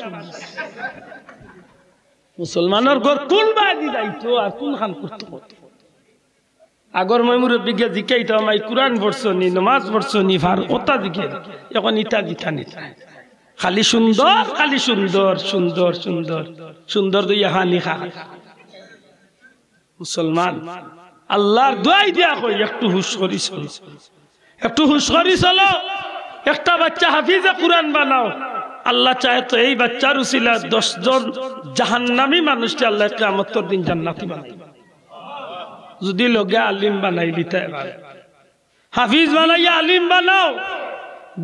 মুসলমানের ঘর কোন বাদি যাইতো আর কোন খান করতো। আগর মই মুরব্বীকে জিকাইতাম আই কুরআন পড়ছো নি, নামাজ পড়ছো নি, ফার ওটা জিকে, এখন ইটা জিতা নিতা খালি সুন্দর, খালি সুন্দর সুন্দর সুন্দর সুন্দর দইয়া হানি খা। মুসলমান আল্লাহর দোয়াই দিয়া কই একটু হুশ করি চলো, একটু হুশ করি চলো। একটা বাচ্চা হাফিজে কুরআন বানাও, আল্লাহ চাহে তো এই বাচ্চার উসিলা 10 জন জাহান্নামী মানুষকে আল্লাহ কিয়ামতের দিন জান্নাতি বানাইবে। যদি লগে আলিম বানাই দিতে পারে, হাফিজ বানাইয়া আলিম বানাও,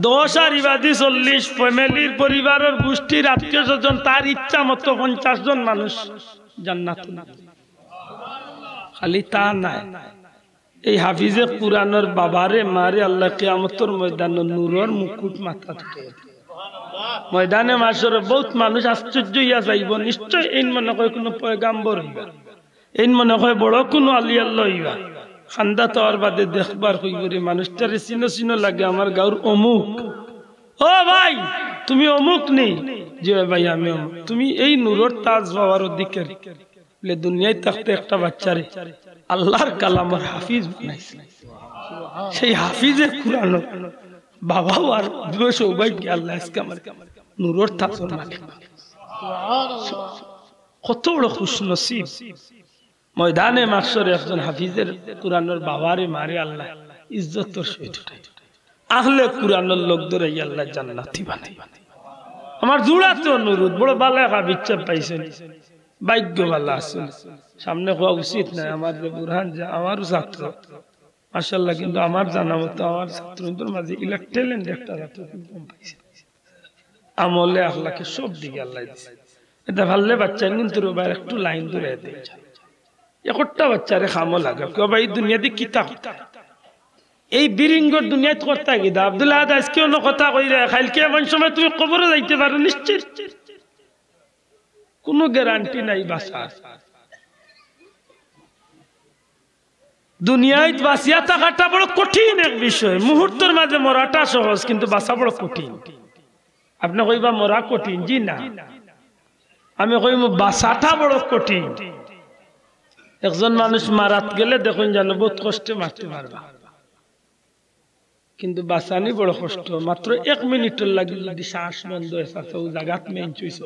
10 আর ইবাদি 40 ফ্যামিলির পরিবারের গোষ্ঠীর আত্মীয় স্বজন তার ইচ্ছা মতো 50 জন মানুষ জান্নাত। খালি তা নাই, এই হাফিজে কুরআনের বাবারে মারে আল্লাহ কিয়ামতের ময়দানে নূরের মুকুট মাথা থেকে ময়দানে মাশরে বহুত মানুষ আশ্চর্য হইয়া যাইব। নিশ্চয় এই মনে হয় কোনো পয়গাম্বর হইবা, এই মনে হয় বড় কোনো আলী আল্লাহ হইবা। খান্দা তো আর বাদে দেখবার হইব রে মানুষটারে চিনো চিনো লাগে, আমার গাঁর অমুক। ও ভাই তুমি অমুক নেই? যে ভাই আমি অমুক। তুমি এই নূরের তাজ পাওয়ার অধিকার বলে দুনিয়ায় থাকতে একটা বাচ্চারে আল্লাহর কালামের হাফিজ বানাইছে। সেই হাফিজে কুরআন বাবাও আর সৌভাগ্য আল্লাহ আজকে আমার নূরের তাজের মালিক। কত বড় খুশনসিব। ময়দানে মাশরে একজন হাফিজের কুরআনের বাবারে মারে আল্লাহ ইজ্জতের সহিত আহলে কুরআনের লোক ধরে আল্লাহ জান্নাতি বানাই। আমার জুড়াতে অনুরোধ, বড় ভালো ইচ্ছা পাইছেন, ভাগ্য ভালো আছে, সামনে হওয়া উচিত নাই। আমার যে বুরহান যে আমারও ছাত্র মাশাআল্লাহ, কিন্তু আমার জানা মতো আমার ছাত্রদের মাঝে ট্যালেন্ট একটা ছাত্র কম পাইছে। আমলে আখলাকে সব দিকে আল্লাহ দিছে। এটা ভাললে বাচ্চা কিন্তু রোবার একটু লাইন ধরে দেয়, একটা বাচ্চারে খামো লাগে ভাই দুনিয়াতে কিতাব এই বিরিঙ্গর দুনিয়াত করতে গিয়ে আব্দুল্লাহ আজকে অন্য কথা কই রে খাইলকে এমন সময় তুমি কবরে যাইতে পারো নিশ্চিত, কোনো গ্যারান্টি নাই বাঁচার। দুনিয়ায় বাঁচিয়া থাকাটা বড় কঠিন এক বিষয়। মুহূর্তের মাঝে মরাটা সহজ, কিন্তু বাঁচা বড় কঠিন। আপনি কইবা মরা কঠিন, জি না, আমি কইব বাঁচাটা বড় কঠিন। একজন মানুষ মারাত গেলে দেখুন জানো বহুত কষ্টে মারতে পারবা, কিন্তু বাঁচানি বড় কষ্ট। মাত্র 1 মিনিটের লাগে যদি শ্বাস বন্ধ হয়ে থাকে ও জায়গাত মেন চুইছ,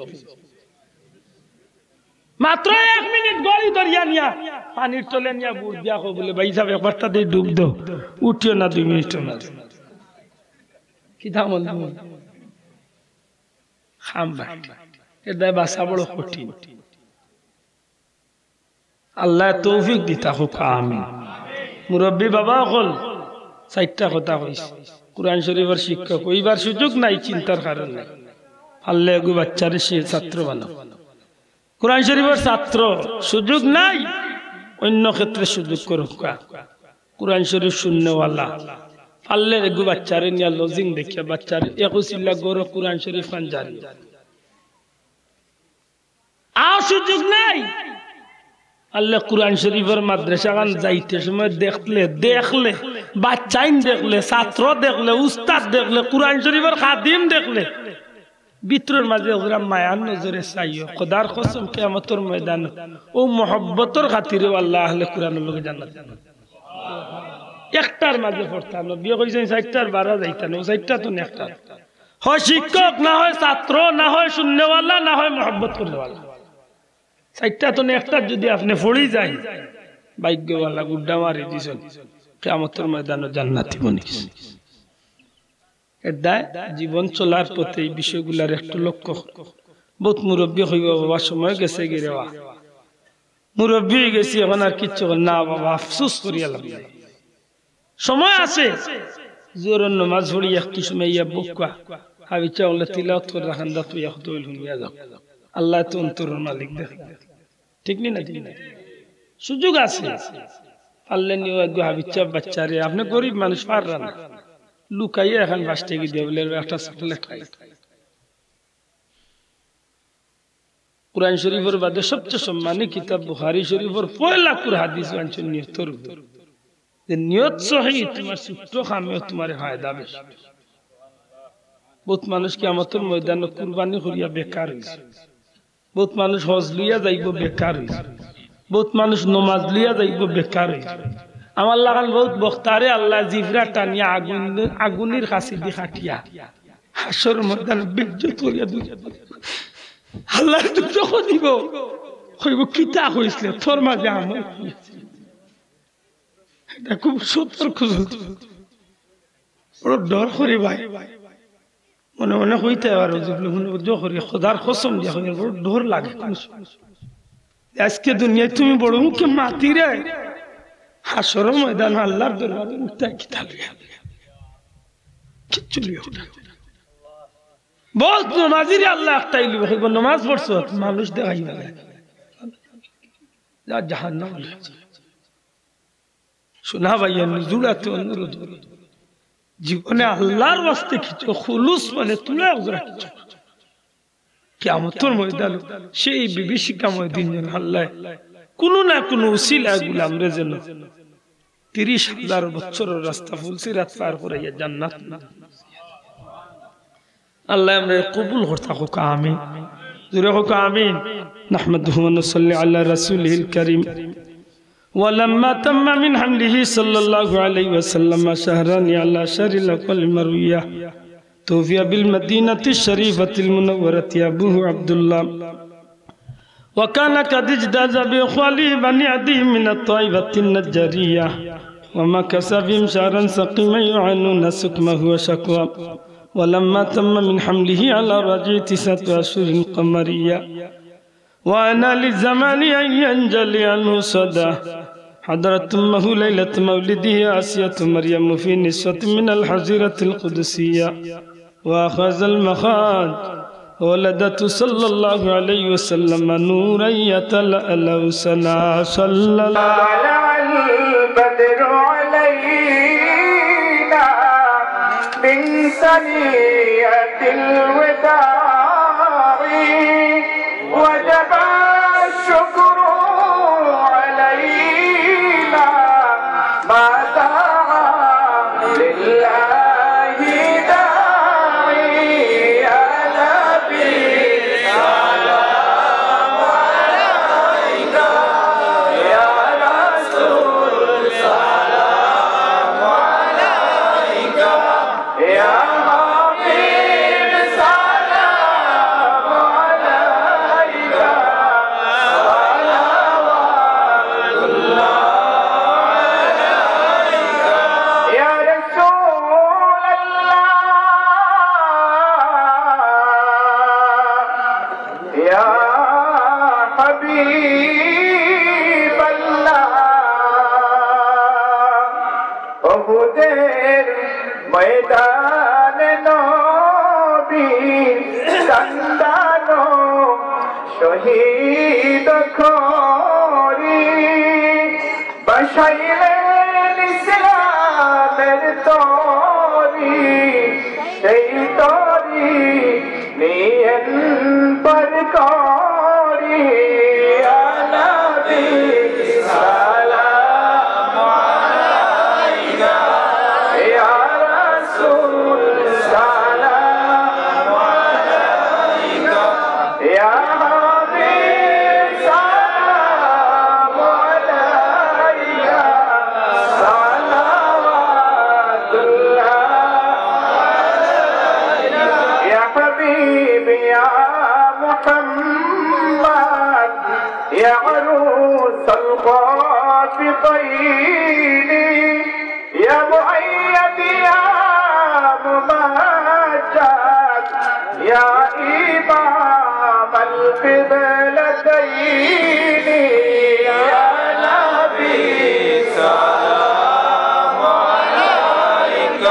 মাত্র 1 মিনিট গড়ি ধরিয়া নিয়া পানির তলে নিয়া বুড় দিয়া কো বলে ভাই সাহেব একবারটা দিয়ে ডুব দাও, উঠিও না 2 মিনিটের মাঝে। কি দাম খাম্বা এটা বাঁচা বড় কঠিন। আল্লাহ তৌফিক দিতা হোক, আমিন। মুরব্বী বাবা হল 4টা কথা কইছে, কুরআন শরীফের শিক্ষক ওইবার সুযোগ নাই, চিন্তার কারণ নাই। পারলে এগু বাচ্চারে সে ছাত্র বানাও, কুরআন শরীফের ছাত্র সুযোগ নাই, অন্য ক্ষেত্রে সুযোগ করুক। কুরআন শরীফ শূন্যওয়ালা পারলে এগু বাচ্চারে নিয়ে লজিং দেখিয়া বাচ্চার 21 লাখ গড় কুরআন শরীফ খান জারি সুযোগ নাই। আল্লাহ কুরআন শরীফের মাদ্রাসা গান যাইতে সময় দেখলে বাচ্চাইন দেখলে, ছাত্র দেখলে, উস্তাদ দেখলে, কুরআন শরীফের খাদিম দেখলে ভিতরের মাঝে ওরা মায়ার নজরে চাইও। খোদার কসম কিয়ামতের ময়দান ও মহব্বতের খাতিরে আল্লাহ আহলে কুরআনের লোকে জান্নাত একটার মাঝে পড়তানো। বিয়ে কইছেন 4টার 12 যাইতানো, 4টা তো একটা হয় শিক্ষক, না হয় ছাত্র, না হয় শূন্যওয়ালা, না হয় মহব্বত করনেওয়ালা। 4টা তো একটা যদি আপনি পড়ি যায় ভাগ্যওয়ালা গুড্ডা মারি দিছেন, কিয়ামতের ময়দানে জান্নাতি বনিস। এটা জীবন চলার পথে এই বিষয়গুলার একটু লক্ষ্য। বহুত মুরব্বী হইব বাবা সময় গেছে গিয়ে মুরব্বী গেছি এখন আর কিচ্ছু না বাবা আফসোস করিয়া লাগবে। সময় আছে জোর নামাজ পড়ি একটু সময় ইয়া বুকা হাবি চাওলে তিলাওয়াত করে রাখান্দা তুই এক দইল হুনিয়া যাও। আল্লাহ তো অন্তরের মালিক দেখ, ঠিক নি না? ঠিক না? সুযোগ আছে পারলে নিয়ে একটু হাবিচ্ছা বাচ্চারে আপনি গরিব মানুষ পারবেন না লুকাইয়ে এখন বাসটে গিয়ে দিয়ে বলে একটা চকলেট খাই কুরআন শরীফের বাদে সবচেয়ে সম্মানী কিতাব বুখারী শরীফের পয়লা কুর হাদিস বাঞ্চন নিয়তর যে নিয়ত সহি তোমার ছোট্ট কামেও তোমার ফায়দা বেশি বহুত মানুষ কিয়ামতের ময়দানে কুরবানি করিয়া বেকার হইছে বহুত মানুষ হজ লইয়া যাইব বেকার হইছে বহুত মানুষ নামাজ লইয়া যাইব বেকার হইছে আমার লাগান বহুত বক্তারে আল্লাহ জিবরা টানিয়া আগুনের কাছে দি খাটিয়া হাসর ময়দানে বেজ্জত করিয়া দুইয়া আল্লাহ দুটো দিব কইব কিতা হইছিল তোর মাঝে আমার এটা খুব সতর্ক বড় ডর করি ভাই মনে মনে হইতে আর খোদার কসম দিয়া বড় ডর লাগে আজকে দুনিয়ায় তুমি বড় মুখে মাতি রে হাসর ময়দান আল্লাহর দরবারে উঠতে কিতা লইয়া কিচ্ছু লইয়া বহুত নমাজিরে আল্লাহ একটাই লইব হইব নামাজ পড়ছো মানুষ দেখাই না যা জাহান্নাম শোনা ভাইয়া জুড়াতে অনুরোধ জীবনে আল্লাহর ওয়াস্তে কিছু খুলুস মানে তুলে ওজরা কিছু কিয়ামতের ময়দান সেই বিভীষিকাময় দিন যেন আল্লাহ কোনো না কোনো উসিলা গুলামরে যেন ৩০,০০০ বছরের রাস্তা ফুলসিরাত পার করাইয়া জান্নাত আল্লাহ আমরা কবুল করতে হোক আমিন জোরে হোক আমিন নাহমাদুহু ওয়া নুসাল্লি আলা রাসূলিল কারীম ولما تم من حمله صلى الله عليه وسلم شهران على شهر الأول مروية توفي بالمدينة الشريفة المنورة أبوه عبد الله وكان قد اجتاز بإخوانه بني عدي من الطائفة النجارية ومكث بهم شهرا سقيما يعانون سقمه وشكوى ولما تم من حمله على رجع 9 أشهر قمرية وأنا للزمان أن ينجلي عنه صدى حضرت أمه ليلة مولده آسية مريم في نسوة من الحجرة القدسية وأخذ المخاض ولدت صلى الله عليه وسلم نورا يتلألأ سنا صلى الله البدر علينا من سنية الوداع وجب الشكر علينا ما دعا لله داعي يا نبي سلام عليك يا رسول سلام عليك يا حبيب سلام عليك صلوات الله عليك يا رسول الله يا حبيب الله ওহুদের ময়দানে নবী কান্দানো শহীদ খোরি বসাইলেন ইসলামের তরি সেই তরি নিয়েন পর করি ইয়া নবী সালাম আলাইকা ইয়া রাসূল সালাম আলাইকা ইয়া হাবিব সালাম আলাইকা সালাওয়াতুল্লাহ আলাইকা ইয়া হাবিব ইয়া মুহাম্মদ ইয়া আরুসাল খাফিতাইন يا مؤيد يا ممجد يا إمام القبلتين يا نبي سلام عليك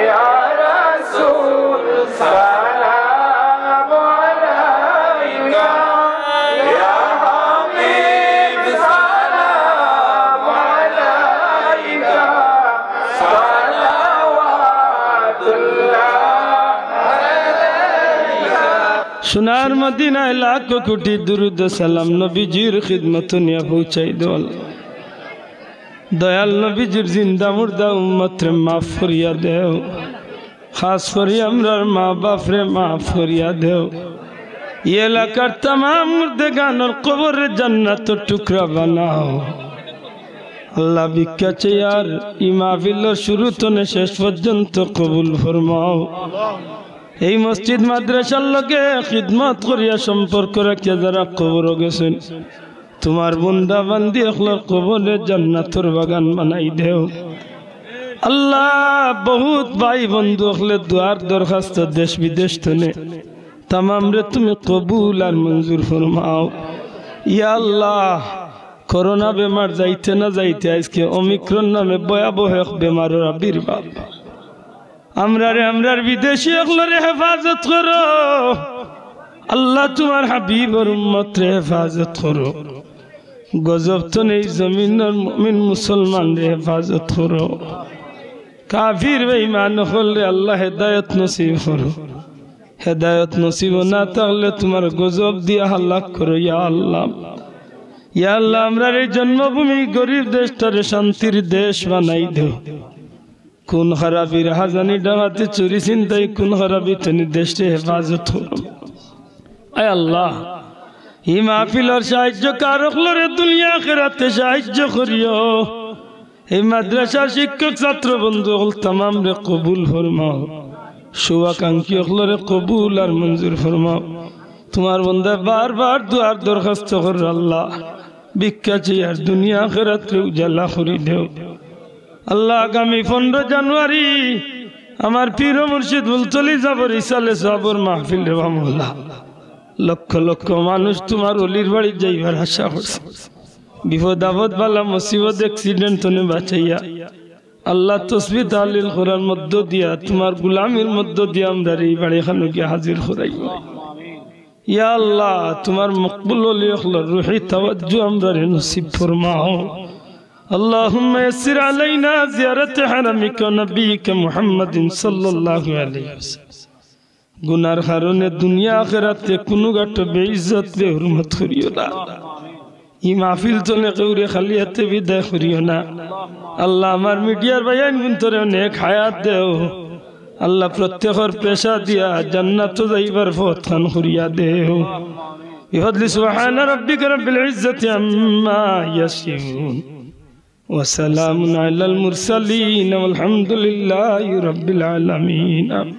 يا رسول سلام عليك يا حبيب سلام সোনার মদিনায় লাখ কোটি দুরুদ সালাম নবীজির খিদমত নিয়ে পৌঁছাই দেওয়াল দয়াল নবীজির জিন্দা মুর্দা উম্মতরে মাফ করিয়া দেও খাস করি আমরার মা বাপরে মাফ করিয়া দেও এই এলাকার তামাম মুর্দেগানের কবরে জান্নাতের টুকরা বানাও আল্লাহ ভিক্ষা চাই আর এই মাহফিলের শুরু থেকে শেষ পর্যন্ত কবুল ফরমাও এই মসজিদ মাদ্রাসার লগে খিদমত করিয়া সম্পর্ক রাখিয়া যারা কবর গেছেন তোমার বন্দা বান্দি এখলার কবরে জান্নাতের বাগান বানাই দেও আল্লাহ বহুত ভাই বন্ধু হলে দুয়ার দরখাস্ত দেশ বিদেশ থেকে তামাম রে তুমি কবুল আর মঞ্জুর ফরমাও ইয়া আল্লাহ করোনা বেমার যাইতে না যাইতে আজকে ওমিক্রন নামে ভয়াবহ এক বেমারের আবির্ভাব আমরার বিদেশি এগুলোর হেফাজত করো আল্লাহ তোমার হাবিবর উম্মতের হেফাজত করো গজব তো নেই জমিনের মুমিন মুসলমান রে হেফাজত করো কাফির বেঈমান হলে আল্লাহ হেদায়েত নসিব করো হেদায়েত নসিব না থাকলে তোমার গজব দিয়া হালাক করো ইয়া আল্লাহ ইয়া আল্লাহ আমরার এই জন্মভূমি গরিব দেশটারে শান্তির দেশ বানাই দেও কোন খারাপির হাজানি ডাকাতে চুরি চিন্তাই কোন খারাপি তুমি দেশে হেফাজত করো আয় আল্লাহ এই মাহফিলের সাহায্য কারকলরে দুনিয়া আখিরাতে সাহায্য করিও এই মাদ্রাসার শিক্ষক ছাত্র বন্ধু হল তামাম রে কবুল ফরমাও শুভাকাঙ্ক্ষী হলরে কবুল আর মঞ্জুর ফরমাও তোমার বন্ধা বারবার দুয়ার দরখাস্ত কর আল্লাহ ভিক্ষা চাই আর দুনিয়া আখিরাতে উজালা করে দেও আল্লাহ আগামী 15 জানুয়ারি আমার পীর মুর্শিদ বুলতলি যাবর ইসালে যাবর মাহফিল রে মাওলা লক্ষ লক্ষ মানুষ তোমার অলির বাড়ি যাইবার আশা করছে বিপদ আপদ বালা মুসিবত অ্যাক্সিডেন্ট হনে বাঁচাইয়া আল্লাহ তাসবিহ তাহলিল কোরআন মধ্য দিয়া তোমার গোলামির মধ্য দিয়া আমরা এই বাড়ি খানুকে হাজির করাইব ইয়া আল্লাহ তোমার মকবুল ওলি আখলার রুহি তাওয়াজ্জু আমরা নসিব ফরমাও اللهم يسر علينا زيارة حرمك ونبيك محمد صلى الله عليه وسلم গুনার কারণে দুনিয়া আখিরাতে কোনো গাটো বেইজ্জত বেহুরমত করিও না এই মাহফিল চলে কেউরে খালি হাতে বিদায় করিও না আল্লাহ আমার মিডিয়ার ভাইয়ান গুন্তরে অনেক হায়াত দেও আল্লাহ প্রত্যেকের পেশা দিয়া জান্নাত যাইবার পথ খান করিয়া দেও বিফদলি সুবহান রাব্বিকা রাব্বিল ইজ্জাতি আম্মা ইয়াসিফুন وسلام على المرسلين والحمد لله رب العالمين